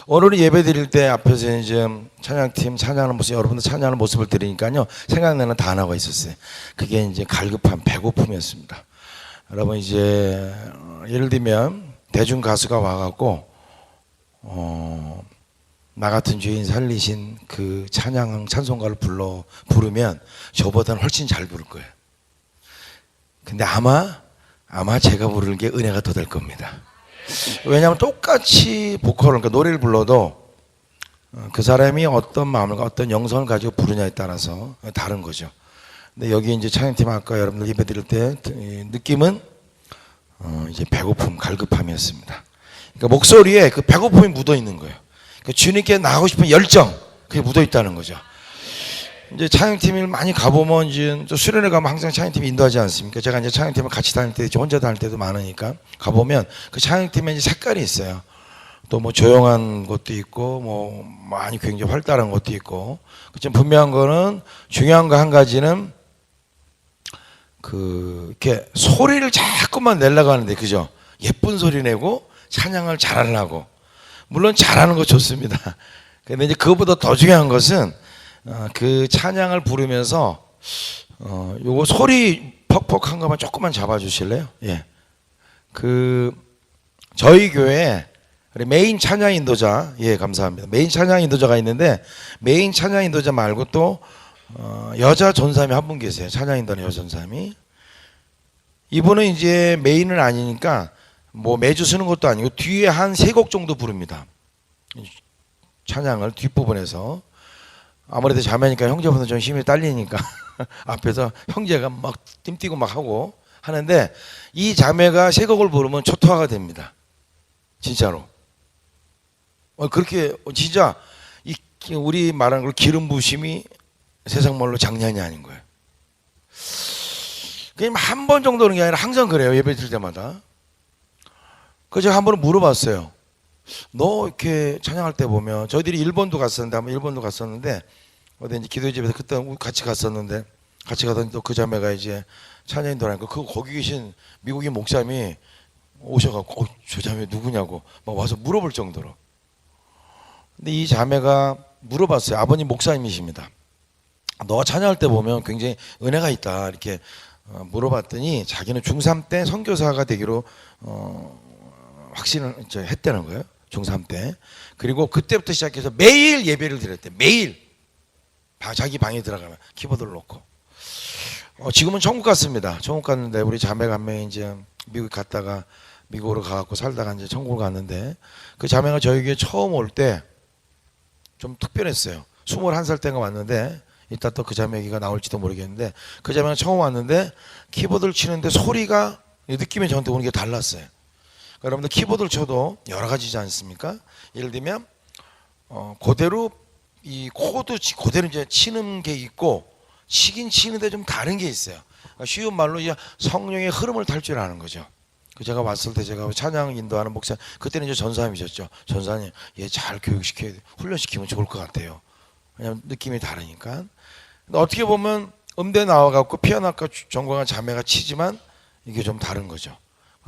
오늘은 예배 드릴 때 앞에서 이제 찬양팀 찬양하는 모습, 여러분들 찬양하는 모습을 들으니까요, 생각나는 단어가 있었어요. 그게 이제 갈급함, 배고픔이었습니다. 여러분, 이제 예를 들면 대중 가수가 와갖고 나 같은 죄인 살리신 그 찬송가를 부르면 저보다는 훨씬 잘 부를 거예요. 근데 아마 제가 부르는 게 은혜가 더 될 겁니다. 왜냐하면 똑같이 보컬을, 그러니까 노래를 불러도 그 사람이 어떤 마음과 어떤 영성을 가지고 부르냐에 따라서 다른 거죠. 근데 여기 이제 찬양팀 아까 여러분들 예배 드릴 때 느낌은 이제 배고픔, 갈급함이었습니다. 그러니까 목소리에 그 배고픔이 묻어 있는 거예요. 그러니까 주님께 나가고 싶은 열정, 그게 묻어 있다는 거죠. 이제 찬양팀을 많이 가보면 이제 또 수련회 가면 항상 찬양팀이 인도하지 않습니까? 제가 이제 찬양팀을 같이 다닐 때, 혼자 다닐 때도 많으니까 가보면 그 찬양팀에 이제 색깔이 있어요. 또 뭐 조용한 것도 있고, 뭐 많이 굉장히 활달한 것도 있고. 그렇지만 분명한 거는, 중요한 거 한 가지는 이렇게 소리를 자꾸만 내려고 하는데, 그죠? 예쁜 소리 내고 찬양을 잘하려고. 물론 잘하는 거 좋습니다. 근데 이제 그것보다 더 중요한 것은 그 찬양을 부르면서 요거 소리 퍽퍽한 것만 조금만 잡아 주실래요? 예. 저희 교회에 메인 찬양 인도자, 예, 감사합니다. 메인 찬양 인도자가 있는데, 메인 찬양 인도자 말고 또 여자 전사님이 한 분 계세요. 찬양 인도는 여자 전사님이. 이분은 이제 메인은 아니니까 뭐 매주 쓰는 것도 아니고 뒤에 한 3곡 정도 부릅니다. 찬양을 뒷부분에서. 아무래도 자매니까 형제보다 좀 힘이 딸리니까 앞에서 형제가 막 띵뛰고 막 하고 하는데, 이 자매가 3곡을 부르면 초토화가 됩니다. 진짜로. 그렇게 진짜 우리 말하는 걸 기름 부심이 세상 말로 장난이 아닌 거예요. 그냥 한 번 정도는 게 아니라 항상 그래요. 예배 드릴 때마다. 그래서 제가 한 번은 물어봤어요. 너 이렇게 찬양할 때 보면, 저희들이 일본도 갔었는데 어디 이제 기도회 집에서 그때 같이 갔었는데, 같이 가더니 또 그 자매가 이제 찬양인도라니까 거기 계신 미국인 목사님이 오셔갖고 저 자매 누구냐고 막 와서 물어볼 정도로. 근데 이 자매가 물어봤어요. 아버님 목사님이십니다. 너 찬양할 때 보면 굉장히 은혜가 있다 이렇게 물어봤더니, 자기는 중3 때 선교사가 되기로 확신을 했다는 거예요. 중3 때. 그리고 그때부터 시작해서 매일 예배를 드렸대. 매일. 자기 방에 들어가면 키보드를 놓고. 지금은 천국 갔습니다. 천국 갔는데, 우리 자매가 한 명이 이제 미국 갔다가 미국으로 가갖고 살다가 이제 천국을 갔는데, 그 자매가 저희 교회 처음 올 때 좀 특별했어요. 21살 때가 왔는데, 이따 또 그 자매 얘기가 나올지도 모르겠는데, 그 자매가 처음 왔는데 키보드를 치는데 소리가, 느낌이 저한테 오는 게 달랐어요. 그러니까 여러분들 키보드를 쳐도 여러 가지지 않습니까? 예를 들면 그대로 이 코드 그대로 이제 치는 게 있고, 치긴 치는데 좀 다른 게 있어요. 그러니까 쉬운 말로 이제 성령의 흐름을 탈 줄 아는 거죠. 제가 왔을 때 제가 찬양 인도하는 목사, 그때는 이제 전사님이셨죠. 전사님, 얘 잘 교육시켜야 돼. 훈련시키면 좋을 것 같아요. 왜냐면 느낌이 다르니까. 근데 어떻게 보면 음대 나와갖고 피아노과 전공한 자매가 치지만 이게 좀 다른 거죠.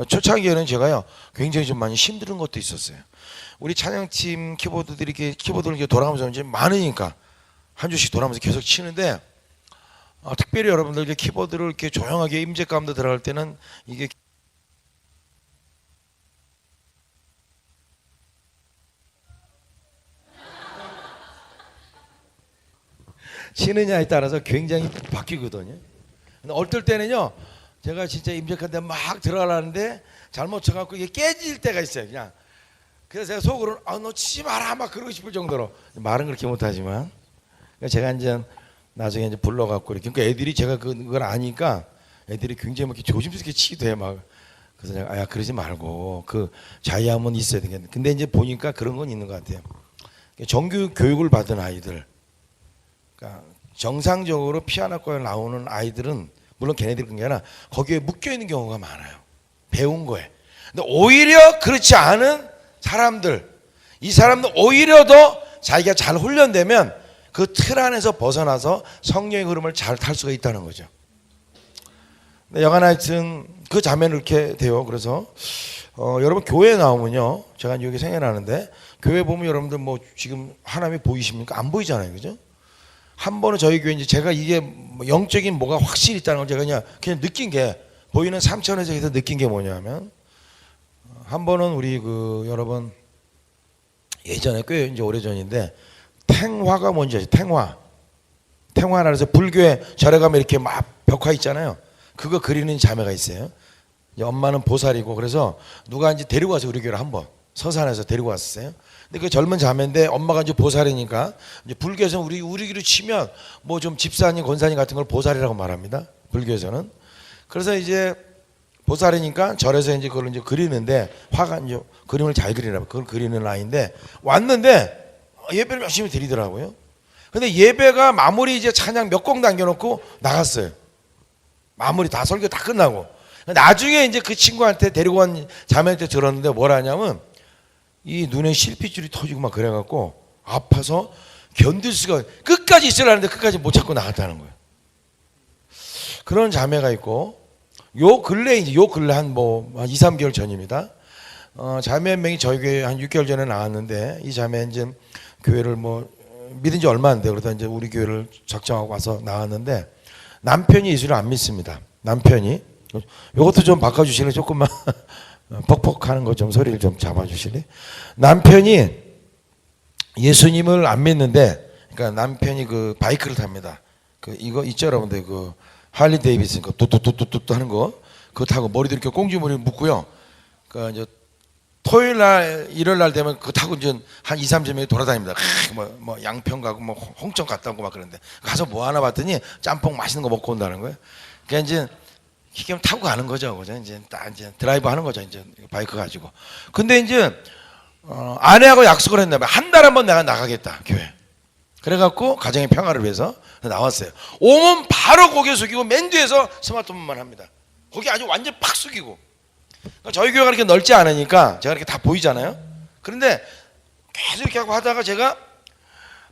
초창기에는 제가요, 굉장히 좀 많이 힘든 것도 있었어요. 우리 찬양팀 키보드들이 이렇게 키보드를 이렇게 돌아가면서 이제 많으니까 한 주씩 돌아가면서 계속 치는데, 특별히 여러분들 이렇게 키보드를 이렇게 조용하게 임재 가운데 들어갈 때는 이게 치느냐에 따라서 굉장히 바뀌거든요. 근데 어떨 때는요, 제가 진짜 임재한데 막 들어가려는데 잘못 쳐갖고 이게 깨질 때가 있어요. 그냥. 그래서 제가 속으로는 너 치지 마라 막 그러고 싶을 정도로. 말은 그렇게 못하지만, 제가 이제 나중에 이제 불러갖고 이렇게, 그러니까 애들이 제가 그걸 아니까 애들이 굉장히 막 조심스럽게 치기도 해 막. 그래서 제가 그러지 말고 그 자유함은 있어야 되겠네. 근데 이제 보니까 그런 건 있는 것 같아요. 정규 교육을 받은 아이들, 그러니까 정상적으로 피아노과에 나오는 아이들은 물론 걔네들이 그런 게 아니라 거기에 묶여 있는 경우가 많아요. 배운 거에. 근데 오히려 그렇지 않은 사람들, 이 사람들 오히려 더 자기가 잘 훈련되면 그 틀 안에서 벗어나서 성령의 흐름을 잘 탈 수가 있다는 거죠. 근데 여간 하여튼 그 자매는 이렇게 돼요. 그래서 여러분 교회에 나오면요, 제가 여기 생각나는데 교회 보면 여러분들 뭐 지금 하나님이 보이십니까? 안 보이잖아요, 그죠? 한 번은 저희 교회 이제 제가 이게 뭐 영적인 뭐가 확실히 있다는 걸 제가 그냥 느낀 게, 보이는 3차원에서 느낀 게 뭐냐면, 한 번은 우리 여러분 예전에 꽤 이제 오래전인데 탱화가 뭔지 아시죠? 탱화라 해서 불교에 절에 가면 이렇게 막 벽화 있잖아요. 그거 그리는 자매가 있어요. 엄마는 보살이고, 그래서 누가 이제 데리고 와서 우리 교회를 한번 서산에서 데리고 왔었어요. 근데 그 젊은 자매인데 엄마가 이제 보살이니까, 이제 불교에서 우리 귀로 치면 뭐 좀 집사님, 권사님 같은 걸 보살이라고 말합니다. 불교에서는. 그래서 이제 보살이니까 절에서 이제 그걸 이제 그리는데, 화가 이제 그림을 잘 그리나 봐. 그걸 그리는 아이인데 왔는데 예배를 열심히 드리더라고요. 근데 예배가 마무리 이제 찬양 몇 곡 남겨놓고 나갔어요. 마무리 다 설교 다 끝나고. 나중에 이제 그 친구한테 데리고 온 자매한테 들었는데 뭐라 하냐면, 이 눈에 실핏줄이 터지고 막 그래갖고 아파서 견딜 수가, 끝까지 있으려는데 끝까지 못 참고 나갔다는 거예요. 그런 자매가 있고, 요 근래 한 2, 3개월 전입니다. 자매 한 명이 저희 교회 한 6개월 전에 나왔는데, 이 자매 이제 교회를 믿은 지 얼마 안 돼요. 그러다 이제 우리 교회를 작정하고 와서 나왔는데, 남편이 예수를 안 믿습니다. 남편이. 요것도 좀 바꿔주실래요? 조금만 퍽퍽하는 거 좀 소리를 좀 잡아주실래요? 남편이 예수님을 안 믿는데, 그러니까 남편이 그 바이크를 탑니다. 이거 있죠, 여러분들? 할리 데이비슨 뚜뚜뚜뚜뚜 하는 거, 그거 타고 머리도 이렇게 꽁지머리 묶고요. 이제 토요일 날, 일요일 날 되면 그거 타고 이제 한 2, 3주에 돌아다닙니다. 뭐 양평 가고 뭐 홍천 갔다 오고 막 그러는데, 가서 뭐 하나 봤더니 짬뽕 맛있는 거 먹고 온다는 거예요. 그러니까 이제 기계를 타고 가는 거죠, 그죠? 이제 드라이브 하는 거죠, 이제 바이크 가지고. 근데 이제 아내하고 약속을 했나 봐요. 한 달에 한 번 내가 나가겠다, 교회. 그래갖고 가정의 평화를 위해서 나왔어요. 오면 바로 고개 숙이고 맨 뒤에서 스마트폰만 합니다. 고개 아주 완전 팍 숙이고. 그러니까 저희 교회가 그렇게 넓지 않으니까 제가 이렇게 다 보이잖아요. 그런데 계속 이렇게 하고 하다가 제가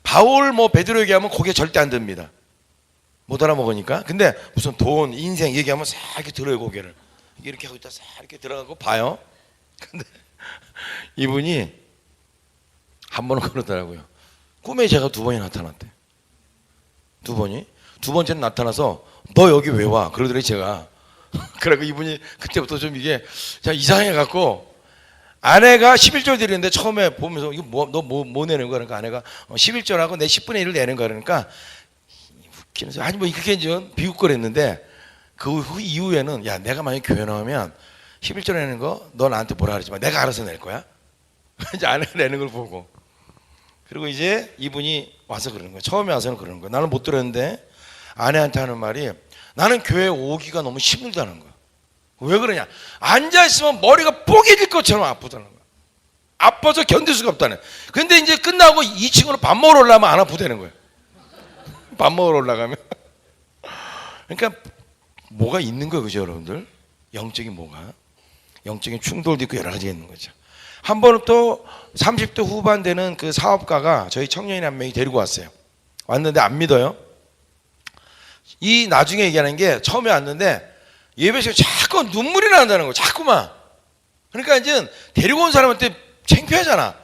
바울 베드로 얘기하면 고개 절대 안 듭니다. 못 알아먹으니까. 근데 무슨 돈, 인생 얘기하면 싹 이렇게 들어요, 고개를. 이렇게 하고 있다 싹 이렇게 들어가고 봐요. 근데 이분이 한 번은 그러더라고요. 꿈에 제가 2번이 나타났대. 2번이. 2번째는 나타나서 너 여기 왜 와? 그러더니 제가. 그래고 이분이 그때부터 좀 이게 이상해갖고, 아내가 11절 드리는데 처음에 보면서 이거 너 뭐 내는 거야? 그러니까 아내가 11절하고 내 10분의 1을 내는 거야. 그러니까 웃기면서 아니 그렇게 이제 비웃거렸는데, 그 이후에는 야, 내가 만약에 교회 나오면 11절 내는 거 너 나한테 뭐라 그러지 마. 내가 알아서 낼 거야. 이제 아내가 내는 걸 보고. 그리고 이제 이분이 와서 그러는 거야. 처음에 와서는 그러는 거야. 나는 못 들었는데 아내한테 하는 말이, 나는 교회 오기가 너무 힘들다는 거야. 왜 그러냐? 앉아있으면 머리가 뽀개질 것처럼 아프다는 거야. 아파서 견딜 수가 없다네. 근데 이제 끝나고 2층으로 밥 먹으러 올라가면 안 아프다는 거야. 밥 먹으러 올라가면. 그러니까 뭐가 있는 거예요, 그죠, 여러분들? 영적인 뭐가? 영적인 충돌도 있고 여러 가지가 있는 거죠. 한 번은 또 30대 후반 되는 그 사업가가 저희 청년인 한 명이 데리고 왔어요. 왔는데 안 믿어요. 이 나중에 얘기하는 게, 처음에 왔는데 예배 시간에 자꾸 눈물이 난다는 거예요. 자꾸만. 그러니까 이제 데리고 온 사람한테 창피하잖아.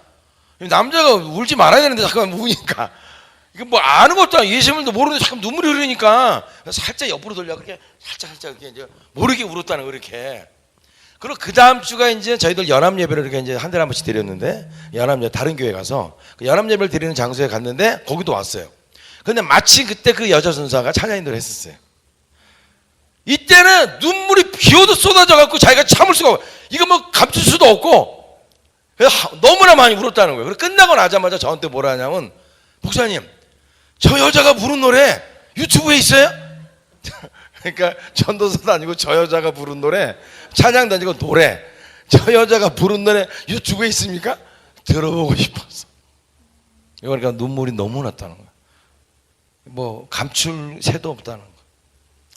남자가 울지 말아야 되는데 잠깐 우니까. 이거 뭐 아는 것도 아니고 예수님도 모르는데 자꾸 눈물이 흐르니까 살짝 옆으로 돌려 그렇게 살짝 이렇게 이제 모르게 울었다는 거, 이렇게. 그리고 그 다음 주가 이제 저희들 연합 예배를 이렇게 이제 한 달에 한 번씩 드렸는데, 연합 예배 다른 교회 가서 그 연합 예배를 드리는 장소에 갔는데 거기도 왔어요. 근데 마침 그때 그 여자 선사가 찬양인도를 했었어요. 이때는 눈물이 비오듯 쏟아져 갖고 자기가 참을 수가 없고, 이거 뭐 감출 수도 없고 너무나 많이 울었다는 거예요. 그래서 끝나고 나자마자 저한테 뭐라 하냐면, 목사님, 저 여자가 부른 노래 유튜브에 있어요? 그러니까 전도서도 아니고 저 여자가 부른 노래, 찬양도 아니고 노래, 저 여자가 부른 노래 유튜브에 있습니까? 들어보고 싶었어. 그러니까 눈물이 너무 났다는 거야. 뭐 감출 새도 없다는 거.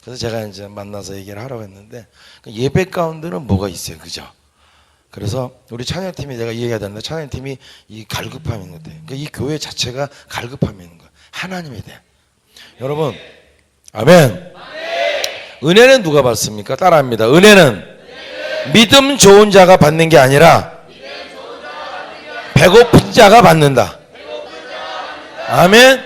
그래서 제가 이제 만나서 얘기를 하라고 했는데, 예배 가운데는 뭐가 있어요, 그죠? 그래서 우리 찬양팀이, 내가 이해해야 되는데, 찬양팀이 이 갈급함이 있는 것 같아요. 그러니까 이 교회 자체가 갈급함이 있는 거예요. 하나님에 대한. 여러분, 아멘. 은혜는 누가 받습니까? 따라합니다. 은혜는 믿음 좋은 자가 받는 게 아니라 배고픈 자가 받는다. 아멘.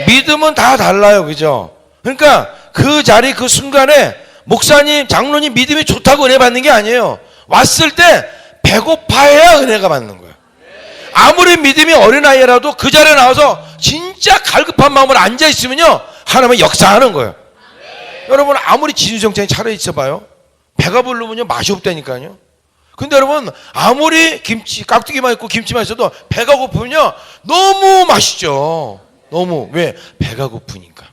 믿음은 다 달라요, 그죠? 그러니까 그 자리 그 순간에 목사님, 장로님 믿음이 좋다고 은혜 받는 게 아니에요. 왔을 때 배고파야 은혜가 받는 거예요. 아무리 믿음이 어린아이라도 그 자리에 나와서 진짜 갈급한 마음으로 앉아있으면요, 하나님은 역사하는 거예요. 여러분, 아무리 진수성찬이 차려있어 봐요. 배가 부르면요, 맛이 없다니까요. 근데 여러분, 아무리 김치, 깍두기만 있고 김치만 있어도 배가 고프면요, 너무 맛있죠. 너무. 왜? 배가 고프니까.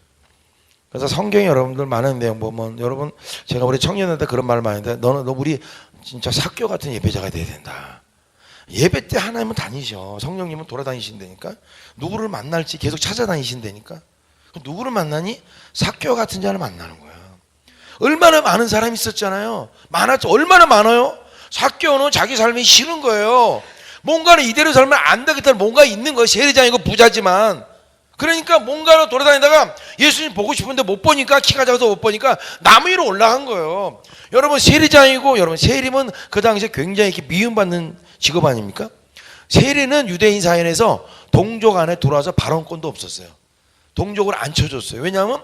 그래서 성경에 여러분들 많은 내용 보면, 여러분, 제가 우리 청년한테 그런 말 많이 했는데, 너 우리 진짜 사교 같은 예배자가 돼야 된다. 예배 때 하나님은 다니셔. 성령님은 돌아다니신다니까. 누구를 만날지 계속 찾아다니신다니까. 누구를 만나니? 사교 같은 자를 만나는 거야. 얼마나 많은 사람이 있었잖아요. 많았죠. 얼마나 많아요? 사교는 자기 삶이 싫은 거예요. 뭔가는 이대로 살면 안 되겠다는 뭔가 있는 거예요. 세리장이고 부자지만. 그러니까 뭔가로 돌아다니다가 예수님 보고 싶은데 못 보니까, 키가 작아서 못 보니까 나무 위로 올라간 거예요. 여러분, 세리장이고, 여러분, 세리면 그 당시에 굉장히 이렇게 미움받는 직업 아닙니까? 세리는 유대인 사회에서 동족 안에 들어와서 발언권도 없었어요. 동족을 안 쳐줬어요. 왜냐하면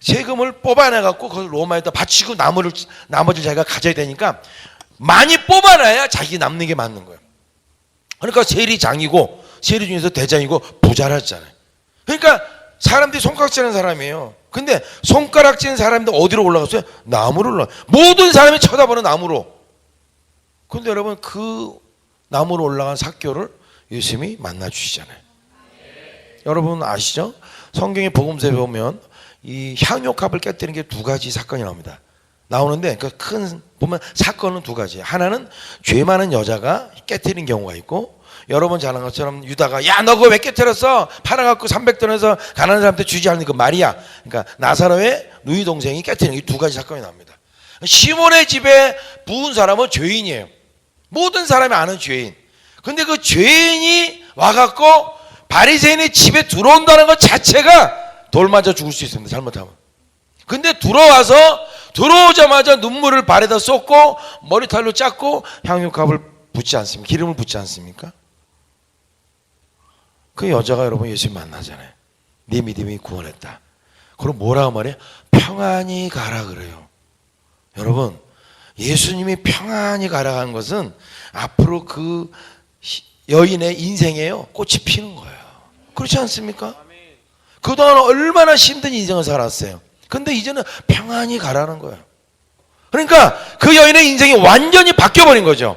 세금을 뽑아내갖고 그걸 로마에다 바치고 나머지를 자기가 가져야 되니까 많이 뽑아놔야 자기 남는 게 맞는 거예요. 그러니까 세리장이고, 세리 중에서 대장이고 부자랐잖아요. 그러니까 사람들이 손가락질하는 사람이에요. 근데 손가락질하는 사람들 어디로 올라갔어요? 나무로 올라가. 모든 사람이 쳐다보는 나무로. 근데 여러분, 그 나무로 올라간 사교를 예수님이 만나주시잖아요. 여러분 아시죠? 성경의 복음서에 보면 이 향유컵을 깨뜨리는 게 두 가지 사건이 나옵니다. 나오는데 그 큰 보면 사건은 두 가지. 하나는 죄 많은 여자가 깨뜨린 경우가 있고, 여러분 잘 아는 것처럼 유다가 야 너 그거 왜 깨뜨렸어? 팔아갖고 300돈에서 가난한 사람한테 주지 않는 그 말이야. 그러니까 나사로의 누이 동생이 깨뜨리는 이 두 가지 사건이 나옵니다. 시몬의 집에 부은 사람은 죄인이에요. 모든 사람이 아는 죄인. 근데 그 죄인이 와갖고 바리새인의 집에 들어온다는 것 자체가 돌 맞아 죽을 수 있습니다. 잘못하면. 근데 들어오자마자 눈물을 발에다 쏟고 머리털로 짰고 향유값을 붓지 않습니까? 기름을 붓지 않습니까? 그 여자가 여러분 예수님 만나잖아요. 네 믿음이 구원했다. 그럼 뭐라고 말해요? 평안히 가라 그래요. 여러분, 예수님이 평안히 가라 한 것은 앞으로 그 여인의 인생에요, 꽃이 피는 거예요. 그렇지 않습니까? 그동안 얼마나 힘든 인생을 살았어요. 근데 이제는 평안히 가라는 거예요. 그러니까 그 여인의 인생이 완전히 바뀌어버린 거죠.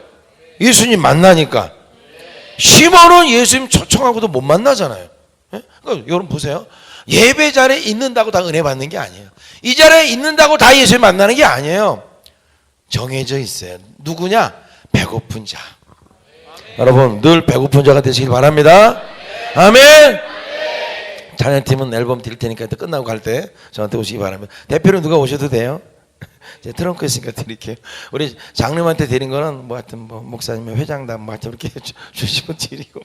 예수님 만나니까. 시몬은 예수님 초청하고도 못 만나잖아요. 그러니까 여러분 보세요. 예배 자리에 있는다고 다 은혜 받는 게 아니에요. 이 자리에 있는다고 다 예수님 만나는 게 아니에요. 정해져 있어요. 누구냐? 배고픈 자. 여러분 늘 배고픈 자가 되시길 바랍니다. 아멘. 찬양팀은 앨범 드릴 테니까 끝나고 갈 때 저한테 오시기 바랍니다. 대표로 누가 오셔도 돼요. 제 트렁크에 있으니까 드릴게요. 우리 장님한테 드린 거는 뭐 하여튼 뭐 목사님 회장단 뭐 하여튼 이렇게 주시면 드리고.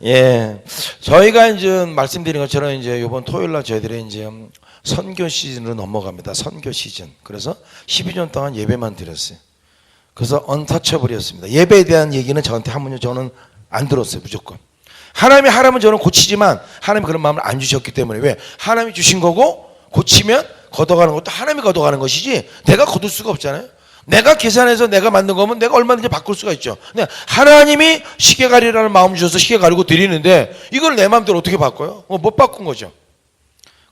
예, 저희가 이제 말씀드린 것처럼 이제 이번 토요일 날 저희들이 이제 선교 시즌으로 넘어갑니다. 선교 시즌. 그래서 12년 동안 예배만 드렸어요. 그래서 언터처블이었습니다. 예배에 대한 얘기는 저한테 하면요 저는 안 들었어요. 무조건. 하나님이 하라면 저는 고치지만 하나님이 그런 마음을 안 주셨기 때문에. 왜? 하나님이 주신 거고 고치면 걷어가는 것도 하나님이 걷어가는 것이지 내가 거둘 수가 없잖아요. 내가 계산해서 내가 만든 거면 내가 얼마든지 바꿀 수가 있죠. 근데 하나님이 시계 가리라는 마음 주셔서 시계 가리고 드리는데 이걸 내 마음대로 어떻게 바꿔요? 못 바꾼 거죠.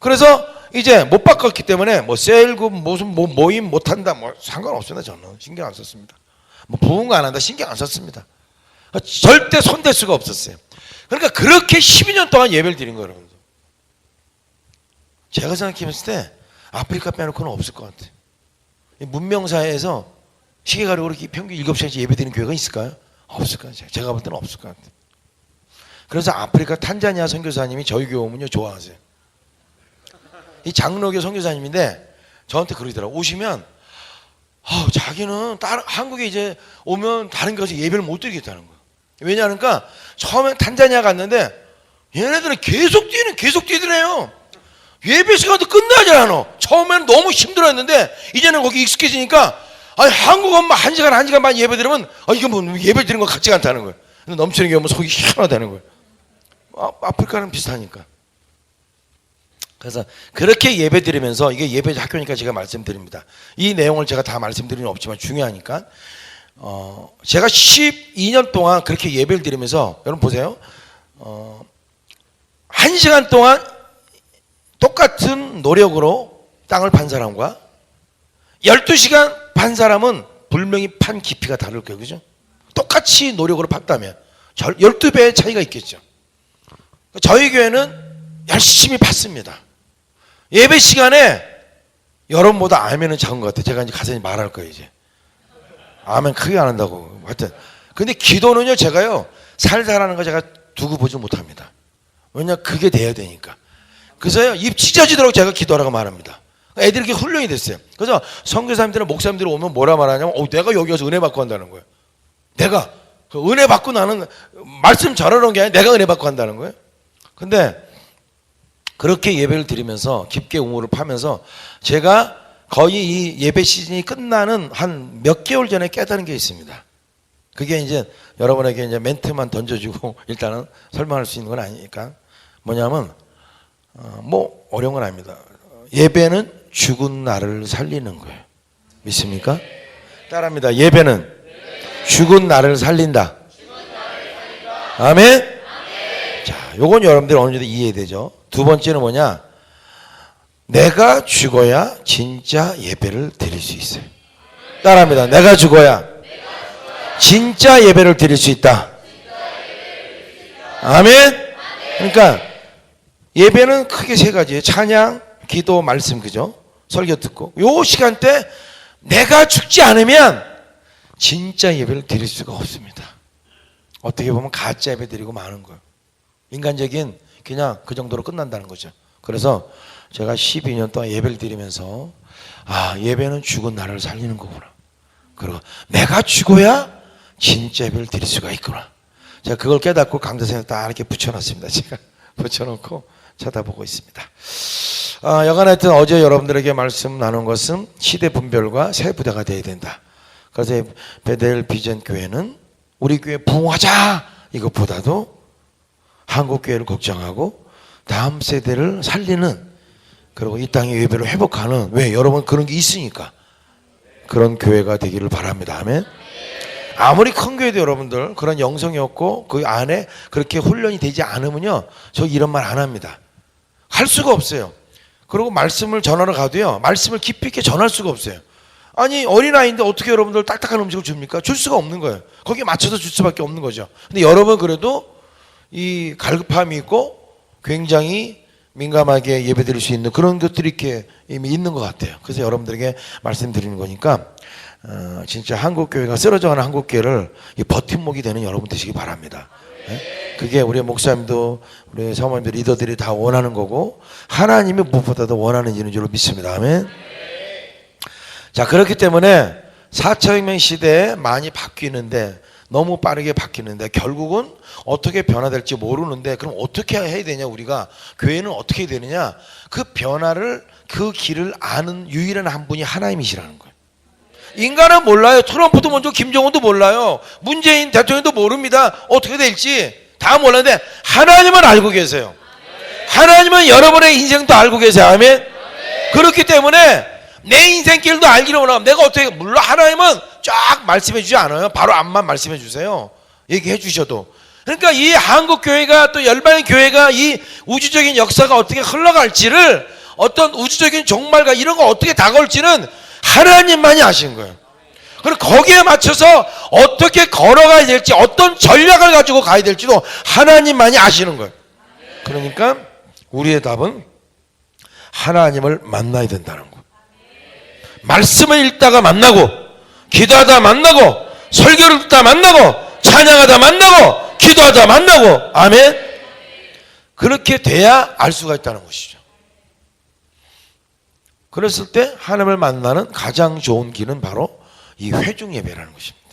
그래서 이제 못 바꿨기 때문에 뭐 셀급 무슨 뭐 모임 못한다 뭐 상관없습니다. 저는 신경 안 썼습니다. 뭐 부은 거 안 한다 신경 안 썼습니다. 절대 손댈 수가 없었어요. 그러니까 그렇게 12년 동안 예배를 드린 거예요. 여러분들. 제가 생각해봤을 때 아프리카 빼놓고는 없을 것 같아요. 문명사회에서 시계 가리고 이렇게 평균 7시간씩 예배 드리는 교회가 있을까요? 없을 것 같아요. 제가 볼 때는 없을 것 같아요. 그래서 아프리카 탄자니아 선교사님이 저희 교회 오면요 좋아하세요. 이 장로교 선교사님인데 저한테 그러더라고요. 오시면 자기는 한국에 이제 오면 다른 곳에 예배를 못 드리겠다는 거예요. 왜냐하니까 처음에 탄자니아 갔는데 얘네들은 계속 뛰더래요. 예배 시간도 끝나지 않아. 처음에는 너무 힘들었는데 이제는 거기 익숙해지니까 아니 한국 엄마 1시간 반 예배 드리면 이게 뭐 예배 드리는 거 같지가 않다는 거예요. 넘치는 게 오면 속이 희한하다는 거예요. 아프리카는 비슷하니까. 그래서 그렇게 예배 드리면서 이게 예배 학교니까 제가 말씀드립니다. 이 내용을 제가 다 말씀드리는 없지만 중요하니까 제가 12년 동안 그렇게 예배를 드리면서 여러분 보세요. 1시간 동안 똑같은 노력으로 땅을 판 사람과 12시간 판 사람은 분명히 판 깊이가 다를 거예요. 그죠? 똑같이 노력으로 팠다면 12배의 차이가 있겠죠. 저희 교회는 열심히 팠습니다. 예배 시간에 여러분보다 아멘은 작은 것 같아요. 제가 이제 가서 말할 거예요. 이제 아멘 크게 안 한다고. 하여튼 근데 기도는요 제가요 살살하는 거 제가 두고 보지 못합니다. 왜냐 그게 돼야 되니까. 그래서요 입 찢어지도록 제가 기도하라고 말합니다. 애들이 이렇게 훈련이 됐어요. 그래서 선교사님들은 목사님들이 오면 뭐라 말하냐면 내가 여기 와서 은혜 받고 한다는 거예요. 내가 그 은혜 받고 나는 말씀 전하는 게 아니라 내가 은혜 받고 한다는 거예요. 근데 그렇게 예배를 드리면서 깊게 우물을 파면서 제가 거의 이 예배 시즌이 끝나는 한 몇 개월 전에 깨달은 게 있습니다. 그게 이제 여러분에게 이제 멘트만 던져주고 일단은 설명할 수 있는 건 아니니까 뭐냐면 뭐 어려운 건 아닙니다. 예배는 죽은 나를 살리는 거예요. 믿습니까? 따라합니다. 예배는 죽은 나를 살린다. 아멘? 자, 요건 여러분들 어느 정도 이해되죠? 두 번째는 뭐냐? 내가 죽어야 진짜 예배를 드릴 수 있어요. 따라합니다. 내가 죽어야 진짜 예배를 드릴 수 있다. 아멘? 그러니까 예배는 크게 세 가지예요. 찬양, 기도, 말씀, 그죠? 설교 듣고 요 시간대 내가 죽지 않으면 진짜 예배를 드릴 수가 없습니다. 어떻게 보면 가짜 예배 드리고 마는 거예요. 인간적인 그냥 그 정도로 끝난다는 거죠. 그래서 제가 12년 동안 예배를 드리면서 예배는 죽은 나를 살리는 거구나. 그리고 내가 죽어야 진짜 예배를 드릴 수가 있구나. 제가 그걸 깨닫고 강대상에 딱 이렇게 붙여놨습니다. 제가 붙여놓고 쳐다보고 있습니다. 여간 하여튼 어제 여러분들에게 말씀 나눈 것은 시대 분별과 새 부대가 되어야 된다. 그래서 베델 비전 교회는 우리 교회 부흥하자 이것보다도 한국 교회를 걱정하고 다음 세대를 살리는 그리고 이 땅의 예배를 회복하는 왜 여러분 그런 게 있으니까 그런 교회가 되기를 바랍니다. 아멘. 아무리 큰 교회도 여러분들 그런 영성이 없고 그 안에 그렇게 훈련이 되지 않으면요 저 이런 말 안 합니다. 할 수가 없어요. 그리고 말씀을 전하러 가도요 말씀을 깊이 있게 전할 수가 없어요. 아니 어린아이인데 어떻게 여러분들 딱딱한 음식을 줍니까? 줄 수가 없는 거예요. 거기에 맞춰서 줄 수밖에 없는 거죠. 근데 여러분 그래도 이 갈급함이 있고 굉장히 민감하게 예배드릴 수 있는 그런 것들이 이렇게 이미 있는 것 같아요. 그래서 여러분들에게 말씀드리는 거니까 진짜 한국교회가 쓰러져가는 한국교회를 이 버팀목이 되는 여러분 되시기 바랍니다. 네? 그게 우리 목사님도 우리 사모님들 리더들이 다 원하는 거고 하나님이 무엇보다도 원하는 일인 줄 믿습니다. 아멘. 자 그렇기 때문에 4차 혁명 시대에 많이 바뀌는데 너무 빠르게 바뀌는데 결국은 어떻게 변화될지 모르는데 그럼 어떻게 해야 되냐 우리가 교회는 어떻게 해야 되느냐 그 변화를 그 길을 아는 유일한 한 분이 하나님이시라는 거예요. 인간은 몰라요. 트럼프도 먼저 김정은도 몰라요. 문재인 대통령도 모릅니다. 어떻게 될지 다 몰랐는데 하나님은 알고 계세요. 하나님은 여러분의 인생도 알고 계세요. 아멘. 그렇기 때문에 내 인생길도 알기로 원하면 내가 어떻게 물론 하나님은 쫙 말씀해 주지 않아요. 바로 앞만 말씀해 주세요. 얘기해 주셔도. 그러니까 이 한국교회가 또 열방의 교회가 이 우주적인 역사가 어떻게 흘러갈지를 어떤 우주적인 종말과 이런 거 어떻게 다가올지는 하나님만이 아시는 거예요. 그리고 거기에 맞춰서 어떻게 걸어가야 될지 어떤 전략을 가지고 가야 될지도 하나님만이 아시는 거예요. 그러니까 우리의 답은 하나님을 만나야 된다는 거예요. 말씀을 읽다가 만나고 기도하다 만나고 설교를 듣다 만나고 찬양하다 만나고 기도하다 만나고 아멘. 그렇게 돼야 알 수가 있다는 것이죠. 그랬을 때 하나님을 만나는 가장 좋은 길은 바로 이 회중 예배라는 것입니다.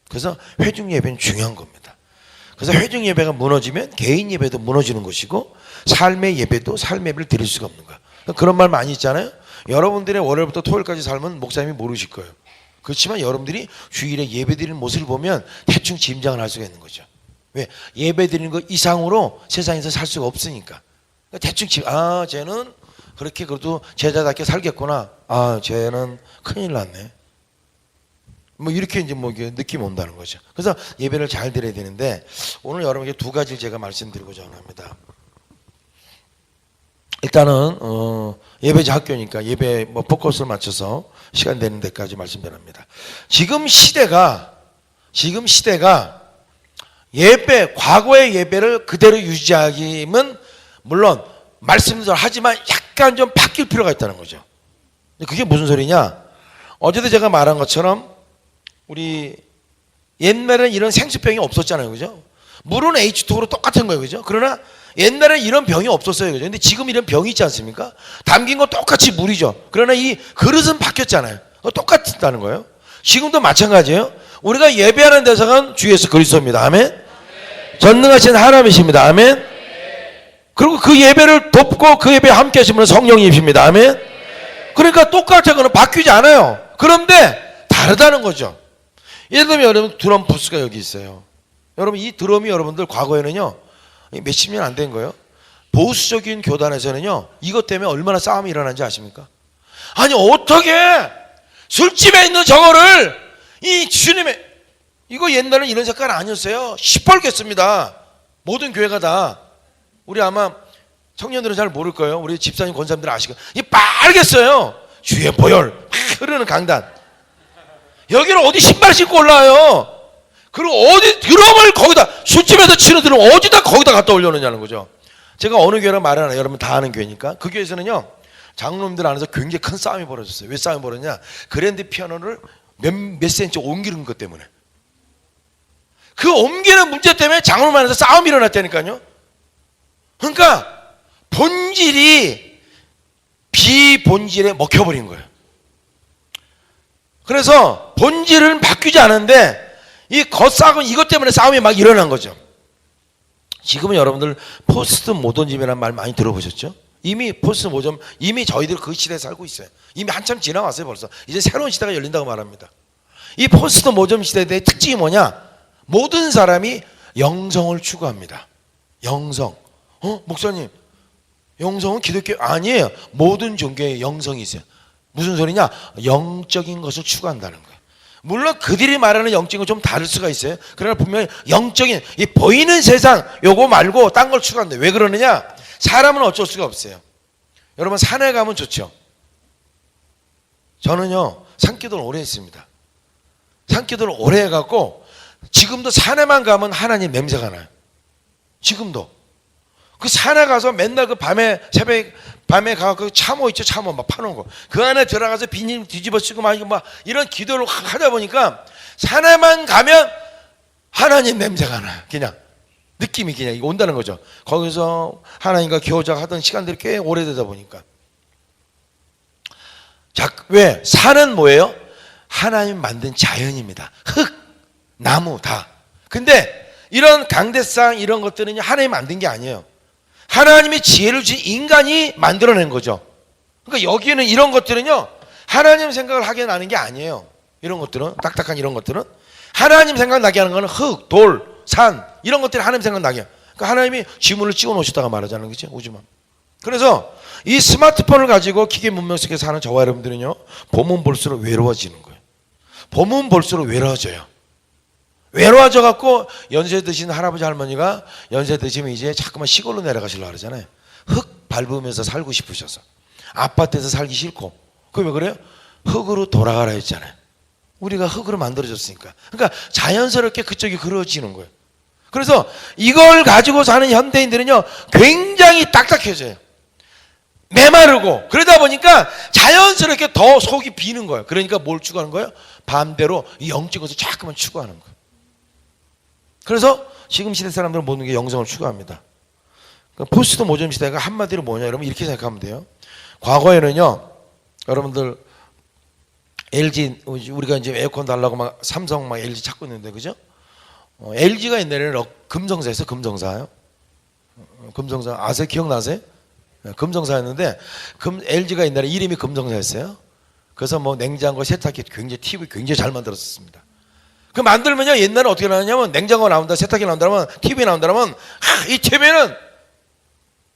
그래서 회중 예배는 중요한 겁니다. 그래서 회중 예배가 무너지면 개인 예배도 무너지는 것이고 삶의 예배도 삶의 예배를 드릴 수가 없는 거야. 그런 말 많이 있잖아요. 여러분들의 월요일부터 토요일까지 삶은 목사님이 모르실 거예요. 그렇지만 여러분들이 주일에 예배 드리는 모습을 보면 대충 짐작을 할 수가 있는 거죠. 왜? 예배 드리는 것 이상으로 세상에서 살 수가 없으니까. 대충 쟤는 그렇게 그래도 제자답게 살겠구나. 쟤는 큰일 났네. 뭐 이렇게 이제 뭐 느낌 온다는 거죠. 그래서 예배를 잘 드려야 되는데 오늘 여러분에게 두 가지를 제가 말씀드리고자 합니다. 일단은 예배자 학교니까 예배 뭐 포커스를 맞춰서 시간 되는 데까지 말씀드립니다. 지금 시대가 예배 과거의 예배를 그대로 유지하기는 물론 말씀도 하지만 약간 좀 바뀔 필요가 있다는 거죠. 그게 무슨 소리냐? 어제도 제가 말한 것처럼 우리 옛날에는 이런 생수병이 없었잖아요, 그죠? 물은 H2O로 똑같은 거예요, 그죠? 그러나 옛날에는 이런 병이 없었어요, 그죠? 근데 지금 이런 병이 있지 않습니까? 담긴 건 똑같이 물이죠. 그러나 이 그릇은 바뀌었잖아요. 똑같다는 거예요. 지금도 마찬가지예요. 우리가 예배하는 대상은 주 예수 그리스도입니다. 아멘. 전능하신 하나님이십니다. 아멘. 그리고 그 예배를 돕고 그 예배에 함께 하신 분은 성령님이십니다. 아멘. 그러니까 똑같은 거는 바뀌지 않아요. 그런데 다르다는 거죠. 예를 들면 여러분 드럼 부스가 여기 있어요. 여러분 이 드럼이 여러분들 과거에는요 몇십 년 안 된 거예요. 보수적인 교단에서는요 이것 때문에 얼마나 싸움이 일어난지 아십니까? 아니 어떻게 술집에 있는 저거를 이 주님의 이거 옛날에는 이런 색깔 아니었어요. 시뻘갰습니다. 모든 교회가 다. 우리 아마 청년들은 잘 모를 거예요. 우리 집사님 권사님들 아시고 이 빨갰어요. 주의 보혈 흐르는 강단. 여기는 어디 신발 신고 올라와요. 그리고 어디 드럼을 거기다 술집에서 치는 드럼 어디다 거기다 갖다 올려놓냐는 거죠. 제가 어느 교회라고 말을 안 해요. 여러분 다 아는 교회니까. 그 교회에서는요 장로님들 안에서 굉장히 큰 싸움이 벌어졌어요. 왜 싸움이 벌어졌냐? 그랜드 피아노를 몇 센치 옮기는 것 때문에. 그 옮기는 문제 때문에 장로님 안에서 싸움이 일어났다니까요. 그러니까 본질이 비본질에 먹혀버린 거예요. 그래서 본질은 바뀌지 않은데 이 겉싸움 이것 때문에 싸움이 막 일어난 거죠. 지금은 여러분들 포스트 모더니즘이라는 말 많이 들어보셨죠? 이미 포스트 모더니즘 이미 저희들 그 시대에 살고 있어요. 이미 한참 지나왔어요 벌써. 이제 새로운 시대가 열린다고 말합니다. 이 포스트 모더니즘 시대의 특징이 뭐냐? 모든 사람이 영성을 추구합니다. 영성. 목사님 영성은 기독교 아니에요. 모든 종교에 영성이 있어요. 무슨 소리냐? 영적인 것을 추구한다는 거예요. 물론 그들이 말하는 영적인 건 좀 다를 수가 있어요. 그러나 분명히 영적인 이 보이는 세상 요거 말고 딴 걸 추구한다. 왜 그러느냐? 사람은 어쩔 수가 없어요. 여러분 산에 가면 좋죠. 저는요 산기도를 오래 했습니다. 산기도를 오래 해갖고 지금도 산에만 가면 하나님 냄새가 나요. 지금도 그 산에 가서 맨날 그 밤에 새벽 밤에 가서 그 참호 있죠. 참호 막 파는 거. 그 안에 들어가서 비닐 뒤집어 쓰고 막 이런 기도를 하다 보니까 산에만 가면 하나님 냄새가 나요. 그냥 느낌이 그냥 온다는 거죠. 거기서 하나님과 교제하던 시간들이 꽤 오래되다 보니까. 자, 왜? 산은 뭐예요? 하나님 만든 자연입니다. 흙, 나무 다. 근데 이런 강대상 이런 것들은 하나님 만든 게 아니에요. 하나님이 지혜를 주신 인간이 만들어낸 거죠. 그러니까 여기는 이런 것들은요 하나님 생각을 하게 나는 게 아니에요. 이런 것들은 딱딱한 이런 것들은 하나님 생각나게 하는 거는 흙, 돌, 산 이런 것들이 하나님 생각나게. 그러니까 하나님이 지문을 찍어 놓으셨다가 말하자는 거죠. 우주만. 그래서 이 스마트폰을 가지고 기계 문명 속에 사는 저와 여러분들은요 보면 볼수록 외로워지는 거예요. 보면 볼수록 외로워져요. 외로워져 갖고 연세 드신 할아버지 할머니가 연세 드시면 이제 자꾸만 시골로 내려가시려고 그러잖아요. 흙 밟으면서 살고 싶으셔서 아파트에서 살기 싫고. 그 왜 그래요? 흙으로 돌아가라 했잖아요. 우리가 흙으로 만들어졌으니까. 그러니까 자연스럽게 그쪽이 그려지는 거예요. 그래서 이걸 가지고 사는 현대인들은요 굉장히 딱딱해져요. 메마르고. 그러다 보니까 자연스럽게 더 속이 비는 거예요. 그러니까 뭘 추구하는 거예요? 반대로 이 영적인 것을 자꾸만 추구하는 거예요. 그래서 지금 시대 사람들은 모든 게 영성을 추구합니다. 그러니까 포스트 모더니즘 시대가 한마디로 뭐냐 여러분 이렇게 생각하면 돼요. 과거에는요 여러분들 LG 우리가 이제 에어컨 달라고 막 삼성 막 LG 찾고 있는데 그죠? LG가 옛날에는 금성사였어요. 금성사요. 금성사 아세요? 기억나세요? 금성사였는데 LG가 옛날에 이름이 금성사였어요. 그래서 뭐 냉장고, 세탁기, 굉장히 TV 굉장히 잘 만들었습니다. 그 만들면요 옛날에 어떻게 나왔냐면 냉장고 나온다, 세탁기 나온다면 TV 나온다면 이 TV는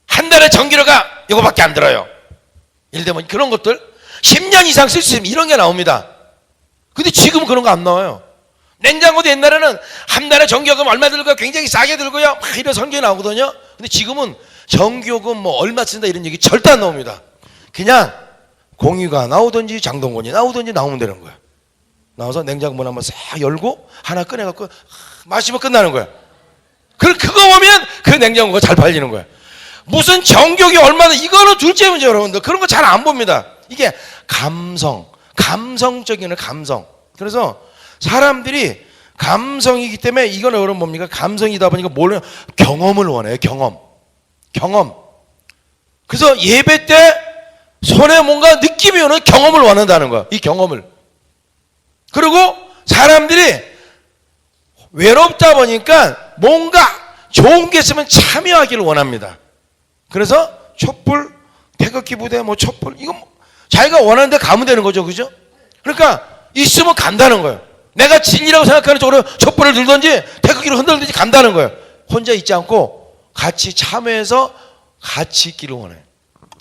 한 달에 전기료가 이거밖에 안 들어요. 예를 들면 그런 것들 10년 이상 쓸 수 있으면 이런 게 나옵니다. 근데 지금은 그런 거 안 나와요. 냉장고도 옛날에는 한 달에 전기요금 얼마 들고요, 굉장히 싸게 들고요, 막 이런 설계 나오거든요. 근데 지금은 전기요금 뭐 얼마 쓴다 이런 얘기 절대 안 나옵니다. 그냥 공유가 나오든지 장동건이 나오든지 나오면 되는 거예요. 나와서 냉장고 문 한번 싹 열고 하나 꺼내갖고 마시면 끝나는 거예요. 그거 보면 그 냉장고가 잘 팔리는 거예요. 무슨 전기요금이 얼마나, 이거는 둘째 문제. 여러분들 그런 거 잘 안 봅니다. 이게 감성적인 감성. 그래서 사람들이 감성이기 때문에 이건 여러분 뭡니까? 감성이다 보니까 뭘 경험을 원해요. 경험. 그래서 예배 때 손에 뭔가 느낌이 오는 경험을 원한다는 거야. 이 경험을. 그리고 사람들이 외롭다 보니까 뭔가 좋은 게 있으면 참여하기를 원합니다. 그래서 촛불, 태극기 부대, 뭐 촛불, 이거 자기가 원하는 데 가면 되는 거죠. 그죠? 그러니까 있으면 간다는 거예요. 내가 진리라고 생각하는 쪽으로 촛불을 들든지 태극기를 흔들든지 간다는 거예요. 혼자 있지 않고 같이 참여해서 같이 있기를 원해요.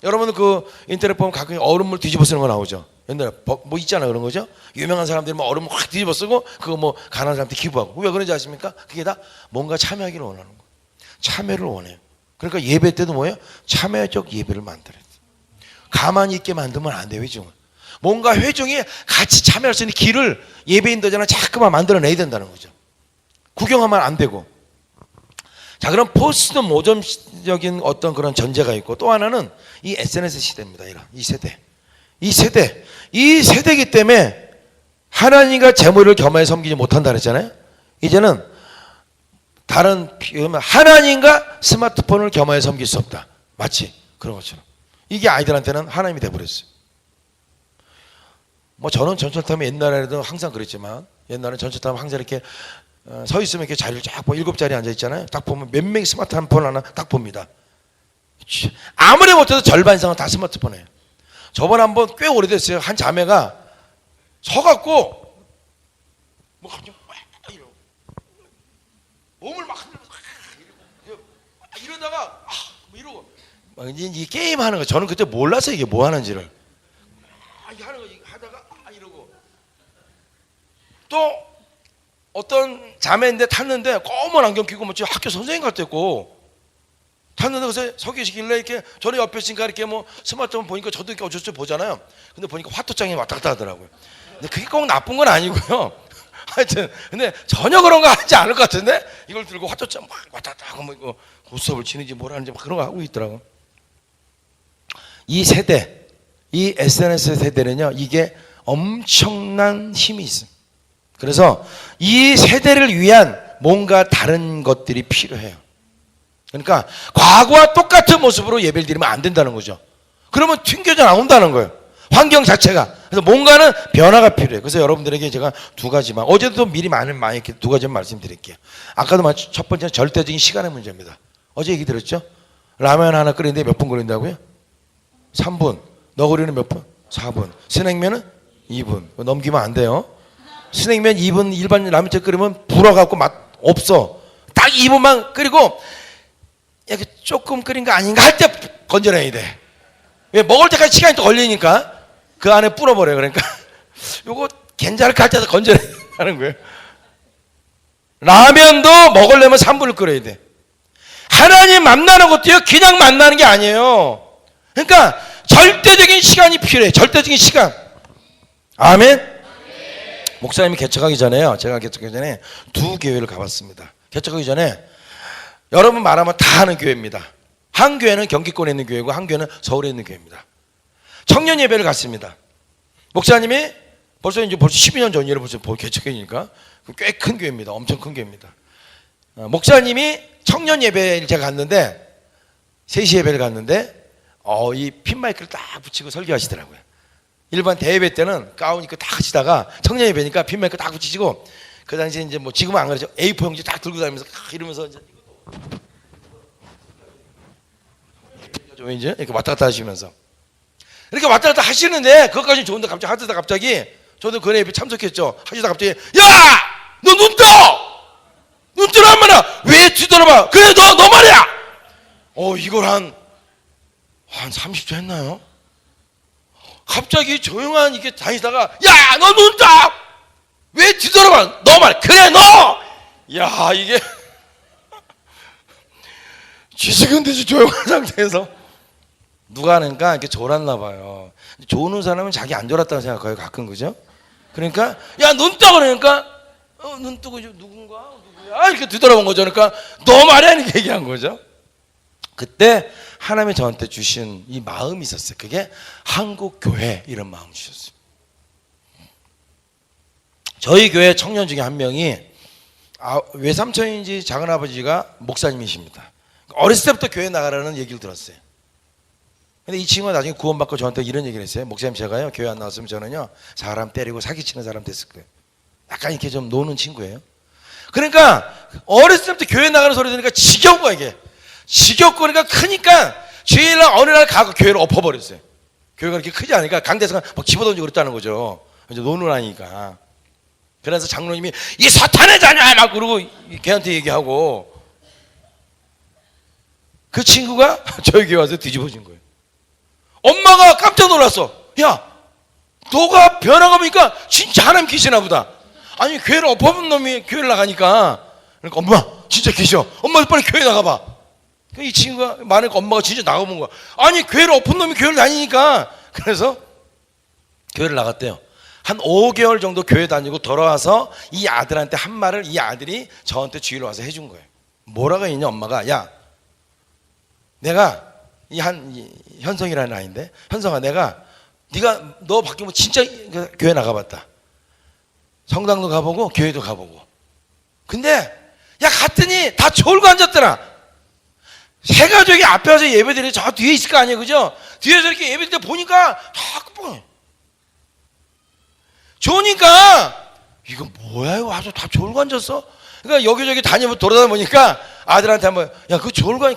여러분들 그 인터넷 보면 가끔 얼음물 뒤집어 쓰는 거 나오죠. 옛날에 뭐 있잖아 그런 거죠. 유명한 사람들이 뭐 얼음을 확 뒤집어 쓰고 그거 뭐 가난한 사람한테 기부하고. 왜 그런지 아십니까? 그게 다 뭔가 참여하기를 원하는 거예요. 참여를 원해요. 그러니까 예배 때도 뭐예요? 참여적 예배를 만들어야 돼요. 가만히 있게 만들면 안 돼요. 회중은 뭔가 회중이 같이 참여할 수 있는 길을 예배인들잖아 자꾸만 만들어내야 된다는 거죠. 구경하면 안 되고. 자, 그럼 포스트 모점적인 어떤 그런 전제가 있고, 또 하나는 이 SNS 시대입니다. 이 세대이기 때문에 하나님과 재물을 겸하여 섬기지 못한다 그랬잖아요. 이제는 다른 하나님과 스마트폰을 겸하여 섬길 수 없다. 마치 그런 것처럼 이게 아이들한테는 하나님이 돼버렸어요. 뭐 저는 전철 타면 옛날에도 항상 그랬지만, 옛날에 전철 타면 항상 이렇게 서 있으면 이렇게 자리를 쫙 보고 7자리 앉아 있잖아요. 딱 보면 몇 명이 스마트폰 하나 딱 봅니다. 아무리 못해도 절반 이상은 다 스마트폰이에요. 저번에 한번 꽤 오래됐어요. 한 자매가 서갖고 뭐 그냥 이러고 몸을 막 이러다가 뭐 이러고 막 이 게임 하는 거, 저는 그때 몰랐어요 이게 뭐 하는지를. 하는 거 하다가 이러고, 또 어떤 자매인데 탔는데 검은 안경 끼고 뭐 학교 선생님 같았고 탔는데 그래서 소개시키길래 이렇게 저는 옆에 있으니까 이렇게 뭐 스마트폰 보니까 저도 이렇게 어쩔 수 보잖아요. 근데 보니까 화토장이 왔다 갔다 하더라고요. 근데 그게 꼭 나쁜 건 아니고요. 하여튼 근데 전혀 그런 거 하지 않을 것 같은데 이걸 들고 화토장 막 왔다 갔다 하고 뭐 이거 고스톱을 치는지 뭘 하는지 막 그런 거 하고 있더라고요. 이 세대, 이 SNS 세대는요, 이게 엄청난 힘이 있어요. 그래서 이 세대를 위한 뭔가 다른 것들이 필요해요. 그러니까 과거와 똑같은 모습으로 예배를 드리면 안 된다는 거죠. 그러면 튕겨져 나온다는 거예요. 환경 자체가. 그래서 뭔가는 변화가 필요해요. 그래서 여러분들에게 제가 두 가지만, 어제도 미리 많이 이렇게 두 가지만 말씀드릴게요. 아까도 첫 번째는 절대적인 시간의 문제입니다. 어제 얘기 들었죠? 라면 하나 끓이는데 몇 분 걸린다고요? 3분. 너구리는 몇 분? 4분. 스낵면은 2분. 넘기면 안 돼요. 스낵면 2분, 일반 라면째 끓이면 불어갖고 맛 없어. 딱 2분만 끓이고 이렇게 조금 끓인 거 아닌가 할 때 건져내야 돼. 왜? 먹을 때까지 시간이 또 걸리니까 그 안에 불어버려요. 그러니까 요거 괜찮을까 할 때도 건져내야 하는 거예요. 라면도 먹으려면 3분을 끓여야 돼. 하나님 만나는 것도요, 그냥 만나는 게 아니에요. 그러니까 절대적인 시간이 필요해. 절대적인 시간. 아멘. 목사님이 개척하기 전에요, 제가 개척하기 전에 두 교회를 가봤습니다. 개척하기 전에 여러분 말하면 다 아는 교회입니다. 한 교회는 경기권에 있는 교회고 한 교회는 서울에 있는 교회입니다. 청년 예배를 갔습니다. 목사님이 벌써 12년 전이래. 벌써 개척이니까 꽤 큰 교회입니다. 엄청 큰 교회입니다. 목사님이 청년 예배를 제가 갔는데 3시 예배를 갔는데 이 핀마이크를 딱 붙이고 설교하시더라고요. 일반 대예배 때는 가운 입고 딱 하시다가 청년 예배니까 핀마이크 딱 붙이시고 그 당시에 이제 뭐 지금은 안 그러죠. A4 용지 딱 들고 다니면서 이러면서 이제 이렇게 왔다 갔다 하시면서 이렇게 왔다 갔다 하시는데 그것까지 좋은데 갑자기 하다가 갑자기 저도 그 예배 참석했죠. 하시다 갑자기 야! 너 눈 떠! 눈 뜨란 말이야! 왜 뒤돌아봐? 그래 너 말이야! 이걸 한 30초 했나요? 갑자기 조용한 이렇게 다니다가 야! 너 눈 떠! 왜 뒤돌아봐? 너 말 그래 너! 야 이게 쥐스근듯이 조용한 상태에서 누가 하니까 이렇게 졸았나 봐요. 조는 사람은 자기 안 졸았다고 생각해요 가끔 그죠? 그러니까 야 눈 떠 그러니까 눈 뜨고 누군가 누구야 이렇게 뒤돌아본 거죠. 그러니까 너 말이야 이렇게 얘기한 거죠. 그때 하나님이 저한테 주신 이 마음이 있었어요. 그게 한국교회 이런 마음 주셨어요. 저희 교회 청년 중에 한 명이 외삼촌인지 작은아버지가 목사님이십니다. 어렸을 때부터 교회 나가라는 얘기를 들었어요. 근데 이 친구가 나중에 구원받고 저한테 이런 얘기를 했어요. 목사님 제가요 교회 안 나왔으면 저는요 사람 때리고 사기치는 사람 됐을 거예요. 약간 이렇게 좀 노는 친구예요. 그러니까 어렸을 때부터 교회 나가는 소리 들으니까 지겨운 거야 이게. 지겹고 그러니까 크니까 주일날 어느 날 가고 교회를 엎어버렸어요. 교회가 그렇게 크지 않으니까 강대에서 막 집어던지고 그랬다는 거죠. 이제 노는 아니니까. 그래서 장로님이 이 사탄의 자녀야 막 그러고 걔한테 얘기하고 그 친구가 저희 교회 와서 뒤집어진 거예요. 엄마가 깜짝 놀랐어. 야 너가 변화가 보니까 진짜 하나님 계시나 보다. 아니 교회를 엎어본 놈이 교회를 나가니까 그러니까 엄마 진짜 계셔. 엄마 빨리 교회 나가봐. 이 친구가 말하니까 엄마가 진짜 나가본 거야. 아니 교회를 엎은 놈이 교회를 다니니까. 그래서 교회를 나갔대요. 한 5개월 정도 교회 다니고 돌아와서 이 아들한테 한 말을 이 아들이 저한테 주일로 와서 해준 거예요. 뭐라고 했냐 엄마가 야 내가 현성이라는 아이인데 현성아 내가 네가 너 바뀌면 진짜 교회 나가봤다. 성당도 가보고 교회도 가보고 근데 야 갔더니 다 졸고 앉았더라. 세 가족이 앞에 와서 예배드리고 저 뒤에 있을 거 아니에요 그죠? 뒤에서 이렇게 예배드릴 때 보니까 다 끝방에 좋으니까 이거 뭐야 이거 와서 다 졸고 앉았어? 그러니까 여기저기 다니면 돌아다니 보니까 아들한테 한번 야 그 졸고 하니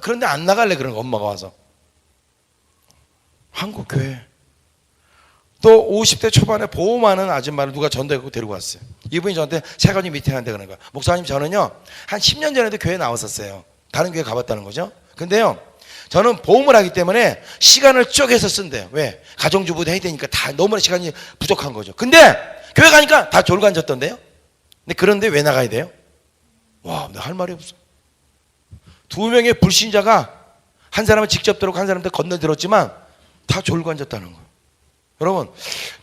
그런데 안 나갈래 그런 거 엄마가 와서 한국교회 또 50대 초반에 보험하는 아줌마를 누가 전도해갖고 데리고 왔어요. 이분이 저한테 세 가지 미팅한대 그런 거야. 목사님 저는요 한 10년 전에도 교회 나왔었어요. 다른 교회 가봤다는 거죠. 근데요 저는 보험을 하기 때문에 시간을 쪼개서 쓴대요. 왜? 가정주부도 해야 되니까 다 너무나 시간이 부족한 거죠. 근데 교회 가니까 다 졸고 앉았던데요. 근데 그런데 왜 나가야 돼요? 와, 내가 할 말이 없어. 2명의 불신자가 한 사람은 직접 들었고 한 사람은 건너 들었지만 다 졸고 앉았다는 거예요. 여러분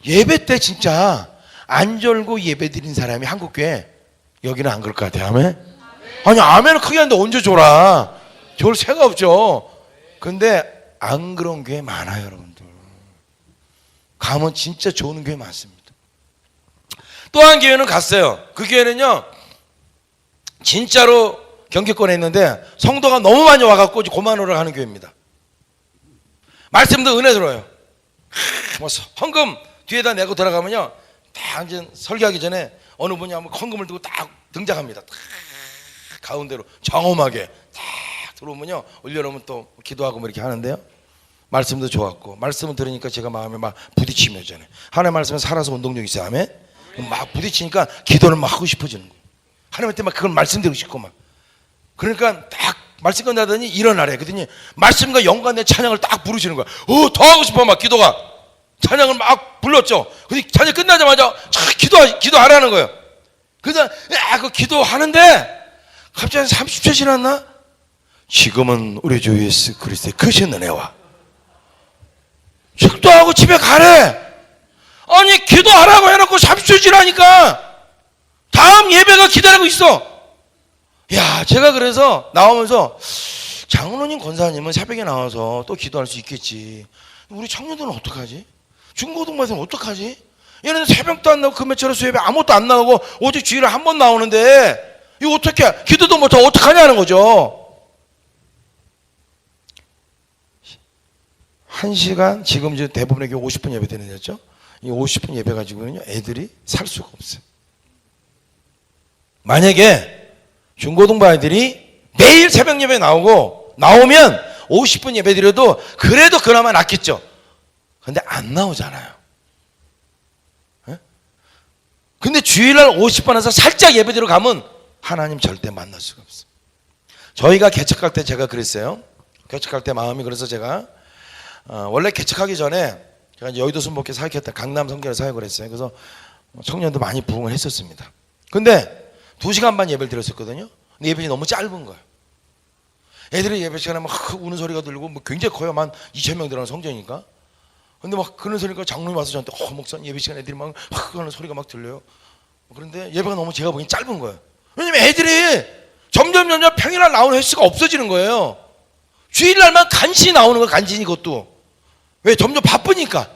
예배 때 진짜 안 졸고 예배 드린 사람이 한국교회 여기는 안 그럴 것 같아요. 아멘? 아니 아멘을 크게 하는데 언제 졸아? 졸 새가 없죠. 근데 안 그런 교회 많아요 여러분들. 가면 진짜 좋은 교회 많습니다. 또 한 교회는 갔어요. 그 교회는요 진짜로 경기권에 있는데 성도가 너무 많이 와갖고 고만호를 하는 교회입니다. 말씀도 은혜 들어요. 뭐 헌금 뒤에다 내고 들어가면요 딱 이제 설교하기 전에 어느 분이 한번 헌금을 들고 딱 등장합니다. 딱 가운데로 정엄하게 딱 들어오면요 올려놓으면 또 기도하고 뭐 이렇게 하는데요. 말씀도 좋았고 말씀을 들으니까 제가 마음에 막 부딪히며 전에 하나님의 말씀은 살아서 운동력 있어요. 아멘? 막 부딪히니까 기도를 막 하고 싶어지는 거예요. 하나님한테 막 그걸 말씀드리고 싶고 막 그러니까 딱 말씀 끝나더니 일어나래. 그랬더니 말씀과 연관된 찬양을 딱 부르시는 거야. 더 하고 싶어 막 기도가 찬양을 막 불렀죠. 근데 찬양 끝나자마자 기도하라는 거예요. 그래서 그 기도하는데 갑자기 30초 지났나? 지금은 우리 주 예수 그리스도의 크신 은혜와 축도하고 집에 가래. 아니 기도하라고 해놓고 30초 지나니까 다음 예배가 기다리고 있어. 야 제가 그래서 나오면서 장로님 권사님은 새벽에 나와서 또 기도할 수 있겠지. 우리 청년들은 어떡하지? 중고등부에서는 어떡하지? 얘는 새벽도 안 나오고 금요철에 수요일에 아무것도 안 나오고 오직 주일에 한 번 나오는데 이거 어떻게 기도도 못하고 어떡하냐는 거죠. 1시간 지금 이제 대부분의 경우 50분 예배 되는 거죠. 이 50분 예배 가지고는요 애들이 살 수가 없어요. 만약에 중고등부 아이들이 매일 새벽 예배 나오면 50분 예배 드려도 그래도 그나마 낫겠죠. 근데 안 나오잖아요. 에? 근데 주일날 50분에서 살짝 예배 드려 가면 하나님 절대 만날 수가 없어요. 저희가 개척할 때 제가 그랬어요. 개척할 때 마음이 그래서 제가 원래 개척하기 전에 제가 여의도 순복교 사역했다 강남 성교를 사역을 했어요. 그래서 청년도 많이 부흥을 했었습니다. 근데 2시간 반 예배를 드렸었거든요. 근데 예배 시간이 너무 짧은 거예요. 애들이 예배 시간에 막 우는 소리가 들리고 뭐 굉장히 커요. 만 2,000명 들어가는 성전이니까. 근데 막 그런 소리가 장로님 와서 저한테 목사님 예배 시간에 애들이 막 하는 소리가 막 들려요. 그런데 예배가 너무 제가 보기엔 짧은 거예요. 왜냐면 애들이 점점 평일날 나오는 횟수가 없어지는 거예요. 주일날만 간신히 나오는 거예요. 간신히. 그것도 왜? 점점 바쁘니까.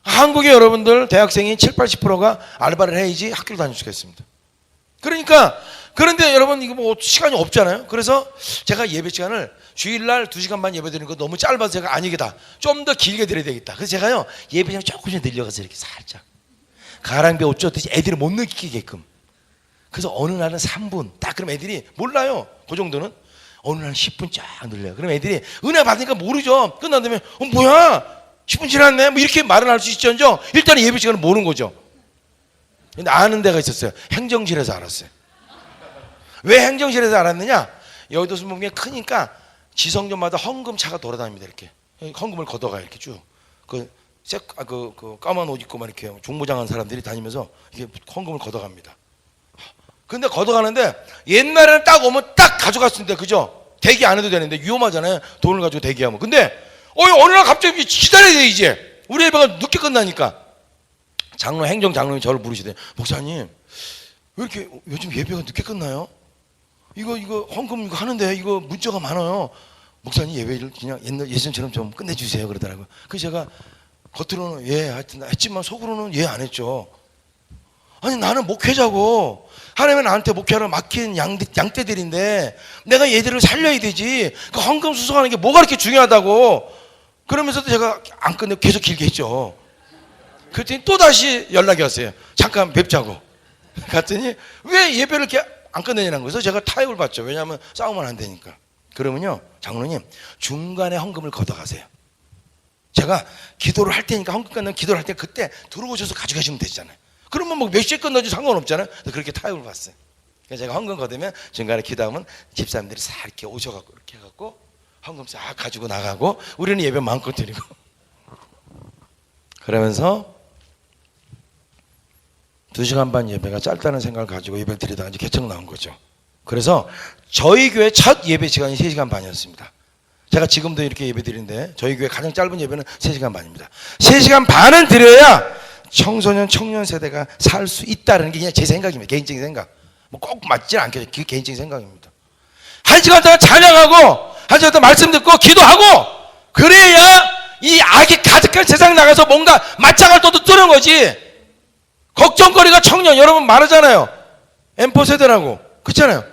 한국의 여러분들 대학생이 70-80%가 알바를 해야지 학교를 다닐 수가 있습니다. 그러니까 그런데 여러분 이거 뭐 시간이 없잖아요. 그래서 제가 예배 시간을 주일날 2시간 반 예배 드리는 거 너무 짧아서 제가 아니겠다. 좀 더 길게 드려야 되겠다. 그래서 제가요 예배 시간 조금씩 늘려가서 이렇게 살짝 가랑비 옷 젖듯이 애들이 못 느끼게끔. 그래서 어느 날은 3분 딱 그럼 애들이 몰라요. 그 정도는. 어느 날은 10분 쫙 늘려요. 그럼 애들이 은혜 받으니까 모르죠. 끝난 다음에 뭐야 10분 지났네 뭐 이렇게 말을 할 수 있죠. 일단은 예배 시간을 모르는 거죠. 근데 아는 데가 있었어요. 행정실에서 알았어요. 왜 행정실에서 알았느냐? 여의도 순복음이 크니까 지성전마다 헌금차가 돌아다닙니다. 이렇게 헌금을 걷어가요. 이렇게 쭉 그 까만 옷 입고 막 이렇게 종무장한 사람들이 다니면서 이게 헌금을 걷어갑니다. 근데 걷어가는데 옛날에는 딱 오면 딱 가져갔습니다. 그죠? 대기 안 해도 되는데 위험하잖아요. 돈을 가지고 대기하면. 근데 어느 날 갑자기 기다려야 돼 이제. 우리 예배가 늦게 끝나니까. 행정장로님이 저를 부르시대. 목사님 왜 이렇게 요즘 예배가 늦게 끝나요? 이거 헌금 이거 하는데 이거 문자가 많아요. 목사님 예배를 그냥 예전처럼 좀 끝내주세요 그러더라고요. 그래서 제가 겉으로는 예 하여튼 했지만 속으로는 예 안 했죠. 아니 나는 목회자고 하나님이 나한테 목회하러 맡긴 양떼들인데 내가 얘들을 살려야 되지. 그 헌금 수송하는 게 뭐가 그렇게 중요하다고. 그러면서도 제가 안 끝내고 계속 길게 했죠. 그랬더니 또다시 연락이 왔어요. 잠깐 뵙자고. 갔더니 왜 예배를 이렇게 안 끝내냐는 거예요. 그래서 제가 타협을 받죠. 왜냐하면 싸우면 안 되니까. 그러면요 장로님 중간에 헌금을 걷어가세요. 제가 기도를 할 테니까 헌금 끝나면 기도를 할 때 그때 들어오셔서 가져가시면 되잖아요. 그러면 뭐 몇 시에 끝나지 상관없잖아요. 그렇게 타협을 받았어요. 그래서 제가 헌금 걷으면 중간에 기도하면 집사님들이 싹 이렇게 오셔갖고 이렇게 해갖고 헌금 싹 가지고 나가고 우리는 예배 마음껏 드리고 그러면서 2시간 반 예배가 짧다는 생각을 가지고 예배 드리다가 이제 개척 나온 거죠. 그래서 저희 교회 첫 예배 시간이 3시간 반이었습니다. 제가 지금도 이렇게 예배 드리는데 저희 교회 가장 짧은 예배는 3시간 반입니다. 3시간 반은 드려야 청소년, 청년 세대가 살 수 있다는 게 그냥 제 생각입니다. 개인적인 생각. 뭐 꼭 맞지는 않겠죠. 그게 개인적인 생각입니다. 1시간 동안 찬양하고 1시간 동안 말씀 듣고 기도하고 그래야 이 악이 가득한 세상 나가서 뭔가 맞짱을 떠도 뜨는 거지. 걱정거리가 청년 여러분 많으잖아요. M4 세대라고. 그렇잖아요.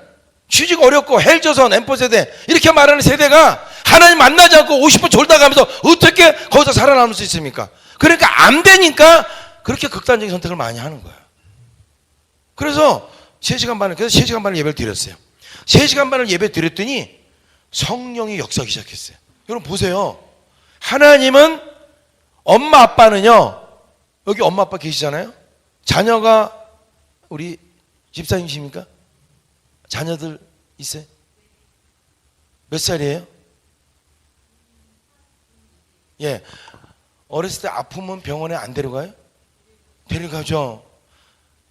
취직 어렵고 헬조선 M4 세대 이렇게 말하는 세대가 하나님 만나지 않고 50분 졸다 가면서 어떻게 거기서 살아남을 수 있습니까? 그러니까 안 되니까 그렇게 극단적인 선택을 많이 하는 거예요. 그래서 3시간 반을 예배를 드렸어요. 3시간 반을 예배 드렸더니 성령이 역사하기 시작했어요. 여러분 보세요. 하나님은 엄마 아빠는요. 여기 엄마 아빠 계시잖아요. 자녀가 우리 집사님이십니까? 자녀들 있어요? 몇 살이에요? 예. 어렸을 때 아프면 병원에 안 데려가요? 데려가죠.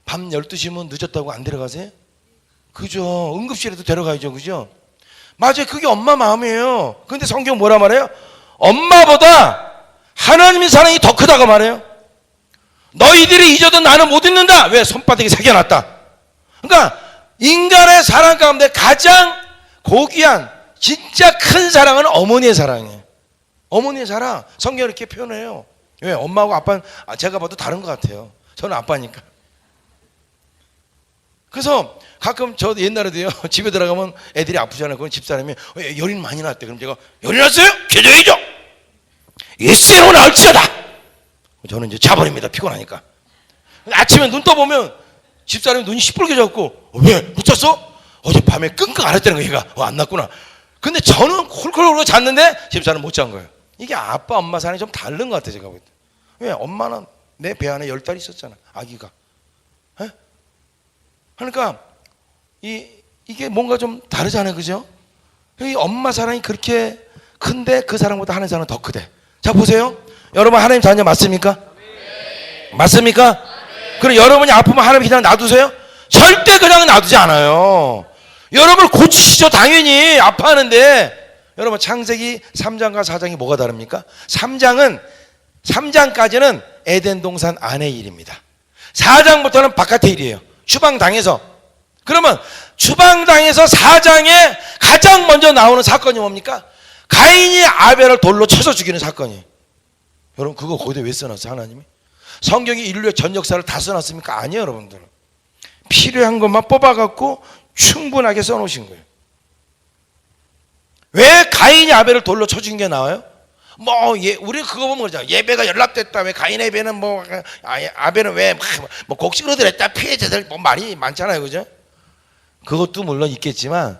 밤 12시면 늦었다고 안 데려가세요? 그죠. 응급실에도 데려가야죠. 그죠? 맞아요. 그게 엄마 마음이에요. 근데 성경 뭐라 말해요? 엄마보다 하나님의 사랑이 더 크다고 말해요. 너희들이 잊어도 나는 못 잊는다. 왜? 손바닥에 새겨놨다. 그러니까 인간의 사랑 가운데 가장 고귀한 진짜 큰 사랑은 어머니의 사랑이에요. 어머니의 사랑 성경을 이렇게 표현해요. 왜? 엄마하고 아빠는 제가 봐도 다른 것 같아요. 저는 아빠니까. 그래서 가끔 저 옛날에도요 집에 들어가면 애들이 아프잖아요. 그럼 집사람이 열이 많이 났대. 그럼 제가 열이 났어요? 기도해야죠. 예수로 나을지어다. 저는 이제 자버립니다. 피곤하니까. 아침에 눈 떠보면 집사람이 눈이 시뻘게 졌고 왜? 못 잤어? 어젯밤에 끙끙 앓았다는 거야. 얘가 안 났구나. 근데 저는 콜콜콜 잤는데 집사람은 못 잔 거예요. 이게 아빠 엄마 사랑이 좀 다른 것 같아요. 제가 볼 때. 왜? 엄마는 내 배 안에 10달 있었잖아. 아기가. 에? 그러니까 이게 뭔가 좀 다르잖아요. 그죠? 이 엄마 사랑이 그렇게 큰데 그 사랑보다 하나님 사랑은 더 크대. 자, 보세요. 여러분 하나님 자녀 맞습니까? 네. 맞습니까? 네. 그럼 여러분이 아프면 하나님 그냥 놔두세요? 절대 그냥 놔두지 않아요. 여러분을 고치시죠. 당연히 아파하는데. 여러분 창세기 3장과 4장이 뭐가 다릅니까? 3장까지는 에덴 동산 안의 일입니다. 4장부터는 바깥의 일이에요. 추방당해서. 그러면 추방당해서 4장에 가장 먼저 나오는 사건이 뭡니까? 가인이 아벨을 돌로 쳐서 죽이는 사건이에요. 여러분 그거 거기다 왜 써놨어요? 하나님이? 성경이 인류의 전 역사를 다 써놨습니까? 아니에요. 여러분들 필요한 것만 뽑아갖고 충분하게 써놓으신 거예요. 왜 가인이 아벨을 돌로 쳐 죽인 게 나와요? 우리 그거 보면 그러잖아. 예배가 연락됐다. 왜 가인 예배는 아벨은 왜 곡식으로 드렸다. 피해자들 말이 많잖아요. 그죠? 그것도 물론 있겠지만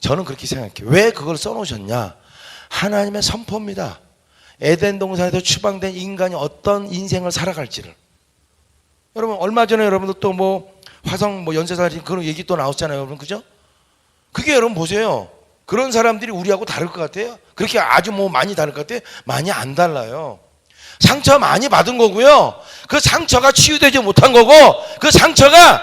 저는 그렇게 생각해요. 왜 그걸 써놓으셨냐? 하나님의 선포입니다. 에덴 동산에서 추방된 인간이 어떤 인생을 살아갈지를. 여러분 얼마 전에 여러분들 또 화성 연쇄살인 그런 얘기 또 나왔잖아요. 여러분 그죠? 그게 여러분 보세요. 그런 사람들이 우리하고 다를 것 같아요? 그렇게 아주 많이 다를 것 같아요? 많이 안 달라요. 상처 많이 받은 거고요. 그 상처가 치유되지 못한 거고 그 상처가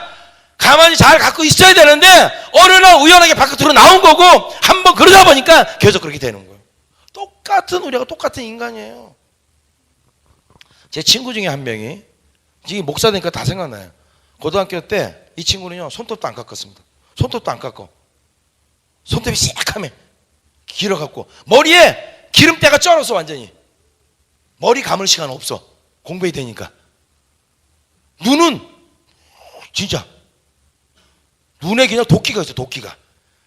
가만히 잘 갖고 있어야 되는데 어느 날 우연하게 바깥으로 나온 거고 한번 그러다 보니까 계속 그렇게 되는 거예요. 우리하고 똑같은 인간이에요. 제 친구 중에 한 명이 지금 목사 되니까 다 생각나요. 고등학교 때 이 친구는요 손톱도 안 깎았습니다. 손톱도 안 깎고 손톱이 새카매 길어갖고 머리에 기름때가 쩔었어. 완전히 머리 감을 시간 없어. 공부해야 되니까. 눈은 진짜 눈에 그냥 도끼가 있어. 도끼가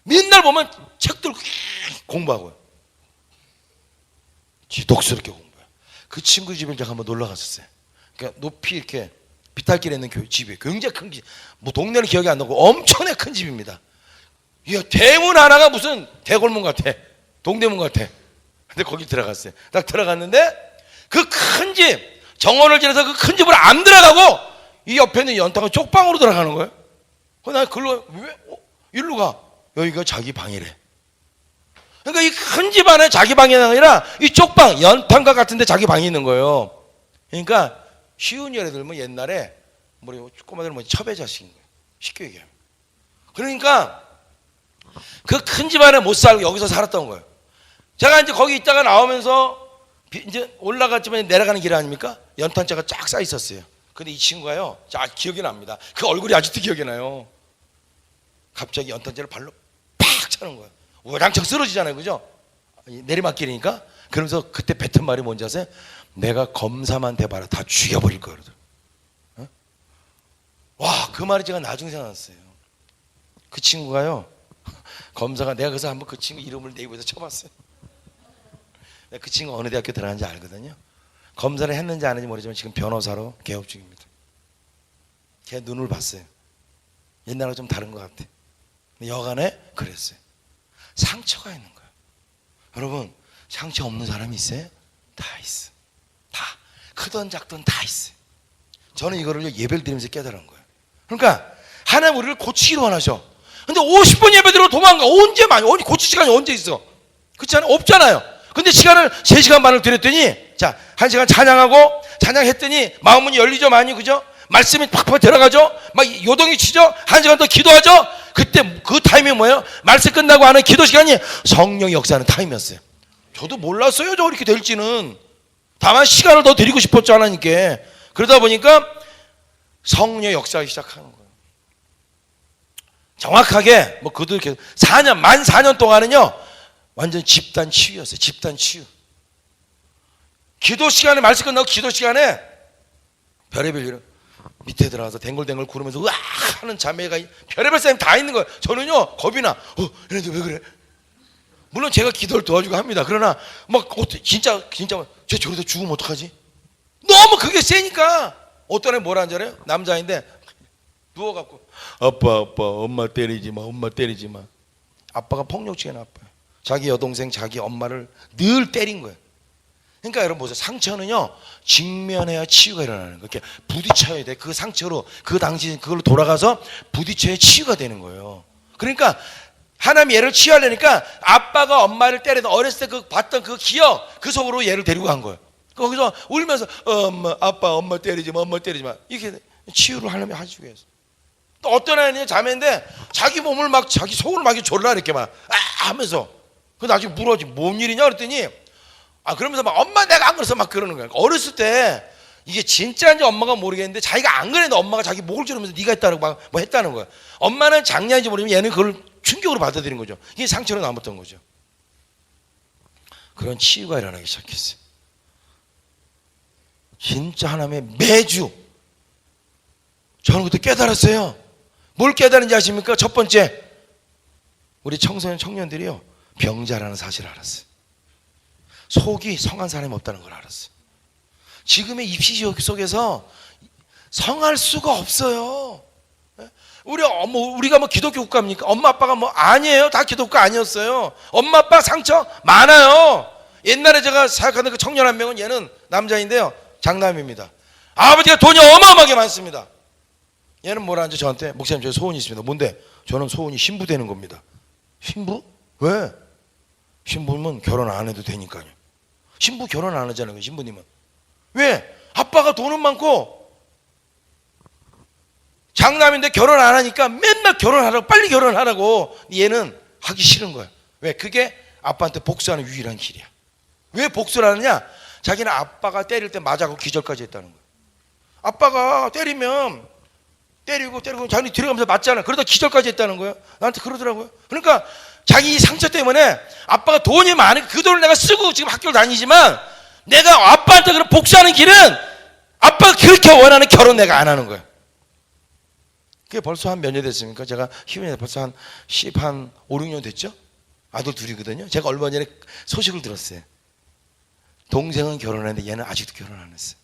맨날 보면 책 들고 공부하고요. 지독스럽게 공부해요. 그 친구 집에 제가 한번 놀러 갔었어요. 그러니까 높이 이렇게 비탈길에 있는 집이에요. 굉장히 큰 집. 동네는 기억이 안 나고 엄청나게 큰 집입니다. 이야, 대문 하나가 무슨 대골문 같아. 동대문 같아. 근데 거기 들어갔어요. 딱 들어갔는데 그 큰 집, 정원을 지나서 그 큰 집을 안 들어가고 이 옆에 있는 연탄가 쪽방으로 들어가는 거예요. 나 글로 왜? 일로 가. 여기가 자기 방이래. 그러니까 이 큰 집 안에 자기 방이 아니라 이 쪽방, 연탄가 같은 데 자기 방이 있는 거예요. 그러니까 쉬운 예를 들면 옛날에 꼬마들은 첩의 자식인 거예요. 쉽게 얘기하면. 그러니까 그 큰 집 안에 못 살고 여기서 살았던 거예요. 제가 이제 거기 있다가 나오면서 이제 올라갔지만 내려가는 길 아닙니까? 연탄자가 쫙 쌓여 있었어요. 근데 이 친구가요, 기억이 납니다. 그 얼굴이 아직도 기억이 나요. 갑자기 연탄자를 발로 팍 차는 거예요. 우당창 쓰러지잖아요. 그죠? 내리막길이니까. 그러면서 그때 뱉은 말이 뭔지 아세요? 내가 검사만 대봐라. 다 죽여버릴 거야. 어? 와, 그 말이 제가 나중에 생각났어요. 그 친구가요, 검사가 내가 그래서 한번 그 친구 이름을 네이버에서 쳐봤어요. 그 친구 어느 대학교 들어갔는지 알거든요. 검사를 했는지 안 했는지 모르지만 지금 변호사로 개업 중입니다. 걔 눈을 봤어요. 옛날하고 좀 다른 것 같아. 여간에 그랬어요. 상처가 있는 거예요. 여러분 상처 없는 사람이 있어요? 다 있어. 다 크던 작던 다 있어요. 저는 이거를 예배를 드리면서 깨달은 거예요. 그러니까 하나님 우리를 고치기로 원하셔. 근데 50분 예배 드리고 도망가. 언제 많이 고칠 시간이 언제 있어? 그렇지 않아요? 없잖아요. 근데 시간을 3시간 반을 드렸더니 자 1시간 찬양하고 찬양했더니 마음문이 열리죠. 많이. 그죠? 말씀이 팍팍 들어가죠. 막 요동이 치죠. 1시간 더 기도하죠. 그때 그 타임이 뭐예요? 말씀 끝나고 하는 기도 시간이 성령의 역사하는 타임이었어요. 저도 몰랐어요. 저 이렇게 될지는. 다만 시간을 더 드리고 싶었죠. 하나님께. 그러다 보니까 성령의 역사하기 시작하는 거예요. 정확하게 그들 계속 4년 만 4년 동안은요 완전 집단 치유였어요. 집단 치유. 기도 시간에 말씀 끝나고 기도 시간에 별의별 일 밑에 들어가서 댕글댕글 구르면서 으악 하는 자매가 별의별 사람이 다 있는 거예요. 저는요 겁이 나. 얘네들 왜 그래? 물론 제가 기도를 도와주고 합니다. 그러나 진짜 쟤 저러다 죽으면 어떡하지? 너무 그게 세니까 어떤 애 뭐라 하는 줄 알아요? 남자인데 누워갖고 아빠 엄마 때리지 마, 엄마 때리지 마. 아빠가 폭력적인 아빠예요. 자기 여동생 자기 엄마를 늘 때린 거예요. 그러니까 여러분 보세요. 상처는요 직면해야 치유가 일어나는 거예요. 이렇게 부딪혀야 돼. 그 상처로 그 당시 그걸로 돌아가서 부딪혀야 치유가 되는 거예요. 그러니까 하나님 얘를 치유하려니까 아빠가 엄마를 때리던 어렸을 때 그 봤던 그 기억 그 속으로 얘를 데리고 간 거예요. 거기서 울면서 엄마 아빠 엄마 때리지 마, 엄마 때리지 마. 이렇게 치유를 하려면 하기 위해서. 또 어떤 아이는 자매인데 자기 몸을 막 자기 속을 막 졸라 이렇게 막 하면서 그 나중에 물어지 뭔 일이냐 그랬더니 그러면서 막 엄마 내가 안 그래서 막 그러는 거야. 어렸을 때 이게 진짜인지 엄마가 모르겠는데 자기가 안 그랬는데 엄마가 자기 목을 조르면서 네가 했다고 막 뭐 했다는 거야. 엄마는 장난인지 모르지만 얘는 그걸 충격으로 받아들인 거죠. 이게 상처로 남았던 거죠. 그런 치유가 일어나기 시작했어요. 진짜 하나님의 매주 저는 그때 깨달았어요. 뭘 깨달은지 아십니까? 첫 번째 우리 청소년 청년들이요 병자라는 사실을 알았어요. 속이 성한 사람이 없다는 걸 알았어요. 지금의 입시 속에서 성할 수가 없어요. 우리가 뭐 기독교 국가입니까? 엄마 아빠가 뭐 아니에요. 다 기독교 아니었어요. 엄마 아빠 상처 많아요. 옛날에 제가 생각하는 그 청년 한 명은 얘는 남자인데요 장남입니다. 아버지가 돈이 어마어마하게 많습니다. 얘는 뭐라 하는지 저한테 목사님 저 소원이 있습니다. 뭔데? 저는 소원이 신부 되는 겁니다. 신부? 왜? 신부는 결혼 안 해도 되니까요. 신부 결혼 안 하잖아요. 신부님은. 왜? 아빠가 돈은 많고 장남인데 결혼 안 하니까 맨날 결혼하라고 빨리 결혼하라고. 얘는 하기 싫은 거야. 왜? 그게 아빠한테 복수하는 유일한 길이야. 왜 복수를 하느냐? 자기는 아빠가 때릴 때 맞아고 기절까지 했다는 거야. 아빠가 때리면 때리고 자기 들어가면서 맞잖아. 그러다 기절까지 했다는 거예요. 나한테 그러더라고요. 그러니까 자기 상처 때문에 아빠가 돈이 많으니까 그 돈을 내가 쓰고 지금 학교를 다니지만 내가 아빠한테 그런 복수하는 길은 아빠가 그렇게 원하는 결혼 내가 안 하는 거예요. 그게 벌써 한 몇 년 됐습니까? 제가 희원이 벌써 한 5, 6년 됐죠? 아들 둘이거든요. 제가 얼마 전에 소식을 들었어요. 동생은 결혼했는데 얘는 아직도 결혼 안 했어요.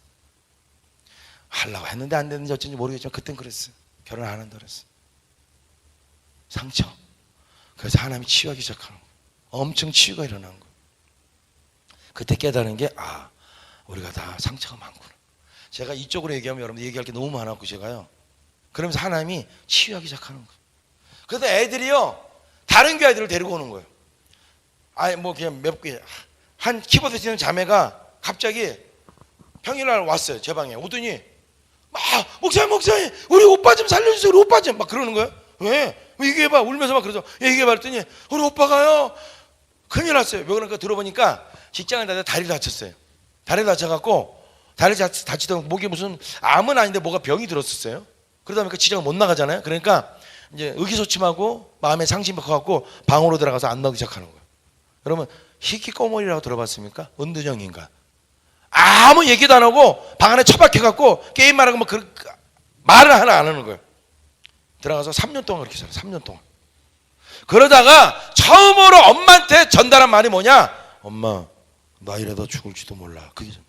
하려고 했는데 안 됐는지 어쩐지 모르겠지만 그땐 그랬어요. 결혼 안 한다 그랬어요. 상처. 그래서 하나님이 치유하기 시작하는 거예요. 엄청 치유가 일어난 거예요. 그때 깨달은 게 우리가 다 상처가 많구나. 제가 이쪽으로 얘기하면 여러분들 얘기할 게 너무 많았고 제가요. 그러면서 하나님이 치유하기 시작하는 거예요. 그래서 애들이요 다른 교회 아이들을 데리고 오는 거예요. 뭐 그냥 몇 개 한 키보드 치는 자매가 갑자기 평일날 왔어요. 제 방에 오더니 목사님 우리 오빠 좀 살려주세요. 우리 오빠 좀 막 그러는 거예요. 왜 얘기해봐. 울면서 막 그러죠. 얘기해봐 했더니 우리 오빠가요 큰일 났어요. 왜 그러니까 들어보니까 직장을 다니다 다리를 다쳤어요. 다리를 다쳐갖고 다리를 다치던 목이 무슨 암은 아닌데 뭐가 병이 들었었어요. 그러다 보니까 직장을 못 나가잖아요. 그러니까 이제 의기소침하고 마음에 상심이 커갖고 방으로 들어가서 안 나오기 시작하는 거예요. 여러분 히키코모리라고 들어봤습니까? 은둔형 인간. 아무 얘기도 안 하고 방 안에 처박혀갖고 게임만 하고 말을 하나 안 하는 거예요. 들어가서 3년 동안 그렇게 살아요. 3년 동안. 그러다가 처음으로 엄마한테 전달한 말이 뭐냐? 엄마 나 이러다 죽을지도 몰라. 그게 좀.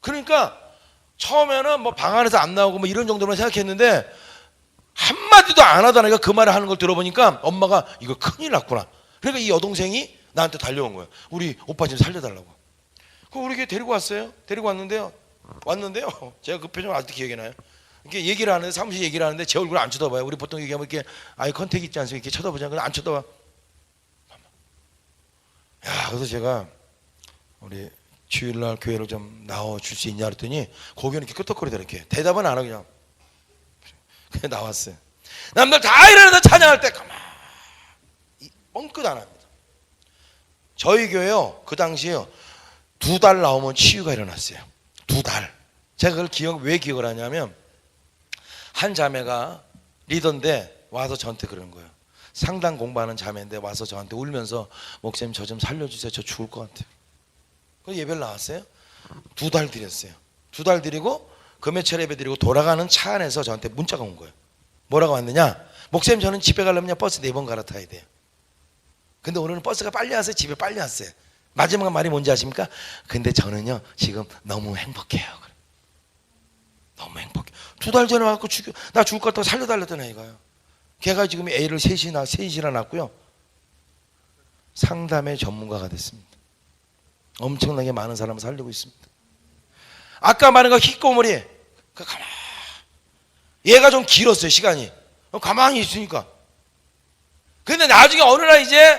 그러니까 처음에는 뭐 방 안에서 안 나오고 뭐 이런 정도만 생각했는데 한마디도 안 하다니까 그 말을 하는 걸 들어보니까 엄마가 이거 큰일 났구나. 그러니까 이 여동생이 나한테 달려온 거예요. 우리 오빠 좀 살려달라고. 그 우리 걔 데리고 왔어요. 데리고 왔는데요. 제가 그 표정 아직도 기억이 나요. 이렇게 얘기를 하는데 사무실 얘기를 하는데 제 얼굴을 안 쳐다봐요. 우리 보통 얘기하면 이렇게 아이 컨택 있지 않습니까? 이렇게 쳐다보잖아요. 그냥 안 쳐다봐. 그래서 제가 우리 주일날 교회로 좀 나와줄 수 있냐 그랬더니 고개는 이렇게 끄덕거리더라. 이렇게 대답은 안 하고 그냥 나왔어요. 남들 다 일어나서 찬양할 때 가만히 뻥끗 안 합니다. 저희 교회요 그 당시에요 2달 나오면 치유가 일어났어요. 2달. 제가 그걸 왜 기억을 하냐면 한 자매가 리더인데 와서 저한테 그러는 거예요. 상담 공부하는 자매인데 와서 저한테 울면서 목사님 저 좀 살려주세요. 저 죽을 것 같아요. 그래서 예배를 나왔어요. 2달 드렸어요. 2달 드리고 금요철 예배 드리고 돌아가는 차 안에서 저한테 문자가 온 거예요. 뭐라고 왔느냐? 목사님 저는 집에 가려면 버스 4번 갈아타야 돼요. 근데 오늘은 버스가 빨리 왔어요. 집에 빨리 왔어요. 마지막 말이 뭔지 아십니까? 근데 저는요 지금 너무 행복해요. 너무 행복해. 2달 전에 와서 나 죽을 것 같다고 살려달랬던 애가요. 걔가 지금 애를 셋이나 낳았고요. 상담의 전문가가 됐습니다. 엄청나게 많은 사람을 살리고 있습니다. 아까 말한 거 희꼬머리, 얘가 좀 길었어요, 시간이. 가만히 있으니까. 근데 나중에 어느 날 이제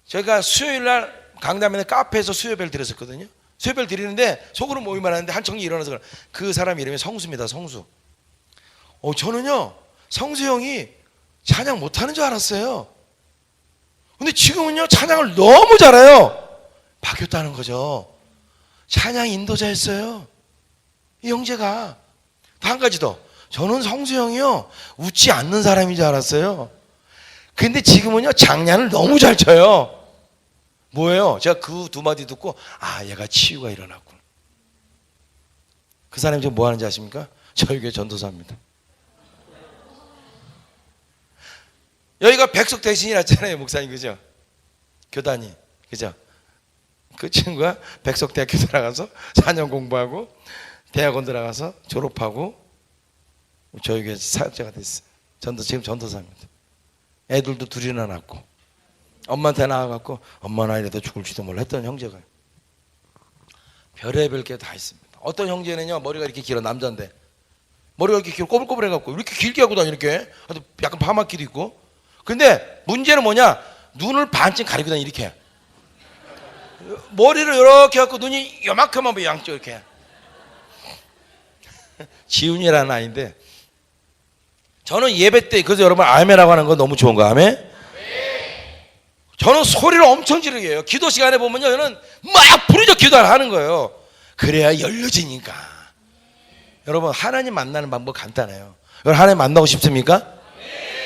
제가 수요일 날 강남에 카페에서 수요배를 드렸었거든요. 수요배를 드리는데 속으로 모임을 하는데 한청이 일어나서 그 사람 이름이 성수입니다. 성수. 저는요 성수 형이 찬양 못하는 줄 알았어요. 근데 지금은요 찬양을 너무 잘해요. 바뀌었다는 거죠. 찬양 인도자였어요, 이 형제가. 한 가지 더, 저는 성수 형이요 웃지 않는 사람인 줄 알았어요. 근데 지금은요 장난을 너무 잘 쳐요. 뭐예요? 제가 그 두 마디 듣고 얘가 치유가 일어났구나. 그 사람이 지금 뭐 하는지 아십니까? 저희 교회 전도사입니다. 여기가 백석 대신이었잖아요, 목사님. 그죠? 교단이. 그죠? 그 친구가 백석대학교 들어가서 4년 공부하고 대학원 들어가서 졸업하고 저희 교회 사역자가 됐어요. 지금 전도사입니다. 애들도 둘이나 낳고 엄마한테 나와갖고 엄마나 이래도 죽을지도 몰라 했던 형제가 별의별 게 다 있습니다. 어떤 형제는요 머리가 이렇게 길어, 남자인데 머리가 이렇게 길어, 꼬불꼬불해갖고 이렇게 길게 하고 다니, 이렇게 약간 파마기도 있고. 근데 문제는 뭐냐, 눈을 반쯤 가리고 다니, 이렇게 머리를 이렇게 해갖고 눈이 요만큼만 보여, 양쪽 이렇게. 지훈이라는 아이인데 저는 예배 때, 그래서 여러분 아멘이라고 하는 거 너무 좋은 거, 아멘? 저는 소리를 엄청 지르게 해요. 기도 시간에 보면요 저는 막 부르짖어 기도를 하는 거예요. 그래야 열려지니까. 여러분 하나님 만나는 방법 간단해요. 여러분 하나님 만나고 싶습니까?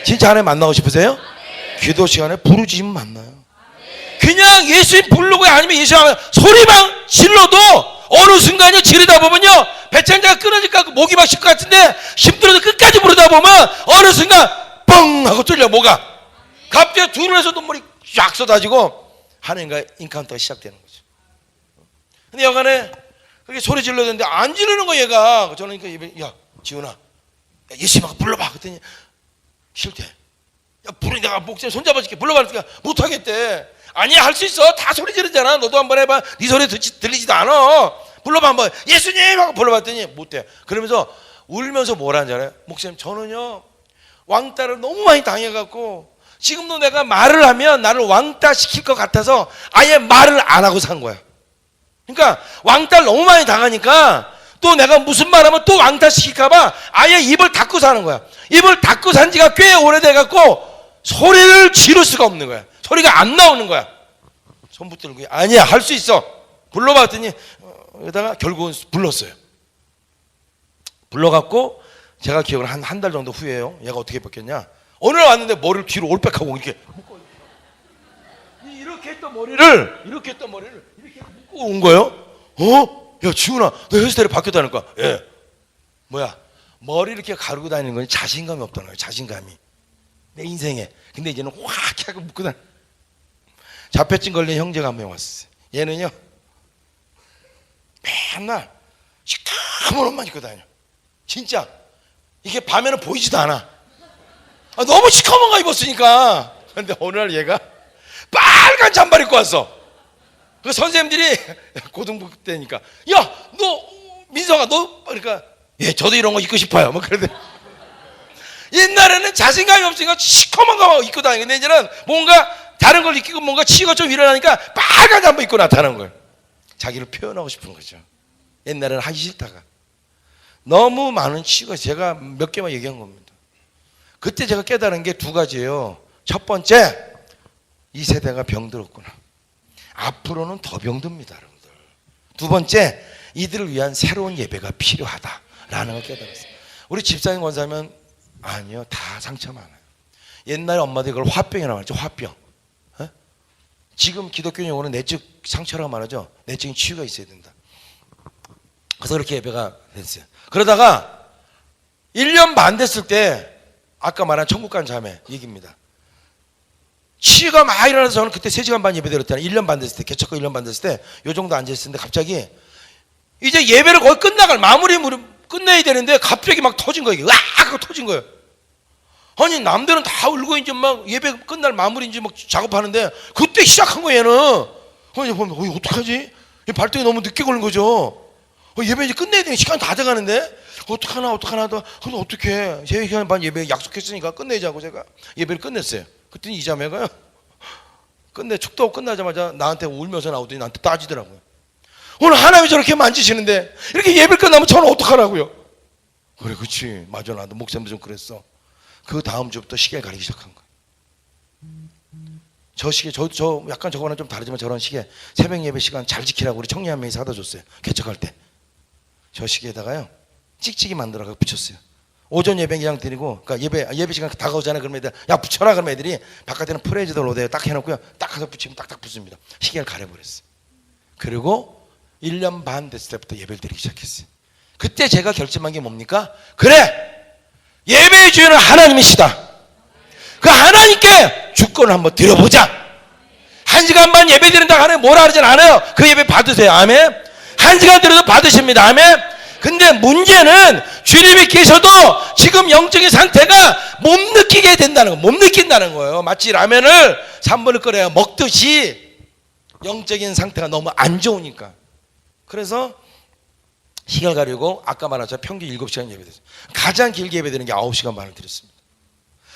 진짜 하나님 만나고 싶으세요? 기도 시간에 부르짖으면 만나요. 그냥 예수님 부르고 아니면 예수님 소리만 질러도 어느 순간에 지르다 보면요 배창자가 끊어질까 목이 막 쉴 것 같은데 힘들어도 끝까지 부르다 보면 어느 순간 뻥 하고 뚫려, 뭐가. 갑자기 두 눈에서 눈물이 쫙 쏟아지고 하나님과 인카운터가 시작되는 거죠. 근데 여간에 그렇게 소리 질러야 되는데 안 지르는 거, 얘가. 저는 그러니까 야 지훈아, 예수님하고 불러봐. 그랬더니 싫대. 야 내가 목사님 손잡아줄게, 불러봐. 그러니까 못하겠대. 아니야, 할 수 있어. 다 소리 지르잖아. 너도 한번 해봐. 네 소리 들리지도 않아. 불러봐 한번. 예수님 하고 불러봤더니 못해. 그러면서 울면서 뭐라는 줄 알아요? 목사님, 저는요 왕따를 너무 많이 당해갖고 지금도 내가 말을 하면 나를 왕따 시킬 것 같아서 아예 말을 안 하고 산 거야. 그러니까 왕따를 너무 많이 당하니까 또 내가 무슨 말 하면 또 왕따 시킬까봐 아예 입을 닫고 사는 거야. 입을 닫고 산 지가 꽤 오래돼갖고 소리를 지를 수가 없는 거야. 소리가 안 나오는 거야. 손 붙들고 아니야, 할 수 있어. 불러봤더니 여기다가 결국은 불렀어요. 불러갖고 제가 기억을 한 달 정도 후에요. 얘가 어떻게 바뀌었냐, 어느 날 왔는데 머리를 뒤로 올백하고 이렇게 했던 머리를 이렇게 묶고 온 거예요. 야 지훈아, 너 헤어스타일이 바뀌었다니까. 예. 뭐야, 머리 이렇게 가르고 다니는 건 자신감이 없다는 거예요. 자신감이 내 인생에. 근데 이제는 확 하고 묶고 다니. 자폐증 걸린 형제가 한 명 왔어요. 얘는요 맨날 시커먼 옷만 입고 다녀. 진짜 이게 밤에는 보이지도 않아. 너무 시커먼 거 입었으니까. 근데 어느 날 얘가 빨간 잠바 입고 왔어. 그 선생님들이 고등부 때니까 야 너 민성아 너, 그러니까 예 저도 이런 거 입고 싶어요 뭐 그런데 옛날에는 자신감이 없으니까 시커먼 거 입고 다니는데 이제는 뭔가 다른 걸 입고 뭔가 치유가 좀 일어나니까 빨간 잠바 입고 나타나는 거예요. 자기를 표현하고 싶은 거죠. 옛날에는 하기 싫다가. 너무 많은 치유가, 제가 몇 개만 얘기한 겁니다. 그때 제가 깨달은 게 두 가지예요. 첫 번째, 이 세대가 병들었구나. 앞으로는 더 병듭니다, 여러분들. 두 번째, 이들을 위한 새로운 예배가 필요하다라는 걸 깨달았어요. 우리 집사님 권사면 아니요, 다 상처 많아요. 옛날에 엄마들이 그걸 화병이라고 말했죠. 화병. 에? 지금 기독교 용어는 내적 상처라고 말하죠. 내적인 치유가 있어야 된다. 그래서 그렇게 예배가 됐어요. 그러다가 1년 반 됐을 때 아까 말한 천국 간 자매 얘기입니다. 치유가 막 일어나서 저는 그때 3시간 반 예배 드렸잖아요. 1년 반 됐을 때, 개척과 1년 반 됐을 때 요 정도 앉아있었는데 갑자기 이제 예배를 거의 끝나갈 마무리 끝내야 되는데 갑자기 막 터진 거예요. 으악 하고 터진 거예요. 아니 남들은 다 울고 이제 막 예배 끝날 마무리 이제 막 작업하는데 그때 시작한 거예요. 얘는. 아니 보면 어떡하지? 발등이 너무 늦게 걸린 거죠. 예배 이제 끝내야 되니 시간 다 돼가는데 어떡하나 근데 어떡해. 3시간 반 예배 약속했으니까 끝내자고 제가 예배를 끝냈어요. 그랬더니 이 자매가요 축도하고 끝나자마자 나한테 울면서 나오더니 나한테 따지더라고요. 오늘 하나님이 저렇게 만지시는데 이렇게 예배 끝나면 저는 어떡하라고요? 그래 그치 맞아 나도 목사님도 좀 그랬어. 그 다음 주부터 시계를 가리기 시작한 거예요. 저 시계 저 약간 저거는 좀 다르지만 저런 시계 새벽 예배 시간 잘 지키라고 우리 청년 한 명이 사다 줬어요. 개척할 때 저 시계에다가요 찍찍이 만들어서 붙였어요. 오전 예배 그냥 드리고 그러니까 예배 시간 다가오잖아요. 그러면 애들 야 붙여라 그러면 애들이 바깥에는 프레지도 로데요 딱 해놓고요 딱 가서 붙이면 딱딱 붙습니다. 시계를 가려버렸어요. 그리고 1년 반 됐을 때부터 예배를 드리기 시작했어요. 그때 제가 결심한 게 뭡니까? 그래 예배의 주인은 하나님이시다. 그 하나님께 주권을 한번 드려보자. 1시간 반 예배 드린다고 하나님 뭐라 그러진 않아요. 그 예배 받으세요. 아멘. 1시간 드려도 받으십니다. 아멘. 근데 문제는 주님이 계셔도 지금 영적인 상태가 못 느끼게 된다는 거, 못 느낀다는 거예요. 마치 라면을 3분을 끓여야 먹듯이 영적인 상태가 너무 안 좋으니까. 그래서 시간을 가리고 아까 말한 평균 7시간 예배 드렸어요. 가장 길게 예배 드리는 게 9시간 반을 드렸습니다.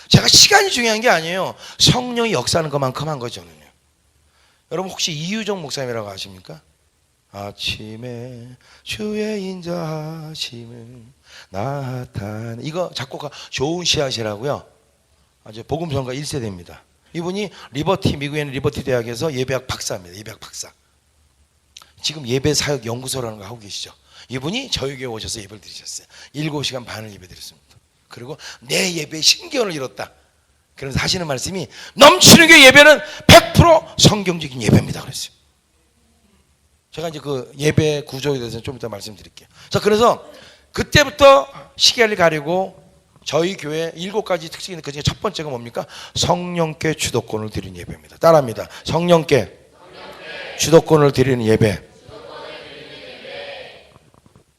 제가 시간이 중요한 게 아니에요. 성령이 역사하는 것만큼 한 거죠. 저는요. 여러분 혹시 이유정 목사님이라고 아십니까? 아침에 주의 인자하심을 나타내 이거 작곡가 좋은 씨앗이라고요. 아주 복음성가 1세대입니다. 이분이 미국에 있는 리버티 대학에서 예배학 박사입니다. 예배학 박사. 지금 예배 사역 연구소라는 거 하고 계시죠. 이분이 저희 교회 오셔서 예배를 드리셨어요. 7시간 반을 예배 드렸습니다. 그리고 내 예배에 신경을 잃었다. 그래서 하시는 말씀이 넘치는 교회 예배는 100% 성경적인 예배입니다. 그랬어요. 제가 이제 그 예배 구조에 대해서 좀 이따 말씀드릴게요. 자, 그래서 그때부터 시계를 가리고 저희 교회 7가지 특징이 있는데 그 중에 첫 번째가 뭡니까? 성령께 주도권을 드리는 예배입니다. 따라합니다. 성령께 주도권을 드리는 예배.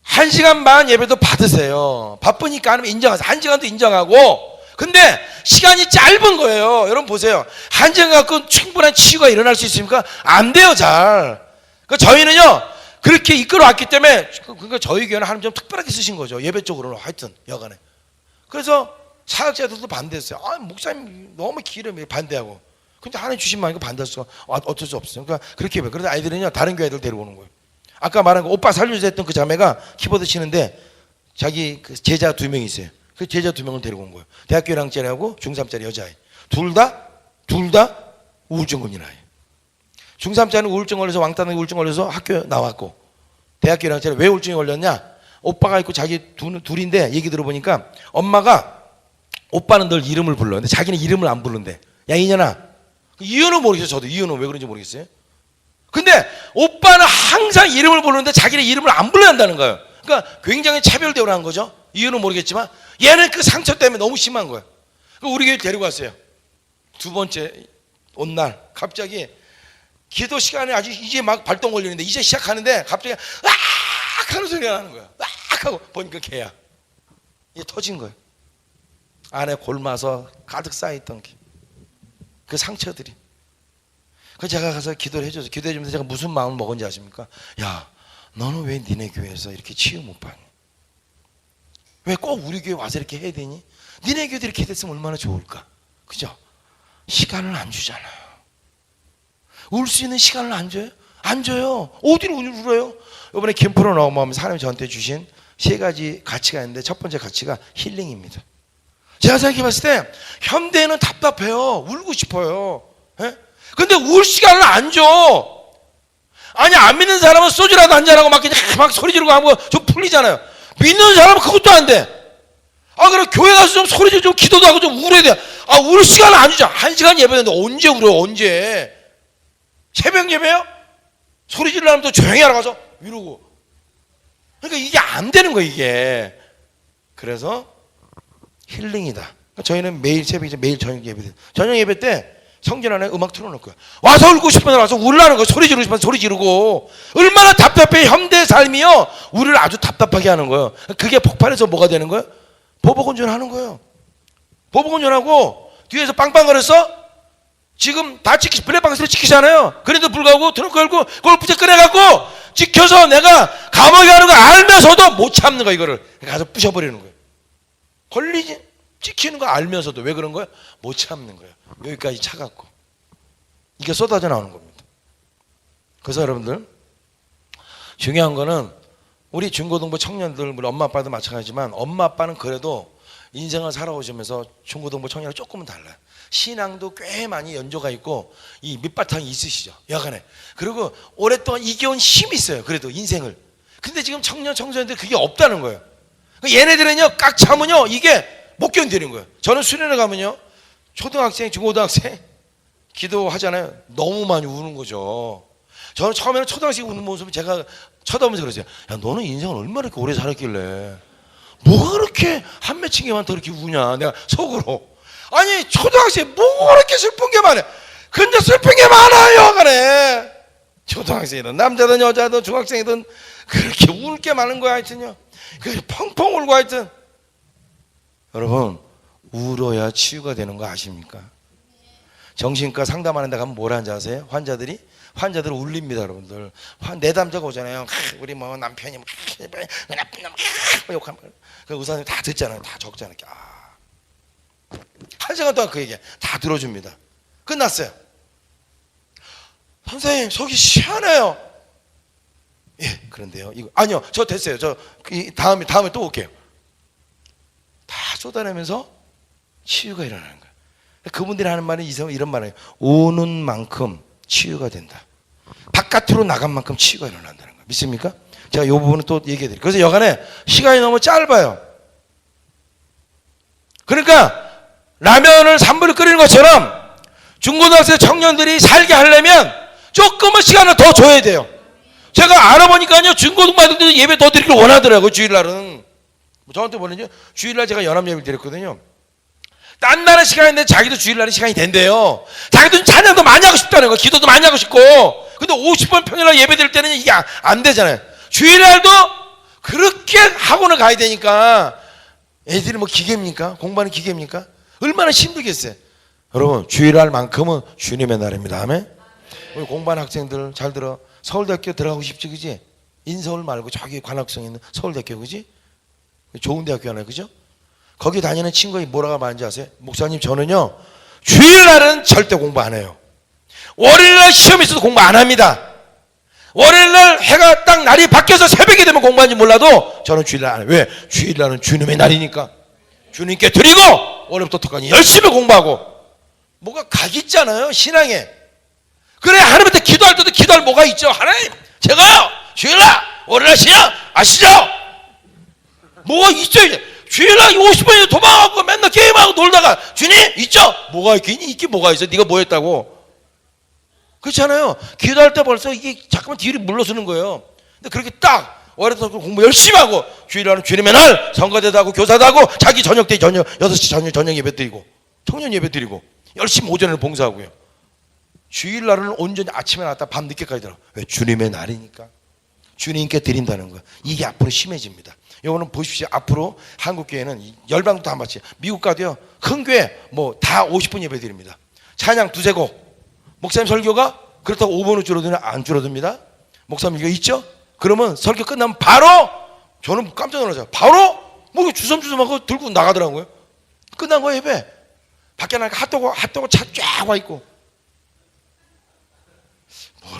1시간 반 예배도 받으세요. 바쁘니까 아니면 인정하세요. 1시간도 인정하고. 근데 시간이 짧은 거예요. 여러분 보세요. 1시간 갖고 충분한 치유가 일어날 수 있습니까? 안 돼요, 잘. 그러니까 저희는요 그렇게 이끌어왔기 때문에 그러니까 저희 교회는 하나님 좀 특별하게 쓰신 거죠. 예배 쪽으로는 하여튼 여간에. 그래서 사역자들도 반대했어요. 아 목사님 너무 길어 반대하고. 근데 하나님 주신 말이니까 반대할 수가 어쩔 수 없어요. 그러니까 그렇게 해요. 그래서 아이들은요 다른 교회 애들 데리고 오는 거예요. 아까 말한 거 오빠 살려주세요 했던 그 자매가 키보드 치는데 자기 그 제자 2명이 있어요. 그 제자 2명을 데리고 온 거예요. 대학교 1학년짜리하고 중3짜리 여자아이. 둘 다 우울증 걸린 아이. 중3짜리는 우울증 걸려서 왕따는 우울증 걸려서 학교 나왔고 대학교 1학년짜리 왜 우울증이 걸렸냐? 오빠가 있고 자기 둘인데 얘기 들어보니까 엄마가 오빠는 늘 이름을 불러. 근데 자기는 이름을 안 부른대. 야 이년아. 이유는 모르겠어요. 저도 이유는 왜 그런지 모르겠어요. 근데 오빠는 항상 이름을 부르는데 자기는 이름을 안 불러야 한다는 거예요. 그러니까 굉장히 차별대우를 한 거죠. 이유는 모르겠지만 얘는 그 상처 때문에 너무 심한 거예요. 우리 교회 데리고 왔어요. 2번째 온 날 갑자기 기도 시간에 아직 이제 막 발동 걸리는데 이제 시작하는데 갑자기 으악 하는 소리가 나는 거야. 으악 하고 보니까 걔야. 이게 터진 거예요. 안에 골마서 가득 쌓여있던 그 상처들이. 그래서 제가 가서 기도를 해줘서 기도해주면서 제가 무슨 마음을 먹은지 아십니까? 야 너는 왜 니네 교회에서 이렇게 치유 못 받니? 왜 꼭 우리 교회 와서 이렇게 해야 되니? 니네 교회도 이렇게 됐으면 얼마나 좋을까? 그죠? 시간을 안 주잖아요. 울 수 있는 시간을 안 줘요? 안 줘요. 어디로 울어요? 이번에 캠프로 나오면 하나님이 저한테 주신 3가지 가치가 있는데 첫 번째 가치가 힐링입니다. 제가 생각해 봤을 때 현대에는 답답해요. 울고 싶어요. 예? 근데 울 시간을 안 줘. 아니 안 믿는 사람은 소주라도 한잔하고 막 그냥 막 소리 지르고 하고 좀 풀리잖아요. 믿는 사람은 그것도 안 돼. 아 그래 교회 가서 좀 소리 지르고 좀 기도도 하고 좀 울어야 돼. 아 울 시간을 안 주자. 1시간 예배인데 언제 울어요? 언제? 새벽 예배요? 소리 지르려면 또 조용히 하러 가서 이러고. 그러니까 이게 안 되는 거예요 이게. 그래서 힐링이다. 저희는 매일 새벽에 매일 저녁 예배. 저녁 예배 때 성전 안에 음악 틀어놓을 거야. 와서 울고 싶은 사람 와서 울라는 거. 소리 지르고 싶으면 소리 지르고. 얼마나 답답해. 현대 삶이요 우리를 아주 답답해. 답답하게 하는 거예요. 그게 폭발해서 뭐가 되는 거예요? 보복운전 하는 거예요. 보복운전하고 뒤에서 빵빵거렸어? 지금 다 블랙박스로 찍히잖아요. 그래도 불구하고 트렁크 열고 골프채 꺼내갖고 찍혀서 내가 감옥에 가는 거 알면서도 못 참는 거야. 이거를 가서 부셔버리는 거예요. 걸리지 찍히는 거 알면서도 왜 그런 거예요? 못 참는 거예요. 여기까지 차갖고 이게 쏟아져 나오는 겁니다. 그래서 여러분들 중요한 거는 우리 중고등부 청년들, 우리 엄마 아빠도 마찬가지지만 엄마 아빠는 그래도 인생을 살아오시면서 중고등부 청년과 조금은 달라요. 신앙도 꽤 많이 연조가 있고 이 밑바탕이 있으시죠. 여간에. 그리고 오랫동안 이겨온 힘이 있어요. 그래도 인생을. 근데 지금 청년 청소년들 그게 없다는 거예요. 얘네들은요 깍 차면요 이게 못 견디는 거예요. 저는 수련회 가면요 초등학생, 중고등학생 기도하잖아요. 너무 많이 우는 거죠. 저는 처음에는 초등학생 우는 모습을 제가 쳐다보면서 그랬어요. 야 너는 인생을 얼마나 이렇게 오래 살았길래 뭐가 그렇게 한 맺힌 게 많다 그렇게 우냐. 내가 속으로. 아니 초등학생 뭐가 그렇게 슬픈 게 많아. 근데 슬픈 게 많아요. 그래. 초등학생이든 남자든 여자든 중학생이든 그렇게 울 게 많은 거야. 하여튼요. 그래서 펑펑 울고 하여튼. 여러분 울어야 치유가 되는 거 아십니까? 정신과 상담하는 데 가면 뭘 하는지 아세요? 환자들을 울립니다. 여러분들 내담자가 오잖아요. 우리 뭐 남편이 뭐 나쁜 놈 욕하면 그 의사님 다 듣잖아요. 다 적잖아요. 한 시간 동안 그 얘기 다 들어줍니다. 끝났어요. 선생님 속이 시원해요. 예 그런데요 이거 아니요 저 됐어요. 저 다음에 또 올게요. 다 쏟아내면서 치유가 일어나는 거예요. 그분들이 하는 말은 이런 말이에요. 우는 만큼 치유가 된다. 바깥으로 나간 만큼 치유가 일어난다는 거예요. 믿습니까? 제가 이 부분은 또 얘기해 드릴게요. 그래서 여간에 시간이 너무 짧아요. 그러니까 라면을 3분을 끓이는 것처럼 중고등학생 청년들이 살게 하려면 조금은 시간을 더 줘야 돼요. 제가 알아보니까요 중고등부 아이들도 예배 더 드리길 원하더라고요. 주일날은 저한테 뭐냐면 주일날 제가 연합예배를 드렸거든요. 딴 날은 시간인데 자기도 주일날은 시간이 된대요. 자기도 찬양도 많이 하고 싶다는 거예요. 기도도 많이 하고 싶고. 근데 50번 평일날 예배 드릴 때는 이게 안 되잖아요. 주일날도 그렇게 학원을 가야 되니까 애들이 뭐 기계입니까? 공부하는 기계입니까? 얼마나 힘들겠어요. 여러분 주일날만큼은 주님의 날입니다. 아멘. 우리 공부하는 학생들 잘 들어. 서울대학교 들어가고 싶지 그지? 인서울 말고 저기 관악성 있는 서울대학교 그지? 좋은 대학교 하나 그죠? 거기 다니는 친구가 뭐라고 말하는지 아세요? 목사님 저는요 주일날은 절대 공부 안 해요. 월요일날 시험이 있어도 공부 안 합니다. 월요일날 해가 딱 날이 바뀌어서 새벽이 되면 공부하는지 몰라도 저는 주일날 안 해요. 왜? 주일날은 주님의 날이니까 주님께 드리고 월요일부터 토까지 열심히 공부하고 뭐가 각 있잖아요 신앙에. 그래 하나님한테 기도할 때도 기도할 뭐가 있죠. 하나님 제가요 주일날 월요일날 신앙 아시죠? 뭐가 있죠 이제. 주일날 50번이나 도망가고 맨날 게임하고 놀다가 주님 있죠? 뭐가 있긴 있긴 뭐가 있어. 네가 뭐 했다고. 그렇잖아요. 기도할 때 벌써 이게 자꾸만 뒤로 물러서는 거예요. 근데 그렇게 딱 월요일부터 공부 열심히 하고 주일날은 주님의 날 성가대도 하고 교사도 하고 자기 저녁 때 6시 저녁 예배 드리고 청년 예배 드리고 열심히 오전에는 봉사하고요. 주일날은 온전히 아침에 나왔다 밤 늦게까지 들어. 왜? 주님의 날이니까 주님께 드린다는 거. 이게 앞으로 심해집니다. 이거는 보십시오. 앞으로 한국교회는 열방도 다 마치 미국 가도요 큰 교회 뭐 다 50분 예배 드립니다. 찬양 두세 곡. 목사님 설교가 그렇다고 5분은 줄어드냐? 안 줄어듭니다. 목사님 이거 있죠? 그러면 설교 끝나면 바로 저는 깜짝 놀랐어요. 바로 뭐 주섬주섬하고 들고 나가더라고요. 끝난 거예요 예배. 밖에 나니까 핫도그 차 쫙 와 있고.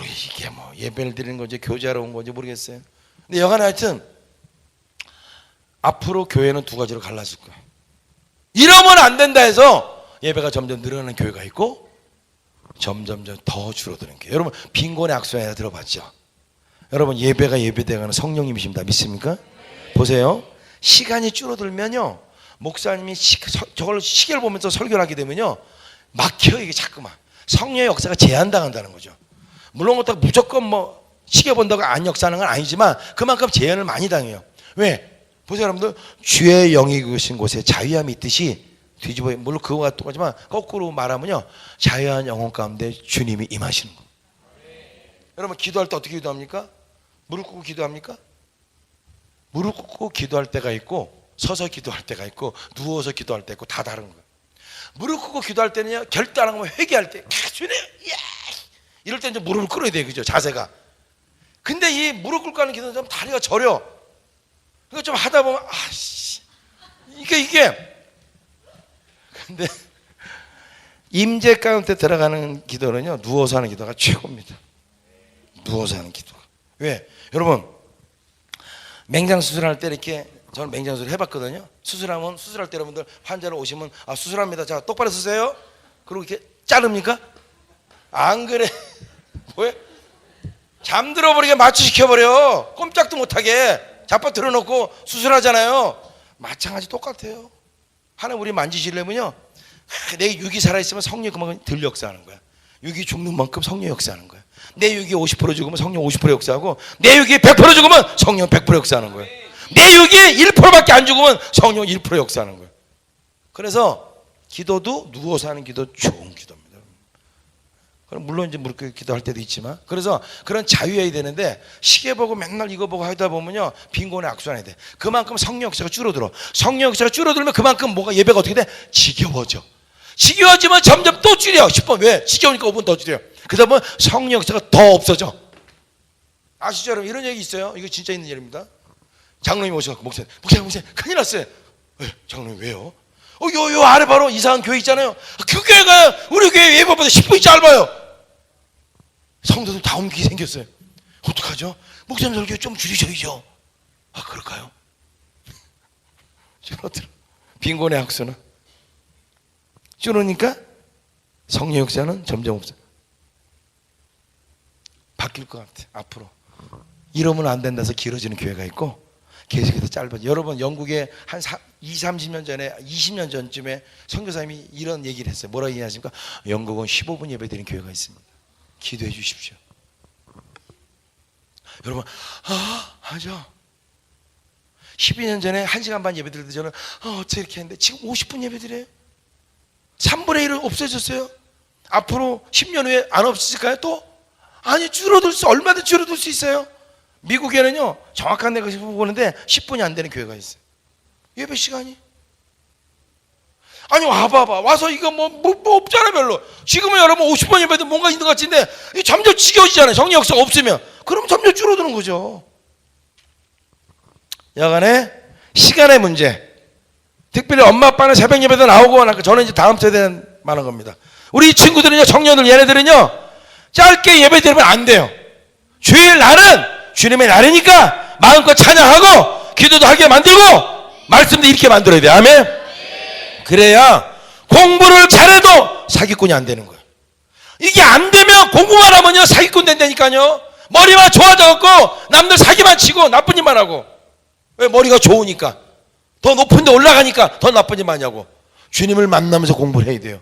이게 뭐 예배를 드리는 건지 교제하러 온 건지 모르겠어요. 근데 여간 하여튼 앞으로 교회는 두 가지로 갈라질 거예요. 이러면 안 된다 해서 예배가 점점 늘어나는 교회가 있고 점점 더 줄어드는 교회. 여러분 빈곤의 악순환이라 들어봤죠? 여러분 예배가 예배되어가는 성령님이십니다. 믿습니까? 보세요. 시간이 줄어들면요 목사님이 저걸 시계를 보면서 설교를 하게 되면요 막혀요. 이게 자꾸만 성령의 역사가 제한당한다는 거죠. 물론 그렇다고 무조건 뭐 시계 본다고 안 역사하는 건 아니지만 그만큼 제한을 많이 당해요. 왜? 보세요 여러분들. 주의 영이 계신 곳에 자유함이 있듯이 뒤집어 물론 그거와 똑같지만 거꾸로 말하면요 자유한 영혼 가운데 주님이 임하시는 거예요. 여러분 기도할 때 어떻게 기도합니까? 무릎 꿇고 기도합니까? 무릎 꿇고 기도할 때가 있고 서서 기도할 때가 있고 누워서 기도할 때 있고 다 다른 거예요. 무릎 꿇고 기도할 때는요, 결단 안 하면 회개할 때 주님 이럴 때는 무릎을 꿇어야 돼요. 그죠? 자세가. 근데 이 무릎 꿇고 하는 기도는 좀 다리가 저려. 그러니까 좀 하다 보면 이게 근데 임재 가운데 들어가는 기도는요, 누워서 하는 기도가 최고입니다. 누워서 하는 기도가. 왜? 여러분, 맹장 수술할 때 이렇게, 저는 맹장 수술 해봤거든요. 수술하면, 수술할 때 여러분들 환자를 오시면 수술합니다. 자, 똑바로 서세요. 그리고 이렇게 자릅니까? 안 그래. 왜? 잠들어 버리게 마취시켜버려. 꼼짝도 못하게 자빠 들어놓고 수술하잖아요. 마찬가지 똑같아요. 하나님 우리 만지시려면요, 내 육이 살아있으면 성령 그만큼 덜 역사하는 거야. 육이 죽는 만큼 성령 역사하는 거야. 내 육이 50% 죽으면 성령 50% 역사하고, 내 육이 100% 죽으면 성령 100% 역사하는 거야. 내 육이 1%밖에 안 죽으면 성령 1% 역사하는 거야. 그래서 기도도 누워서 하는 기도 좋은 기도입니다. 그럼 물론 이제 무릎 꿇고 기도할 때도 있지만, 그래서 그런 자유해야 되는데, 시계 보고 맨날 이거 보고 하다 보면요, 빈곤에 악순환이 돼. 그만큼 성령 역사가 줄어들어. 성령 역사가 줄어들면 그만큼 뭐가, 예배가 어떻게 돼? 지겨워져. 지겨워지면 점점 또 줄여. 10번. 왜? 지겨우니까 5분 더 줄여. 그러다 보면 성령 역사가 더 없어져. 아시죠 여러분? 이런 얘기 있어요. 이거 진짜 있는 일입니다. 장로님 오셔서 목사님 큰일 났어요. 왜? 장로님 왜요? 요 아래 바로 이상한 교회 있잖아요. 그 교회가 우리 교회 예배보다 10분이 짧아요. 성도들 다 옮기게 생겼어요. 어떡하죠? 목사님 설교 좀 줄이셔야죠. 그럴까요? 줄어들어. 빈곤의 악수는 줄으니까 성령 역사는 점점 없어. 바뀔 것 같아. 앞으로 이러면 안 된다서 길어지는 교회가 있고, 계속해서 짧아져. 여러분, 영국에 한 20-30년 전에, 20년 전쯤에 선교사님이 이런 얘기를 했어요. 뭐라고 얘기하십니까? 영국은 15분 예배 드리는 교회가 있습니다. 기도해 주십시오. 여러분, 하죠. 12년 전에 1시간 반 예배 드릴 때 저는 어떻게 이렇게 했는데 지금 50분 예배 드려요? 3분의 1은 없어졌어요. 앞으로 10년 후에 안 없어질까요? 또? 아니, 얼마든지 줄어들 수 있어요. 미국에는요, 정확한 내가 보는데 10분이 안 되는 교회가 있어요. 예배 시간이. 아니, 와봐봐. 와서 이거 뭐 없잖아, 별로. 지금은 여러분 50번 예배도 뭔가 있는 것 같은데, 점점 지겨워지잖아요. 성령 역사가 없으면. 그럼 점점 줄어드는 거죠. 여간에 시간의 문제. 특별히 엄마 아빠는 새벽 예배도 나오고, 저는 이제 다음 세대는 많은 겁니다. 우리 친구들은요, 청년들, 얘네들은요, 짧게 예배 드리면 안 돼요. 주일 날은 주님의 날이니까 마음껏 찬양하고 기도도 하게 만들고 말씀도 이렇게 만들어야 돼요. 아멘. 그래야 공부를 잘해도 사기꾼이 안 되는 거예요. 이게 안 되면 공부만 하면요, 사기꾼 된다니까요. 머리만 좋아져갖고 남들 사기만 치고 나쁜 일만 하고. 왜? 머리가 좋으니까. 더 높은 데 올라가니까 더 나쁜 일만 하냐고. 주님을 만나면서 공부를 해야 돼요.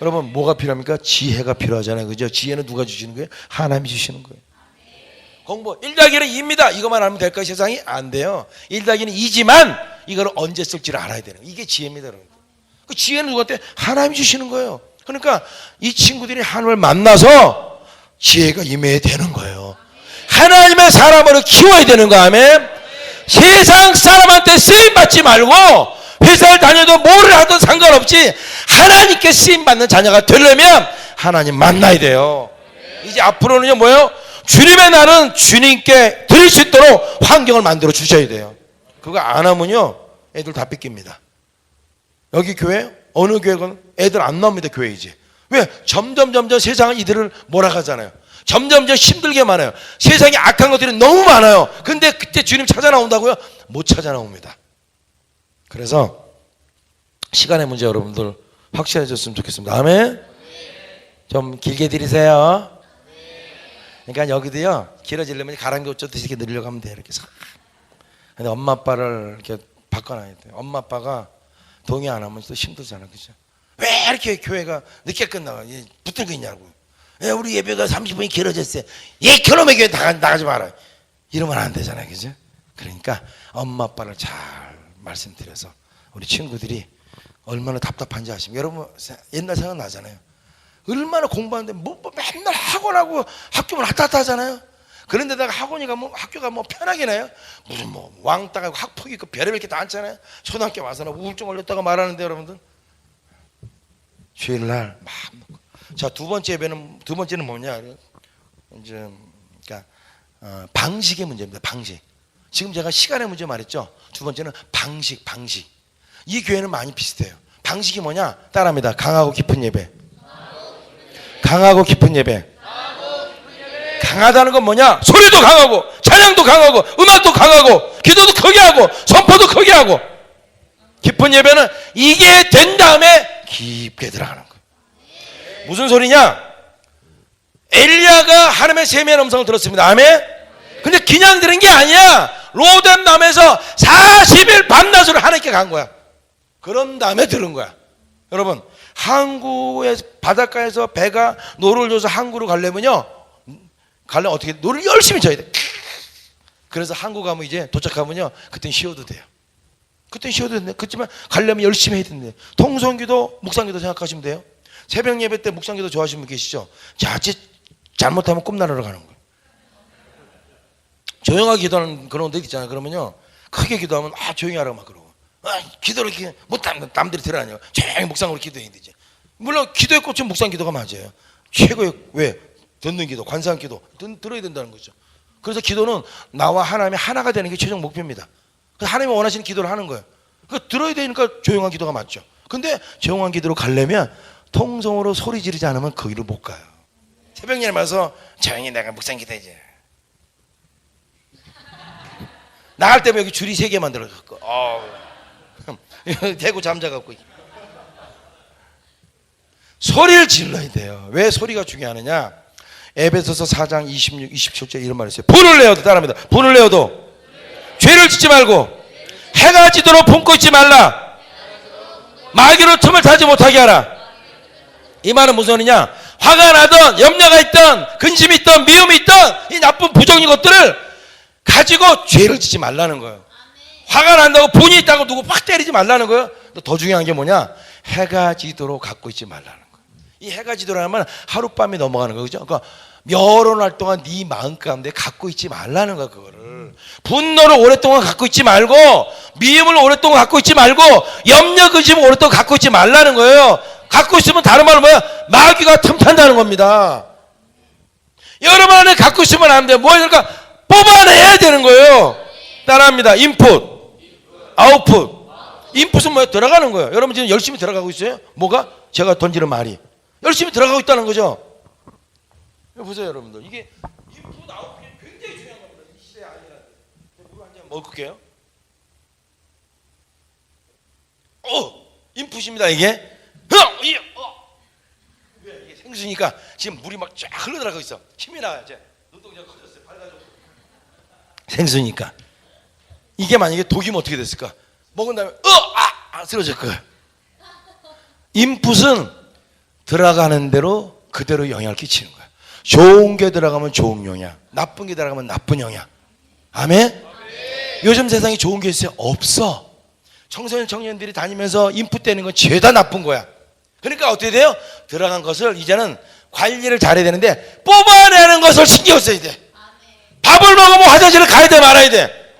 여러분, 뭐가 필요합니까? 지혜가 필요하잖아요. 그죠? 지혜는 누가 주시는 거예요? 하나님이 주시는 거예요. 공부 1-2는 2입니다. 이것만 알면 될까요? 세상이? 안 돼요. 1-2는 2지만 이걸 언제 쓸지를 알아야 되는 거예요. 이게 지혜입니다. 여러분. 그 지혜는 누구한테? 하나님이 주시는 거예요. 그러니까 이 친구들이 하나님을 만나서 지혜가 임해야 되는 거예요. 하나님의 사람으로 키워야 되는 거. 아멘. 세상 사람한테 쓰임받지 말고 회사를 다녀도 뭐를 하든 상관없지 하나님께 쓰임받는 자녀가 되려면 하나님 만나야 돼요. 이제 앞으로는요, 뭐예요? 주님의 날은 주님께 드릴 수 있도록 환경을 만들어 주셔야 돼요. 그거 안 하면요, 애들 다 뺏깁니다. 여기 교회, 어느 교회건 애들 안 나옵니다. 교회 이제. 왜? 점점 세상은 이들을 몰아가잖아요. 점점 힘들게 많아요. 세상에 악한 것들이 너무 많아요. 근데 그때 주님 찾아 나온다고요? 못 찾아 나옵니다. 그래서 시간의 문제 여러분들 확실해졌으면 좋겠습니다. 아멘. 좀 길게 드리세요. 그러니까 여기도요, 길어지려면 가랑비옷 이렇게 늘려고 하면 돼요. 이렇게 싹. 근데 엄마 아빠를 이렇게 바꿔놔야 돼요. 엄마 아빠가 동의 안 하면 또 힘들잖아. 그죠? 왜 이렇게 교회가 늦게 끝나가? 붙들 거 있냐고. 왜 우리 예배가 30분이 길어졌어요? 그놈의 교회 나가지 마라. 이러면 안 되잖아요. 그죠? 그러니까 엄마 아빠를 잘 말씀드려서 우리 친구들이 얼마나 답답한지 아십니까? 여러분 옛날 생각 나잖아요. 얼마나 공부하는데 맨날 학원하고 학교만 왔다 갔다 하잖아요. 그런데다가 학원이 가면 학교가 뭐 편하게 나요? 무슨 뭐 왕따가 학폭이 있고 별의별 게 다 앉잖아요. 초등학교 와서는 우울증 걸렸다가 말하는데 여러분들 주일날 막 먹고. 자, 두 번째는 뭐냐? 이제 그러니까 방식의 문제입니다. 방식. 지금 제가 시간의 문제 말했죠. 두 번째는 방식. 이 교회는 많이 비슷해요. 방식이 뭐냐? 따라합니다. 강하고 깊은 예배. 강하고 깊은 예배. 강하다는 건 뭐냐? 소리도 강하고 찬양도 강하고 음악도 강하고 기도도 크게 하고 선포도 크게 하고. 깊은 예배는 이게 된 다음에 깊게 들어가는 거예요. 무슨 소리냐? 엘리야가 하나님의 세미한 음성을 들었습니다. 아멘? 근데 그냥 들은 게 아니야. 로뎀 남에서 40일 밤낮으로 하나님께 간 거야. 그런 다음에 들은 거야. 여러분, 항구의 바닷가에서 배가 노를 져서 항구로 가려면 어떻게 노를 열심히 쳐야 돼. 그래서 항구 가면 이제 도착하면요, 그땐 쉬어도 돼요. 그땐 쉬어도 된대. 그렇지만 가려면 열심히 해야 된대. 통성기도, 묵상기도 생각하시면 돼요. 새벽 예배 때 묵상기도 좋아하시는 분 계시죠? 자칫 잘못하면 꿈나라로 가는 거예요. 조용하게 기도하는 그런 데 있잖아요. 그러면요, 크게 기도하면 조용히 하라고 막 그러고, 기도를 이렇게 남들이 들으라니까 조용히 묵상으로 기도해야 되지. 물론 기도의 꽃은 묵상 기도가 맞아요. 최고의 왜 듣는 기도, 관상 기도 들어야 된다는 거죠. 그래서 기도는 나와 하나님이 하나가 되는 게 최종 목표입니다. 그래서 하나님이 원하시는 기도를 하는 거예요. 그 들어야 되니까 조용한 기도가 맞죠. 근데 조용한 기도로 가려면 통성으로 소리 지르지 않으면 거기를 못 가요. 새벽 예배 와서 조용히 내가 묵상 기도해야지. 나갈 때면 여기 줄이 3개 만들어졌고, 대고 잠자갖고 소리를 질러야 돼요. 왜 소리가 중요하느냐? 에베소서 4장 26, 27절 이런 말이 있어요. 분을 내어도, 따라합니다. 분을 내어도 죄를 짓지 말고 해가 지도록 품고 있지 말라. 마귀로 틈을 타지 못하게 하라. 이 말은 무슨 소리냐? 화가 나던 염려가 있던 근심이 있던 미움이 있던 이 나쁜 부정인 것들을 가지고 죄를 짓지 말라는 거예요. 화가 난다고 분이 있다고 누구 팍 때리지 말라는 거예요. 더 중요한 게 뭐냐? 해가 지도록 갖고 있지 말라는 거예요. 이 해가 지도라는 말은 하룻밤이 넘어가는 거죠. 그러니까 여러 날 동안 네 마음 가운데 갖고 있지 말라는 거야. 그거를 분노를 오랫동안 갖고 있지 말고, 미움을 오랫동안 갖고 있지 말고, 염려 근심을 오랫동안 갖고 있지 말라는 거예요. 갖고 있으면 다른 말은 뭐야? 마귀가 틈탄다는 겁니다. 여러분 안에 갖고 있으면 안 돼요. 뭐야? 그러니까 뽑아내야 되는 거예요. 따라합니다. 인풋, 아웃풋. 인풋은 뭐야? 들어가는 거예요. 여러분 지금 열심히 들어가고 있어요? 뭐가? 제가 던지는 말이 열심히 들어가고 있다는 거죠. 보세요 여러분들, 이게 인풋, 아웃풋이 굉장히 중요한 겁니다. 이 시대에 아니라는데. 물 한 잔 먹을게요. 인풋입니다 이게. 이게 생수니까 지금 물이 막 쫙 흘러들어가고 있어. 힘이 나요. 이제 눈동자가 커졌어요. 밝아졌어. 생수니까. 이게 만약에 독이면 어떻게 됐을까? 먹은 다음에 쓰러질 거예요. 인풋은 들어가는 대로 그대로 영향을 끼치는 거야. 좋은 게 들어가면 좋은 영향, 나쁜 게 들어가면 나쁜 영향. 아멘? 요즘 세상에 좋은 게 있어요? 없어. 청소년 청년들이 다니면서 인풋되는 건 죄다 나쁜 거야. 그러니까 어떻게 돼요? 들어간 것을 이제는 관리를 잘해야 되는데 뽑아내는 것을 신경 써야 돼. 밥을 먹으면 화장실을 가야 돼, 말아야 돼?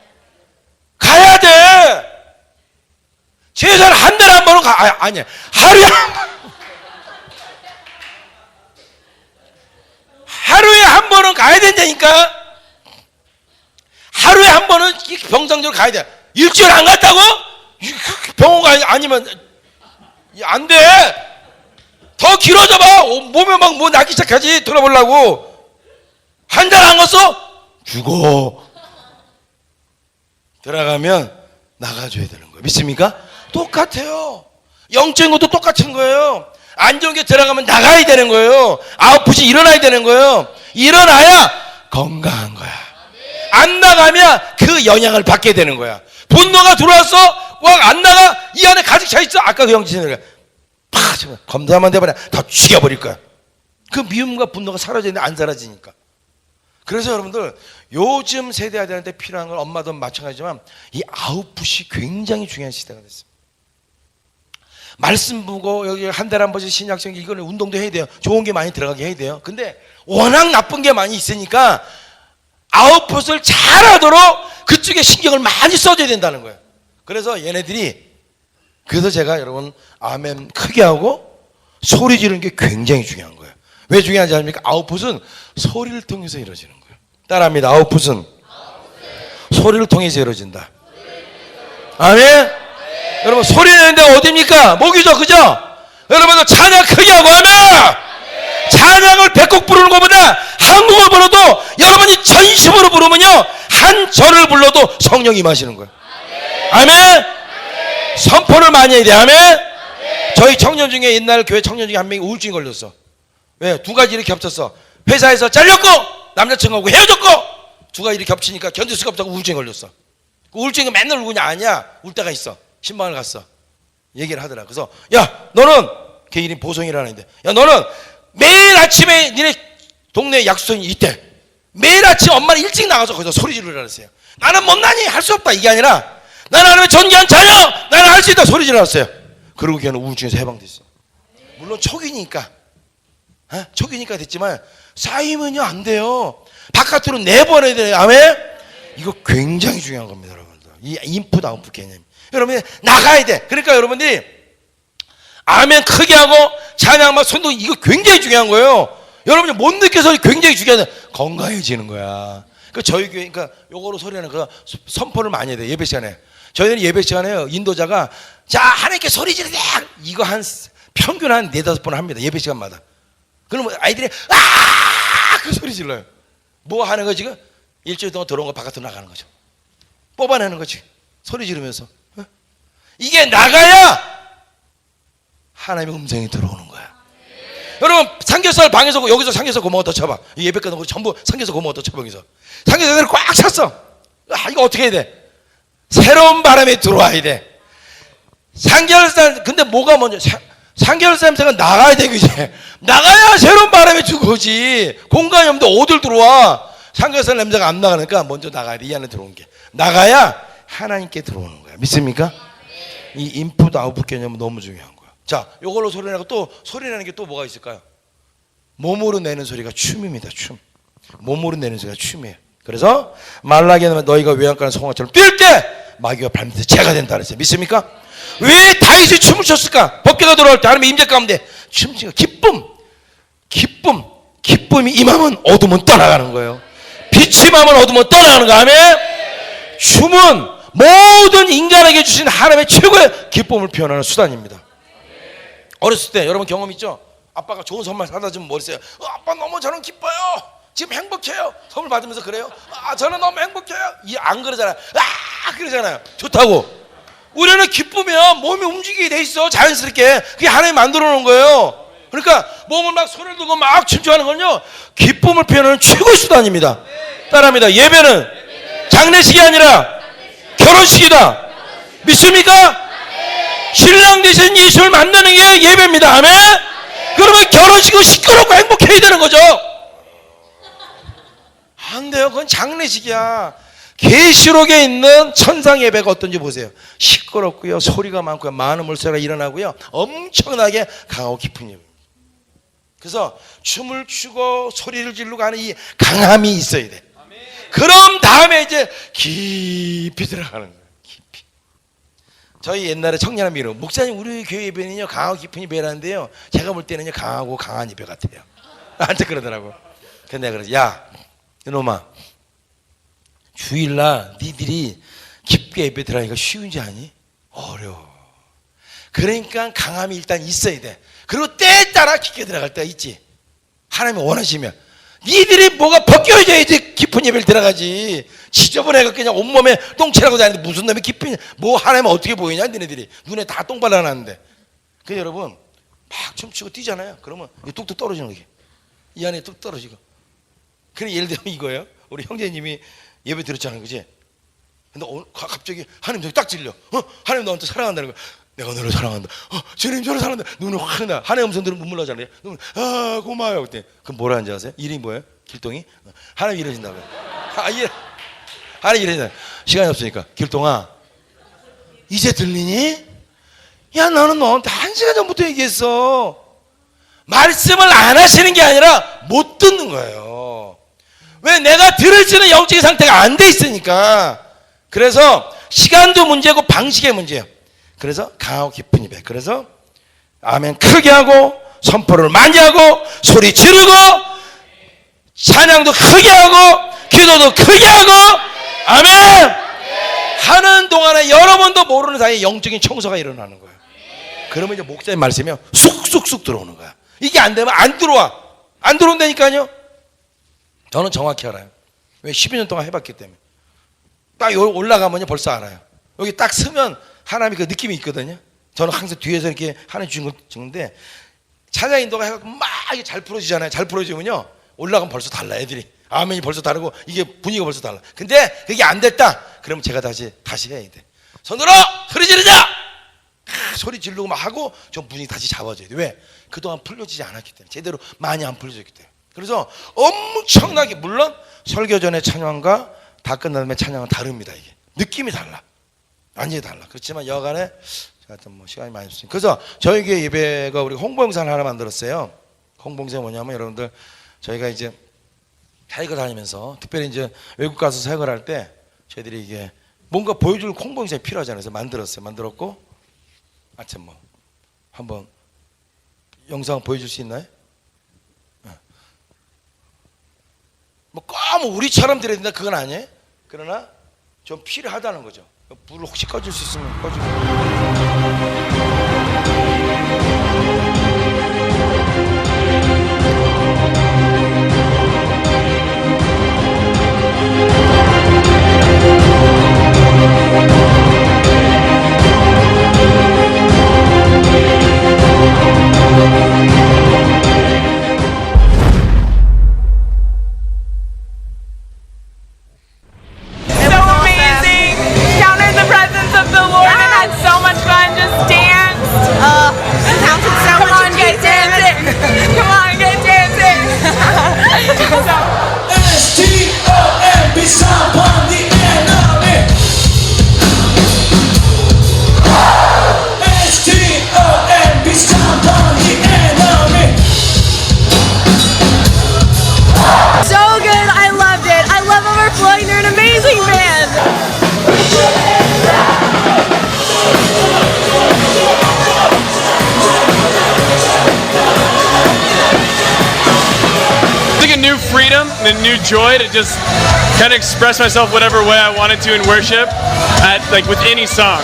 가야 돼. 최소한 한 달에 한 번은 아니야. 하루에 한 번은 가야 된다니까. 하루에 한 번은 병상적으로 가야 돼. 일주일 안 갔다고? 병원 아니면 안 돼. 더 길어져 봐. 몸에 막 뭐 나기 시작하지. 들어보려고. 한 달 안 갔어? 죽어. 들어가면 나가줘야 되는 거예요. 믿습니까? 똑같아요. 영적인 것도 똑같은 거예요. 안 좋은 게 들어가면 나가야 되는 거예요. 아웃풋이 일어나야 되는 거예요. 일어나야 건강한 거야. 안 나가면 그 영향을 받게 되는 거야. 분노가 들어왔어? 막 안 나가? 이 안에 가득 차 있어? 아까 그 영지는 팍 검사만 돼버려. 다 죽여버릴 거야. 그 미움과 분노가 사라지는데 안 사라지니까. 그래서 여러분들 요즘 세대 아들한테 필요한 건 엄마도 마찬가지지만 이 아웃풋이 굉장히 중요한 시대가 됐습니다. 말씀 보고 여기 한 달에 한 번씩 신약성 이거는 운동도 해야 돼요. 좋은 게 많이 들어가게 해야 돼요. 근데 워낙 나쁜 게 많이 있으니까 아웃풋을 잘하도록 그쪽에 신경을 많이 써줘야 된다는 거예요. 그래서 그래서 제가 여러분 아멘 크게 하고 소리 지르는 게 굉장히 중요한 거예요. 왜 중요한지 아십니까? 아웃풋은 소리를 통해서 이루어지는 거예요. 따라합니다. 아웃풋은 소리를 통해서 이루어진다. 아멘. 여러분 소리 내는데 어디입니까? 목이죠, 그죠? 여러분들 찬양 크게 하고 아멘. 찬양을 백곡 부르는 것보다 한국어 불러도 여러분이 전심으로 부르면요 한 절을 불러도 성령이 임하시는 거예요. 아멘. 선포를 많이 해야 돼. 아멘. 저희 청년 중에 옛날 교회 청년 중에 한 명이 우울증이 걸렸어. 왜? 두 가지 이렇게 겹쳤어. 회사에서 잘렸고 남자친구하고 헤어졌고 두 가지 이렇게 겹치니까 견딜 수가 없다고 우울증이 걸렸어. 그 우울증이 맨날 울고냐? 아니야. 울 때가 있어. 신방을 갔어. 얘기를 하더라. 그래서 야 너는 걔 이름 보성이라는데 야 너는 매일 아침에 니네 동네에 약수터이 있대. 매일 아침 엄마는 일찍 나가서 거기서 소리 지르라 그랬어요. 나는 못나니 할 수 없다 이게 아니라 나는 하나님의 존귀한 자녀 나는 할 수 있다 소리 질렀어요. 그리고 걔는 우울증에서 해방됐어. 물론 초기니까 초기니까 됐지만 쌓이면요 안 돼요. 바깥으로 내보내야 돼요. 아멘. 이거 굉장히 중요한 겁니다 여러분들. 이 인풋 아웃풋 개념 여러분이 나가야 돼. 그러니까 여러분들이 아멘 크게 하고 찬양만 손도 이거 굉장히 중요한 거예요. 여러분이 못 느껴서 굉장히 중요한 건강해지는 거야. 그 저희 교회 그러니까 요거로 소리하는 그 선포를 많이 해야 돼. 예배 시간에 저희는 예배 시간에 인도자가 자 하나님께 소리 지르자 이거 한 평균 한 4-5번 합니다. 예배 시간마다. 그러면 아이들이 그 소리 질러요. 뭐 하는 거 지금? 일주일 동안 들어온 거 바깥으로 나가는 거죠. 뽑아내는 거지. 소리 지르면서 이게 나가야 하나님의 음성이 들어오는 거야. 여러분 삼겹살 방에서 여기서 삼겹살 구워 먹었다 쳐봐. 예배 끝나고 전부 삼겹살 구워 먹었다 쳐봐. 여기서 삼겹살을 꽉 찼어. 이거 어떻게 해야 돼? 새로운 바람이 들어와야 돼. 삼겹살 근데 뭐가 먼저 삼겹살 냄새가 나가야 돼. 그제 나가야 새로운 바람이 들어오지. 공간이 없는데 어딜 들어와. 삼겹살 냄새가 안 나가니까 먼저 나가야 돼. 이 안에 들어온 게 나가야 하나님께 들어오는 거야. 믿습니까? 이 인풋 아웃풋 개념은 너무 중요한 거야. 자, 요걸로 소리 내고 또 소리 내는 게 또 뭐가 있을까요? 몸으로 내는 소리가 춤입니다. 춤. 몸으로 내는 소리가 춤이에요. 그래서 말라기는 너희가 외양간의 성화처럼 뛸 때 마귀가 발밑에 재가 된다 그랬어요. 믿습니까? 왜 다윗이 춤을 췄을까? 법궤가 들어올 때 하나님의 임재 가운데 춤추는 기쁨이 임하면 어둠은 떠나가는 거예요. 빛이 임하면 어둠은 떠나가는 거. 아멘. 춤은 모든 인간에게 주신 하나님의 최고의 기쁨을 표현하는 수단입니다. 어렸을 때 여러분 경험 있죠? 아빠가 좋은 선물 사다 주면 뭐 있어요? 아빠 너무 저는 기뻐요. 지금 행복해요. 선물 받으면서 그래요? 저는 너무 행복해요. 안 그러잖아요. 그러잖아요. 좋다고. 우리는 기쁘면 몸이 움직이게 돼 있어. 자연스럽게. 그게 하나님이 만들어 놓은 거예요. 그러니까 몸을 막 손을 들고 막 춤추하는 건요 기쁨을 표현하는 최고의 수단입니다. 따라합니다. 예배는 장례식이 아니라 결혼식이다. 믿습니까? 신랑 대신 예수를 만나는 게 예배입니다. 아멘. 그러면 결혼식은 시끄럽고 행복해야 되는 거죠. 안 돼요. 그건 장례식이야. 계시록에 있는 천상 예배가 어떤지 보세요. 시끄럽고요, 소리가 많고요, 많은 물소리가 일어나고요, 엄청나게 강하고 깊은 예배입니다. 그래서 춤을 추고 소리를 지르고 하는 이 강함이 있어야 돼. 그럼 다음에 이제 깊이 들어가는 거예요. 깊이. 저희 옛날에 청년한 미로 목사님 우리 교회 예배는요 강하고 깊은 예배라는데요 제가 볼 때는요 강하고 강한 예배 같아요. 한테 그러더라고. 근데 내가 그래서 야 이놈아 주일날 니들이 깊게 예배 들어가기가 쉬운지 아니? 어려워. 그러니까 강함이 일단 있어야 돼. 그리고 때에 따라 깊게 들어갈 때가 있지. 하나님이 원하시면 니들이 뭐가 벗겨져야지 깊은 예배를 들어가지. 지저분해가 그냥 온몸에 똥칠하고 다니는데 무슨 놈이 깊은 뭐 하나님은 어떻게 보이냐 니네들이 눈에 다 똥 발라놨는데. 그 여러분 막 춤추고 뛰잖아요. 그러면 뚝뚝 떨어지는 거지. 이 안에 뚝 떨어지고. 그래 예를 들면 이거예요. 우리 형제님이 예배 드렸잖아요, 그지? 근데 갑자기 하나님 저기 딱 질려. 하나님 너한테 사랑한다는 거야. 내가 너를 사랑한다. 주님 저를 사랑한다. 눈을 확 나. 하나님 음성 들으면 눈물 나잖아요. 눈물, 고마워요. 그때. 그럼 뭐라 하는지 아세요? 이름이 뭐예요? 길동이? 하나님 이러신다고요. 하나님 이러신다. 시간이 없으니까. 길동아, 이제 들리니? 야, 나는 너한테 1시간 전부터 얘기했어. 말씀을 안 하시는 게 아니라 못 듣는 거예요. 왜? 내가 들을 수 있는 영적인 상태가 안 돼 있으니까. 그래서 시간도 문제고 방식의 문제예요. 그래서 강하고 깊은 입에, 그래서 아멘 크게 하고 선포를 많이 하고 소리 지르고 찬양도 크게 하고 기도도 크게 하고 아멘 하는 동안에 여러분도 모르는 사이에 영적인 청소가 일어나는 거예요. 그러면 이제 목사님 말씀이요 쑥쑥쑥 들어오는 거야. 이게 안 되면 안 들어와. 안 들어온다니까요. 저는 정확히 알아요. 왜? 12년 동안 해봤기 때문에. 딱 여기 올라가면 벌써 알아요. 여기 딱 서면 하나님이 그 느낌이 있거든요. 저는 항상 뒤에서 이렇게 하는 주인공 찍는데 찬양 인도가 해갖고 막 이게 잘 풀어지잖아요. 잘 풀어지면요 올라가면 벌써 달라. 애들이 아멘이 벌써 다르고 이게 분위기가 벌써 달라. 근데 그게 안 됐다 그러면 제가 다시 해야 돼. 손들어 소리 지르자. 소리 지르고 막 하고 좀 분위기 다시 잡아줘야 돼. 왜? 그동안 풀려지지 않았기 때문에. 제대로 많이 안 풀려졌기 때문에. 그래서 엄청나게, 물론 설교 전에 찬양과 다 끝난 다음에 찬양은 다릅니다. 이게 느낌이 달라. 완전히 달라. 그렇지만 여간에 제가 좀 뭐 시간이 많이 없으니까. 그래서 저희 교회 예배가 우리 홍보 영상을 하나 만들었어요. 홍보 영상이 뭐냐면 여러분들 저희가 이제 사역을 다니면서 특별히 이제 외국 가서 사역을 할 때 저희들이 이게 뭔가 보여줄 홍보 영상이 필요하잖아요. 그래서 만들었어요. 만들었고 아참 뭐 한번 영상 보여줄 수 있나요? 뭐 꼭 우리처럼 드려야 된다 그건 아니에요. 그러나 좀 필요하다는 거죠. 불을 혹시 꺼줄 수 있으면 꺼주고. Freedom and a new joy to just kind of express myself whatever way I wanted to in worship, with any song.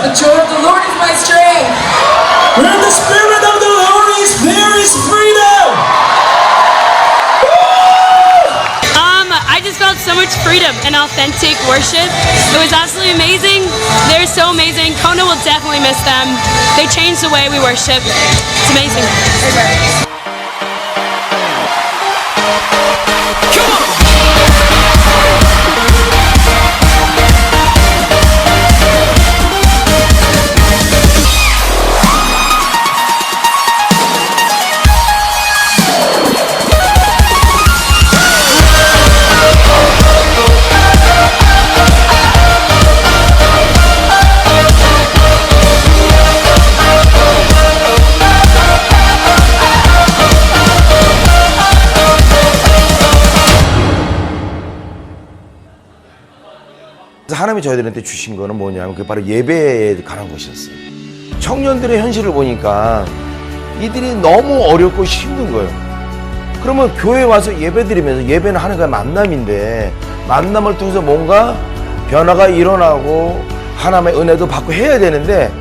The joy of the Lord is my strength. Where the Spirit of the Lord is, there is freedom. I just felt so much freedom and authentic worship. It was absolutely amazing. They're so amazing. Kona will definitely miss them. They changed the way we worship. It's amazing. 하나님이 저희들한테 주신 거는 뭐냐면 그게 바로 예배에 관한 것이었어요. 청년들의 현실을 보니까 이들이 너무 어렵고 힘든 거예요. 그러면 교회에 와서 예배 드리면서, 예배는 하나님과의 만남인데 만남을 통해서 뭔가 변화가 일어나고 하나님의 은혜도 받고 해야 되는데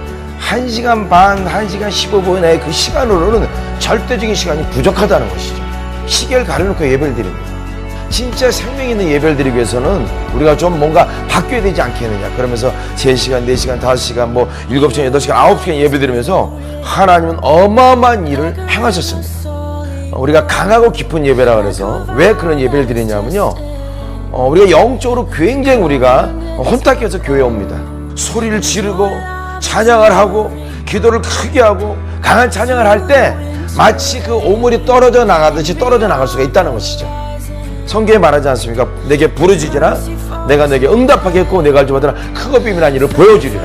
1시간 반, 1시간 15분의 그 시간으로는 절대적인 시간이 부족하다는 것이죠. 시계를 가려놓고 예배를 드립니다. 진짜 생명 있는 예배를 드리기 위해서는 우리가 좀 뭔가 바뀌어야 되지 않겠느냐. 그러면서 3시간, 4시간, 5시간, 뭐 7시간, 8시간, 9시간 예배 드리면서 하나님은 어마어마한 일을 행하셨습니다. 우리가 강하고 깊은 예배라 그래서 왜 그런 예배를 드리냐면요, 우리가 영적으로 굉장히 우리가 혼탁해서 교회에 옵니다. 소리를 지르고 찬양을 하고 기도를 크게 하고 강한 찬양을 할 때 마치 그 오물이 떨어져 나가듯이 떨어져 나갈 수가 있다는 것이죠. 성경에 말하지 않습니까? 내게 부르짖으라 내가 내게 응답하겠고 내가 알지 못하나 크고 비밀한 일을 보여주리라.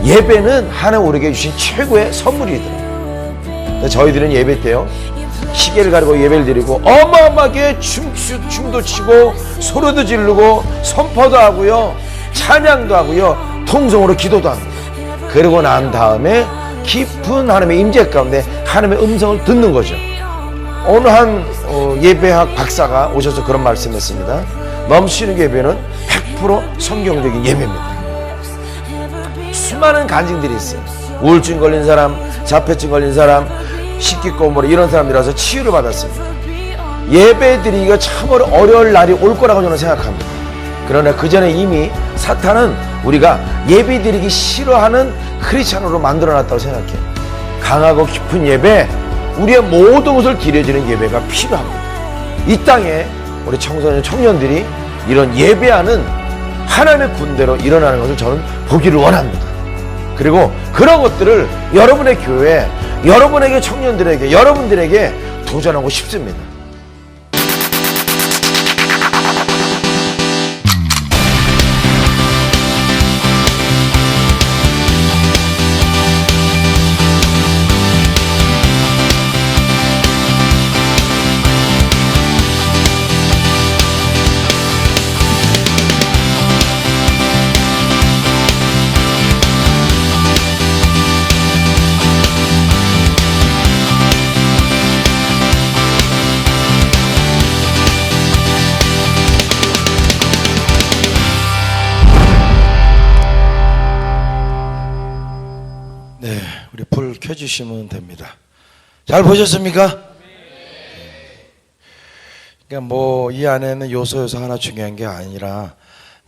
예배는 하나님 우리에게 주신 최고의 선물이더라. 저희들은 예배 때요, 시계를 가리고 예배를 드리고 어마어마하게 춤도 추고 소리도 지르고 선포도 하고요, 찬양도 하고요, 통성으로 기도도 합니다. 그러고 난 다음에 깊은 하나님의 임재 가운데 하나님의 음성을 듣는 거죠. 오늘 한 예배학 박사가 오셔서 그런 말씀했습니다. 넘치는 예배는 100% 성경적인 예배입니다. 수많은 간증들이 있어요. 우울증 걸린 사람, 자폐증 걸린 사람, 식기꼬물이 이런 사람들이라서 치유를 받았습니다. 예배 드리기가 참으로 어려울 날이 올 거라고 저는 생각합니다. 그러나 그 전에 이미 사탄은 우리가 예배 드리기 싫어하는 크리스찬으로 만들어놨다고 생각해요. 강하고 깊은 예배, 우리의 모든 것을 드려지는 예배가 필요합니다. 이 땅에 우리 청소년 청년들이 이런 예배하는 하나님의 군대로 일어나는 것을 저는 보기를 원합니다. 그리고 그런 것들을 여러분의 교회에, 여러분에게, 청년들에게, 여러분들에게 도전하고 싶습니다. 네, 우리 불 켜주시면 됩니다. 잘 보셨습니까? 그러니까 뭐 이 안에는 요소 하나 중요한 게 아니라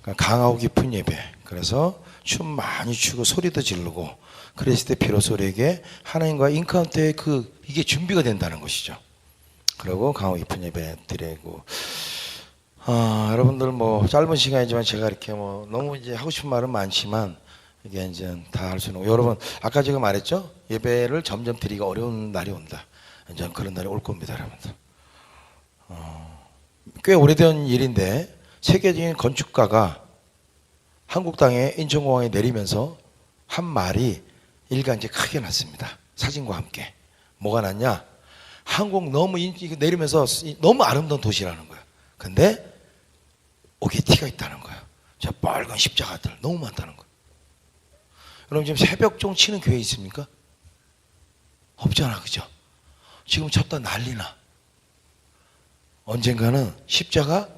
그러니까 강하고 깊은 예배. 그래서 춤 많이 추고 소리도 지르고 그랬을 때 비로소 우리에게 하나님과 인카운트의 이게 준비가 된다는 것이죠. 그리고 강하고 깊은 예배 드리고, 여러분들 뭐 짧은 시간이지만 제가 이렇게 뭐 너무 이제 하고 싶은 말은 많지만 이게 이제 다 할 수 있는 거. 여러분 아까 제가 말했죠, 예배를 점점 드리기가 어려운 날이 온다. 이제 그런 날이 올 겁니다, 여러분들. 꽤 오래된 일인데 세계적인 건축가가 한국 땅에 인천공항에 내리면서 한 말이 일간지에 크게 났습니다. 사진과 함께. 뭐가 났냐? 한국 너무 내리면서 너무 아름다운 도시라는 거야. 근데 오게티가 있다는 거야. 저 빨간 십자가들 너무 많다는 거야. 여러분 지금 새벽종 치는 교회 있습니까? 없잖아, 그죠? 지금 쳤다 난리나. 언젠가는 십자가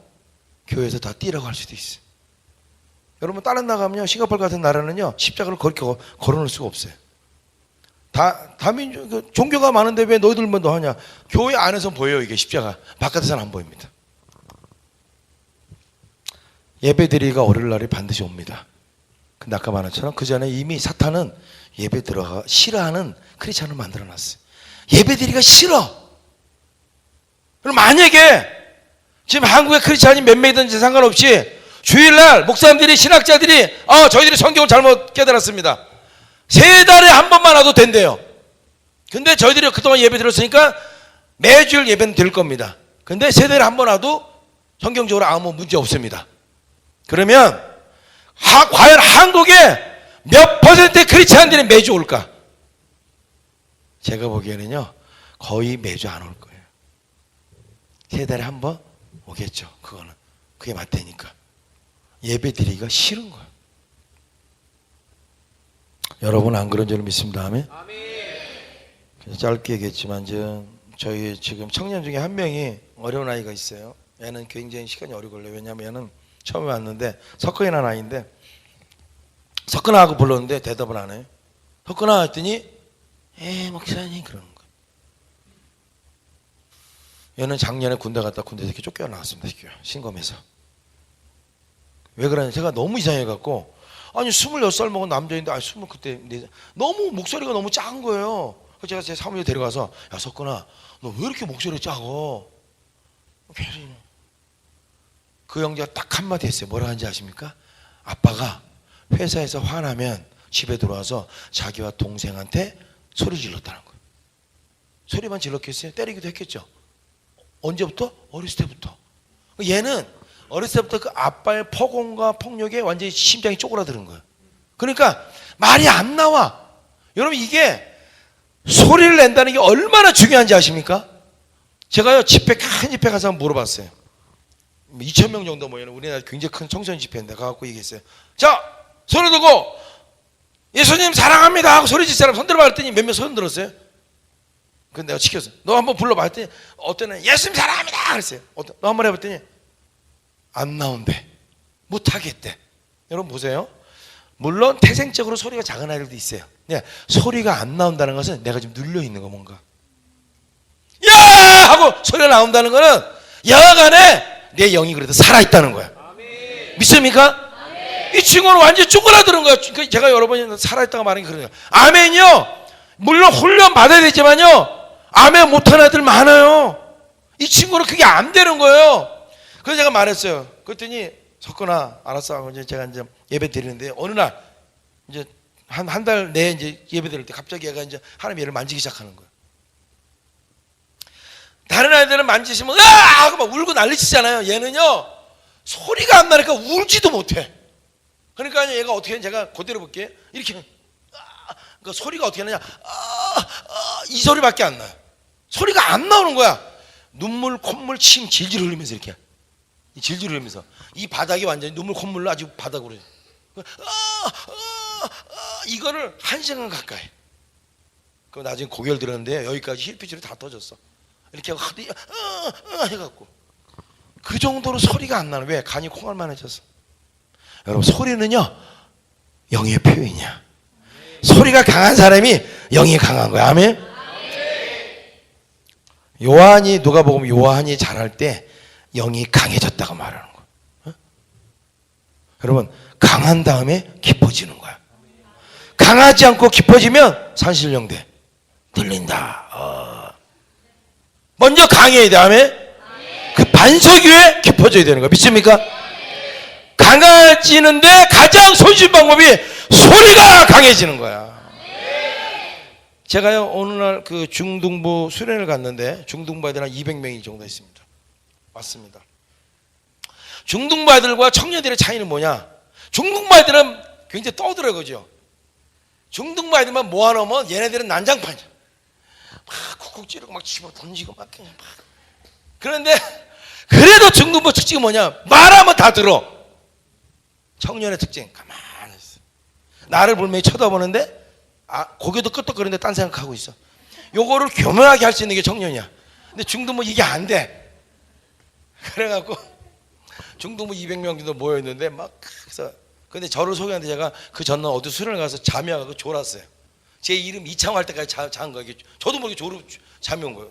교회에서 다 띄라고 할 수도 있어요. 여러분 다른 나가면요, 싱가포르 같은 나라는요 십자가를 그렇게 걸어놓을 수가 없어요. 다민족 종교가 많은데 왜 너희들만 더 하냐? 교회 안에서 보여요, 이게 십자가. 바깥에서는 안 보입니다. 예배 드리기가 어려울 날이 반드시 옵니다. 근데 아까 말한 것처럼 그 전에 이미 사탄은 예배 들어가 싫어하는 크리스찬을 만들어놨어요. 예배 드리기가 싫어. 그럼 만약에 지금 한국의 크리스찬이 몇 명이든지 상관없이 주일날 목사님들이, 신학자들이 저희들이 성경을 잘못 깨달았습니다, 3달에 한 번만 와도 된대요. 근데 저희들이 그동안 예배 들었으니까 매주일 예배는 될 겁니다. 근데 3달에 한 번 와도 성경적으로 아무 문제 없습니다. 그러면 과연 한국에 몇 퍼센트의 크리스찬들이 매주 올까? 제가 보기에는요 거의 매주 안 올 거예요. 3달에 한 번 오겠죠. 그게 맞다니까. 예배 드리기가 싫은 거예요. 여러분 안 그런 줄 믿습니다. 아멘. 짧게 얘기했지만 저희 지금 청년 중에 한 명이 어려운 아이가 있어요. 얘는 굉장히 시간이 오래 걸려요. 왜냐하면 얘는 처음에 왔는데 석근이라는 아이인데, 석근아하고 불렀는데 대답을 안 해요. 석근아 했더니 목사님 그러는 거예요. 얘는 작년에 군대 갔다 군대에서 이렇게 쫓겨나왔습니다. 신검에서. 왜 그러냐, 제가 너무 이상해갖고, 아니 26살 먹은 남자인데, 그때 너무 목소리가 너무 작은 거예요. 제가 제 사무실 데려가서 야 석근아 너 왜 이렇게 목소리 작어? 그 형제가 딱 한마디 했어요. 뭐라 하는지 아십니까? 아빠가 회사에서 화나면 집에 들어와서 자기와 동생한테 소리 질렀다는 거예요. 소리만 질렀겠어요? 때리기도 했겠죠. 언제부터? 어렸을 때부터. 얘는 어렸을 때부터 그 아빠의 폭언과 폭력에 완전히 심장이 쪼그라드는 거예요. 그러니까 말이 안 나와. 여러분 이게 소리를 낸다는 게 얼마나 중요한지 아십니까? 제가요 집회 큰 집회 가서 한번 물어봤어요. 2,000명 정도 모이는 우리나라 굉장히 큰 청소년 집회인데 가갖고 얘기했어요. 자 손을 들고 예수님 사랑합니다 하고 소리 질 사람 손 들어봐 했더니 몇몇 손 들었어요. 근데 내가 시켰어. 너 한번 불러봐 했더니 어떤 애 예수님 사랑합니다 그랬어요. 너 한번 해봤더니 안 나온대. 못하겠대. 여러분 보세요. 물론 태생적으로 소리가 작은 아이들도 있어요. 네, 소리가 안 나온다는 것은 내가 지금 눌려 있는 거 뭔가. 야 하고 소리가 나온다는 거는 여하간에 내 영이 그래도 살아있다는 거야. 믿습니까? 이 친구는 완전히 쪼그라드는 거야. 제가 여러 번 살아있다고 말하는 게 그런 거예요. 아멘이요. 물론 훈련 받아야 되지만요. 아멘 못하는 애들 많아요. 이 친구는 그게 안 되는 거예요. 그래서 제가 말했어요. 그랬더니 석근아 알았어 하고 이제 제가 이제 예배 드리는데 어느 날 이제 한 달 내에 이제 예배 드릴 때 갑자기 얘가 이제 하나님 얘를 만지기 시작하는 거예요. 다른 아이들은 만지시면 으아 하고 막 울고 난리치잖아요. 얘는요 소리가 안 나니까 울지도 못해. 그러니까 얘가 어떻게 제가 그대로 볼게요. 이렇게 그러니까 소리가 어떻게 나냐 이 소리밖에 안 나요. 소리가 안 나오는 거야. 눈물 콧물 침 질질 흘리면서 이렇게 질질 흘리면서 이 바닥이 완전히 눈물 콧물로 아주 바닥으로 이거를 1시간 가까이. 그 나중에 고개를 들었는데 여기까지 힐피치로 다 터졌어. 이렇게 하고 해갖고 그 정도로 소리가 안 나는. 왜? 간이 콩알만해졌어. 여러분 소리는요 영의 표현이야. 소리가 강한 사람이 영이 강한 거야. 아멘. 요한이 누가복음 요한이 자랄 때 영이 강해졌다고 말하는 거야. 어? 여러분 강한 다음에 깊어지는 거야. 강하지 않고 깊어지면 산신령 돼. 들린다. 먼저 강해야 돼. 아멘. 그 반석 위에 깊어져야 되는 거야. 믿습니까? 강해지는데 가장 손쉬운 방법이 소리가 강해지는 거야. 제가요 어느 날 그 중등부 수련을 갔는데 중등부 아이들 한 200명이 정도 있습니다. 맞습니다. 중등부 아이들과 청년들의 차이는 뭐냐? 중등부 아이들은 굉장히 떠들어요. 그죠? 중등부 아이들만 모아놓으면 얘네들은 난장판이야. 막 쿡쿡 찌르고 막 집어 던지고 막 그냥 막. 그런데 그래도 중등부 특징이 뭐냐? 말하면 다 들어. 청년의 특징 가만히 있어. 나를 분명히 쳐다보는데 고개도 끄덕거리는데 딴 생각하고 있어. 요거를 교묘하게 할 수 있는 게 청년이야. 근데 중등부 이게 안 돼. 그래갖고 중등부 200명 정도 모여있는데 막 그래서 근데 저를 소개하는데 제가 그 전날 어디 수련을 가서 잠이 와서 졸았어요. 제 이름 이창호 할 때까지 잔 거예요. 저도 모르게 잠이 온 거예요.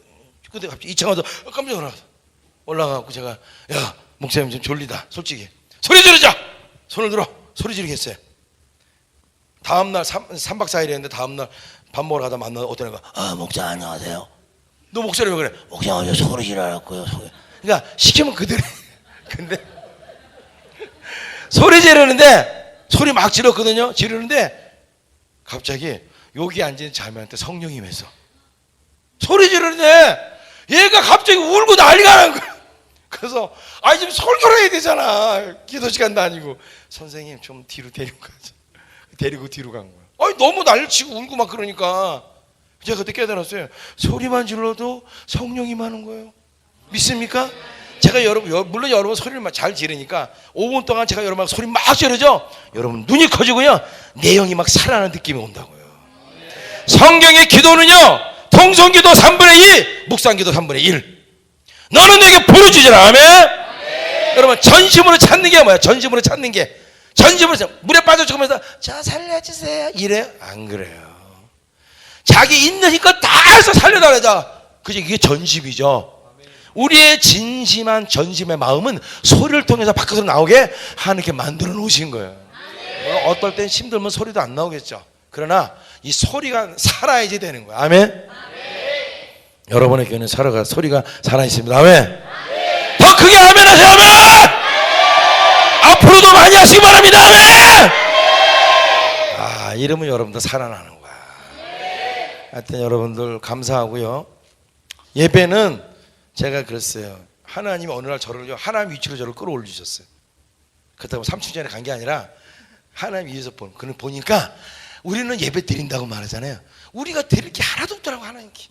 근데 갑자기 이창호도 깜짝 놀라서 올라가고 제가 야 목사님 좀 졸리다 솔직히 소리 지르자. 손을 들어 소리 지르겠어요. 다음날 3박 4일 했는데 다음날 밥 먹으러 가다 만나서 어떤 애가 목사 안녕하세요. 너 목소리 왜 그래? 목사 어제 소리 지르라고요. 그러니까 시키면 그대로 근데 소리 지르는데 소리 막 지르거든요. 지르는데 갑자기 여기 앉은 자매한테 성령이 임해서 소리 지르는데 얘가 갑자기 울고 난리가 나는 거야. 그래서 지금 설교를 해야 되잖아. 기도 시간도 아니고 선생님 좀 뒤로 데리고 가자. 데리고 뒤로 간 거야. 너무 난리치고 울고 막 그러니까 제가 그때 깨달았어요. 소리만 질러도 성령이 임하는 거예요. 믿습니까? 제가 물론 여러분 소리를 잘 지르니까 5분 동안 제가 여러분 소리 막 지르죠. 여러분 눈이 커지고요 내용이 막 살아나는 느낌이 온다고요. 성경의 기도는요 통성기도 3분의 2 묵상기도 3분의 1. 너는 내게 부르짖으라. 아멘. 여러분 전심으로 찾는 게 뭐야? 전심으로 찾는 게 전심으로 물에 빠져 죽으면서 저 살려주세요 이래요? 안 그래요. 자기 있는 힘껏 다 해서 살려달라자. 그죠? 이게 전심이죠. 우리의 진심한 전심의 마음은 소리를 통해서 바깥으로 나오게 하나님께 만들어 놓으신 거예요. 어떨 땐 힘들면 소리도 안 나오겠죠. 그러나 이 소리가 살아야지 되는 거야. 아멘. 여러분의 교회는 소리가 살아 있습니다. 아멘. 더 크게 아멘 하세요. 아멘. 앞으로도 많이 하시기 바랍니다. 아멘. 아, 이러면 여러분들 살아나는 거야. 하여튼 여러분들 감사하고요. 예배는 제가 그랬어요. 하나님이 어느 날 저를요, 하나님 위치로 저를 끌어올리셨어요. 그렇다고 3층 전에 간 게 아니라 하나님 위에서 보니까 우리는 예배 드린다고 말하잖아요. 우리가 드릴 게 하나도 없더라고. 하나님께.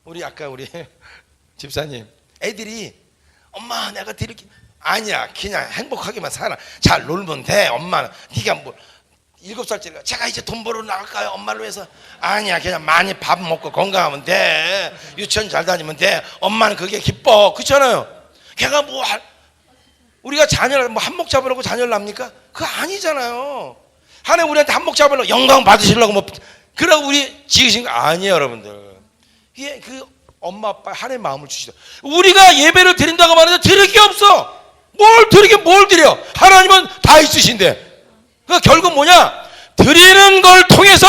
우리 아까 우리 집사님 애들이 엄마 내가 드릴 게 아니야, 그냥 행복하게만 살아, 잘 놀면 돼. 엄마 네가 뭐 7살짜리가 제가 이제 돈 벌어 나갈까요 엄마를 위해서? 아니야, 그냥 많이 밥 먹고 건강하면 돼. 유치원 잘 다니면 돼. 엄마는 그게 기뻐. 그렇잖아요. 걔가 뭐 우리가 자녀를 뭐 한몫 잡으려고 자녀를 낳습니까? 그거 아니잖아요. 하나님 우리한테 한몫 잡으려고 영광 받으시려고 뭐 그러고 우리 지으신 거 아니에요. 여러분들, 이게 그 엄마 아빠 하나님 마음을 주시다. 우리가 예배를 드린다고 말해서 드릴 게 없어. 뭘 드리긴 뭘 드려. 하나님은 다 있으신데. 그 결국 뭐냐? 드리는 걸 통해서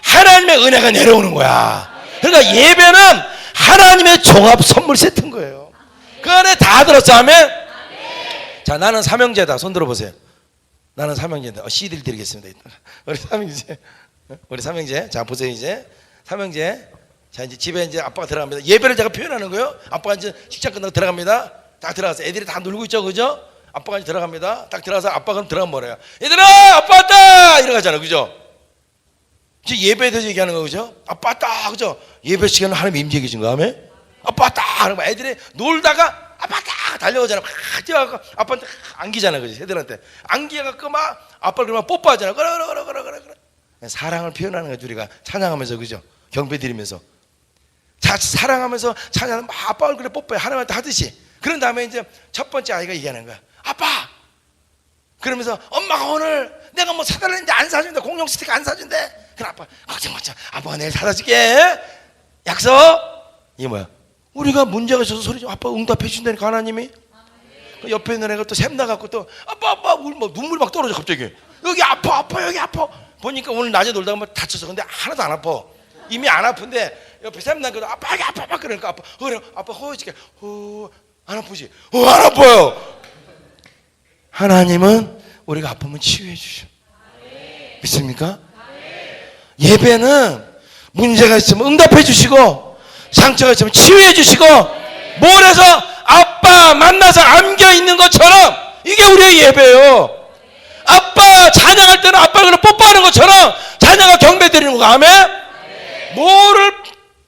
하나님의 은혜가 내려오는 거야. 그러니까 예배는 하나님의 종합 선물 세트인 거예요. 그 안에 다 들었어. 아멘. 자, 나는 삼형제다. 손 들어보세요. 나는 삼형제다. CD를 드리겠습니다. 우리 삼형제. 자, 보세요. 이제 삼형제. 자, 이제 집에 이제 아빠가 들어갑니다. 예배를 제가 표현하는 거예요. 아빠가 이제 식사 끝나고 들어갑니다. 딱 들어가서 애들이 다 놀고 있죠, 그죠? 아빠가 이제 들어갑니다. 딱 들어가서 아빠가 들어가면 뭐래요? 얘들아, 아빠 왔다! 이러가잖아, 그죠? 이제 예배에 대해서 얘기하는 거, 그죠? 아빠 왔다, 그죠? 예배 시간은 하나님 임재 계신 거, 아멘? 아빠 왔다! 그러면 애들이 놀다가 아빠 왔다! 달려가잖아. 막 뛰어가고 아빠한테 안기잖아, 그죠? 애들한테. 안기해갖고 막 아빠를 그러면 뽀뽀하잖아. 그래. 사랑을 표현하는 거죠, 우리가. 찬양하면서, 그죠? 경배 드리면서. 자, 사랑하면서 찬양하면 막 아빠 얼굴에 뽀뽀해. 하나님한테 하듯이. 그런 다음에 이제 첫 번째 아이가 얘기하는 거야. 아빠! 그러면서 엄마가 오늘 내가 뭐 사달랬는데 안 사준대. 공룡 스티커 안 사준대. 그래, 아빠 걱정 마자. 아빠가 내일 사다 줄게. 약속. 이게 뭐야? 우리가 문제가 있어서 소리 좀 아빠 응답해 준다니까 하나님이. 그 옆에 있는 애가 또 샘나갖고 또 아빠 뭐 눈물 막 떨어져 갑자기. 여기 아파 여기 아파. 보니까 오늘 낮에 놀다가 막 다쳤어. 근데 하나도 안 아파. 이미 안 아픈데 옆에 샘나거든. 아빠 여기 아파 막 그러니까 아빠 그래 아빠 호해줄게. 안 아프지? 안 아파요. 하나님은 우리가 아프면 치유해 주셔. 믿습니까? 예배는 문제가 있으면 응답해 주시고 상처가 있으면 치유해 주시고 몰에서 아빠 만나서 안겨 있는 것처럼 이게 우리의 예배예요. 아빠 찬양할 때는 아빠를 뽀뽀하는 것처럼 자녀가 경배 드리는 거. 아멘? 뭐를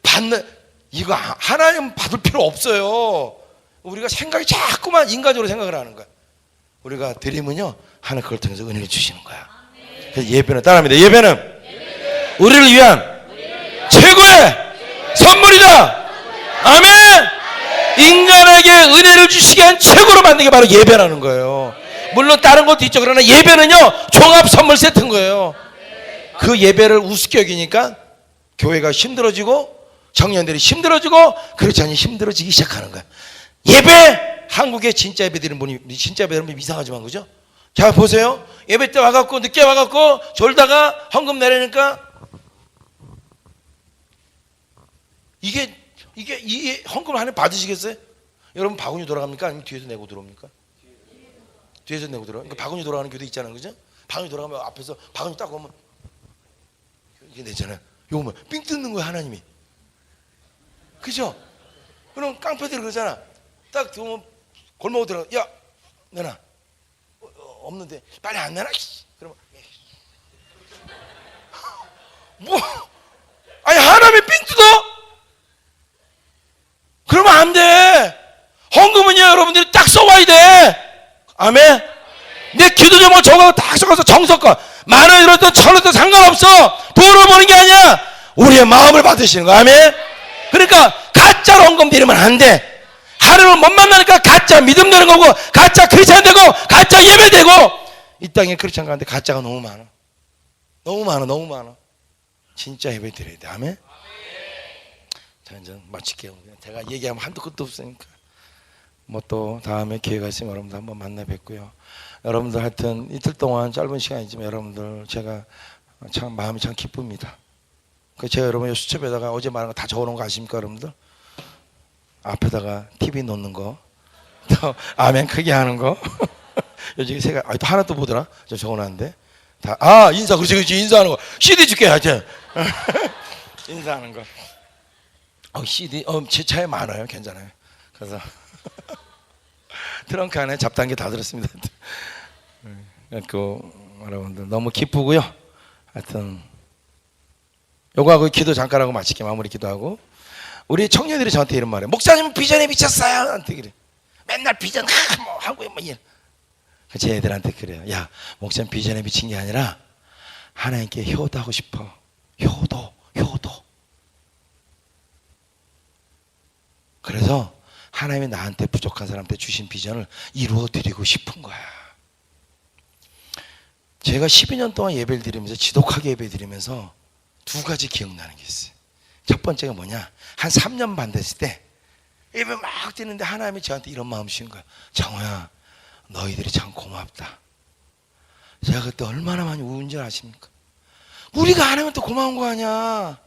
받는 이거 하나님 받을 필요 없어요. 우리가 생각이 자꾸만 인간적으로 생각을 하는 거야. 우리가 드리면요 하나님 그걸 통해서 은혜를 주시는 거야. 그래서 예배는 따라합니다. 예배는 우리를 위한 최고의 선물이다. 아멘. 인간에게 은혜를 주시기 위한 최고로 만든 게 바로 예배라는 거예요. 물론 다른 것도 있죠. 그러나 예배는요 종합 선물 세트인 거예요. 그 예배를 우습게 여기니까 교회가 힘들어지고 청년들이 힘들어지고 그렇지 않니 힘들어지기 시작하는 거야. 예배, 한국에 진짜 예배 드리는 분이 진짜 예배 드리는 분이 이상하지만 그죠? 자 보세요. 예배 때 와갖고 늦게 와갖고 졸다가 헌금 내려니까 이게 헌금을 하나 받으시겠어요? 여러분 바구니 돌아갑니까? 아니면 뒤에서 내고 들어옵니까? 뒤에서 내고 들어요. 그러니까 바구니 돌아가는 교도 있잖아요, 그죠? 바구니 돌아가면 앞에서 바구니 딱 오면 이게 내잖아요. 요거 뭐 삥 뜯는 거야 하나님이. 그죠? 그럼 깡패들이 그러잖아. 딱 들어오면 골목으로 들어가. 야, 내놔. 없는데 빨리 안 내놔. 그러면 뭐? 아니 하나님이 삥 뜯어? 그러면 안 돼. 헌금은요 여러분들이 딱 써와야 돼. 아멘. 내 기도 제목을 적어서 딱 적어서 정성껏 만원 잃었든 천원든 상관없어. 돈을 버는 게 아니야. 우리의 마음을 받으시는 거. 아멘. 그러니까 가짜로 헌금 드리면 안 돼. 하나님을 못 만나니까 가짜 믿음 되는 거고 가짜 크리스찬 되고 가짜 예배 되고 이 땅에 크리스찬 가는데 가짜가 너무 많아. 너무 많아. 진짜 예배 드려야 돼. 아멘. 자 이제 마칠게요. 제가 얘기하면 한도 끝도 없으니까 뭐 또 다음에 기회가 있으면 여러분들 한번 만나 뵙고요. 여러분들 하여튼 이틀 동안 짧은 시간이지만 여러분들 제가 참 마음이 참 기쁩니다. 그 제가 여러분 수첩에다가 어제 말한 거 다 적어놓은 거 아십니까, 여러분들? 앞에다가 TV 놓는 거, 또 아멘 크게 하는 거. 요즘 새가 또 하나 또 보더라. 저 적어놨는데 다 인사 그렇지 인사하는 거. CD 줄게 하여튼. 인사하는 거. CD 제 차에 많아요. 괜찮아요. 그래서 트렁크 안에 잡다한 게 다 들었습니다. 그 여러분들 너무 기쁘고요. 하여튼 요거하고 기도 잠깐 하고 마칠게. 마무리 기도하고. 우리 청년들이 저한테 이런 말해요. 목사님 비전에 미쳤어요. 나한테 그래. 맨날 비전 뭐 하고 뭐 이래. 제 애들한테 그래요. 야, 목사님 비전에 미친 게 아니라 하나님께 효도하고 싶어. 효도. 그래서 하나님이 나한테 부족한 사람한테 주신 비전을 이루어 드리고 싶은 거야. 제가 12년 동안 예배를 드리면서 지독하게 예배 드리면서 두 가지 기억나는 게 있어요. 첫 번째가 뭐냐, 한 3년 반 됐을 때 예배 막 드리는데 하나님이 저한테 이런 마음 주신 거야. 정호야, 너희들이 참 고맙다. 제가 그때 얼마나 많이 우는 줄 아십니까? 우리가 하나님한테 고마운 거 아니야.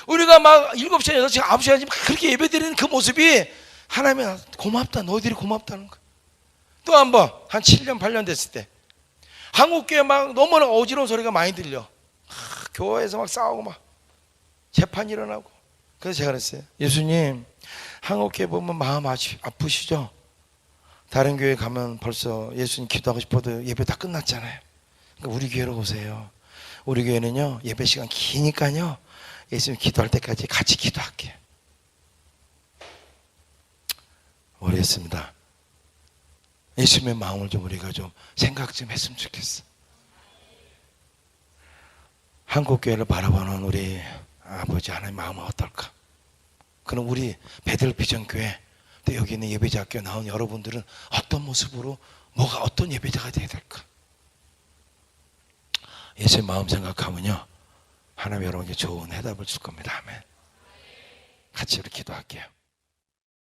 우리가 막 7시간, 8시간, 9시간 그렇게 예배 드리는 그 모습이 하나님이 고맙다. 너희들이 고맙다는 거야. 또 한 번, 한 7년, 8년 됐을 때 한국교회 막 너무나 어지러운 소리가 많이 들려. 교회에서 막 싸우고 막 재판 일어나고. 그래서 제가 그랬어요. 예수님, 한국교회 보면 마음 아프시죠? 다른 교회 가면 벌써 예수님 기도하고 싶어도 예배 다 끝났잖아요. 그러니까 우리 교회로 오세요. 우리 교회는요, 예배 시간 기니까요, 예수님 기도할 때까지 같이 기도할게요. 모르겠습니다. 예수님의 마음을 좀 우리가 좀 생각 좀 했으면 좋겠어. 한국교회를 바라보는 우리 아버지 하나님 마음은 어떨까? 그럼 우리 베들 비전교회, 또 여기 있는 예배자학교 나온 여러분들은 어떤 모습으로, 뭐가 어떤 예배자가 되어야 될까? 예수의 마음 생각하면요, 하나님 여러분께 좋은 해답을 줄 겁니다. 아멘. 같이 우리 기도할게요.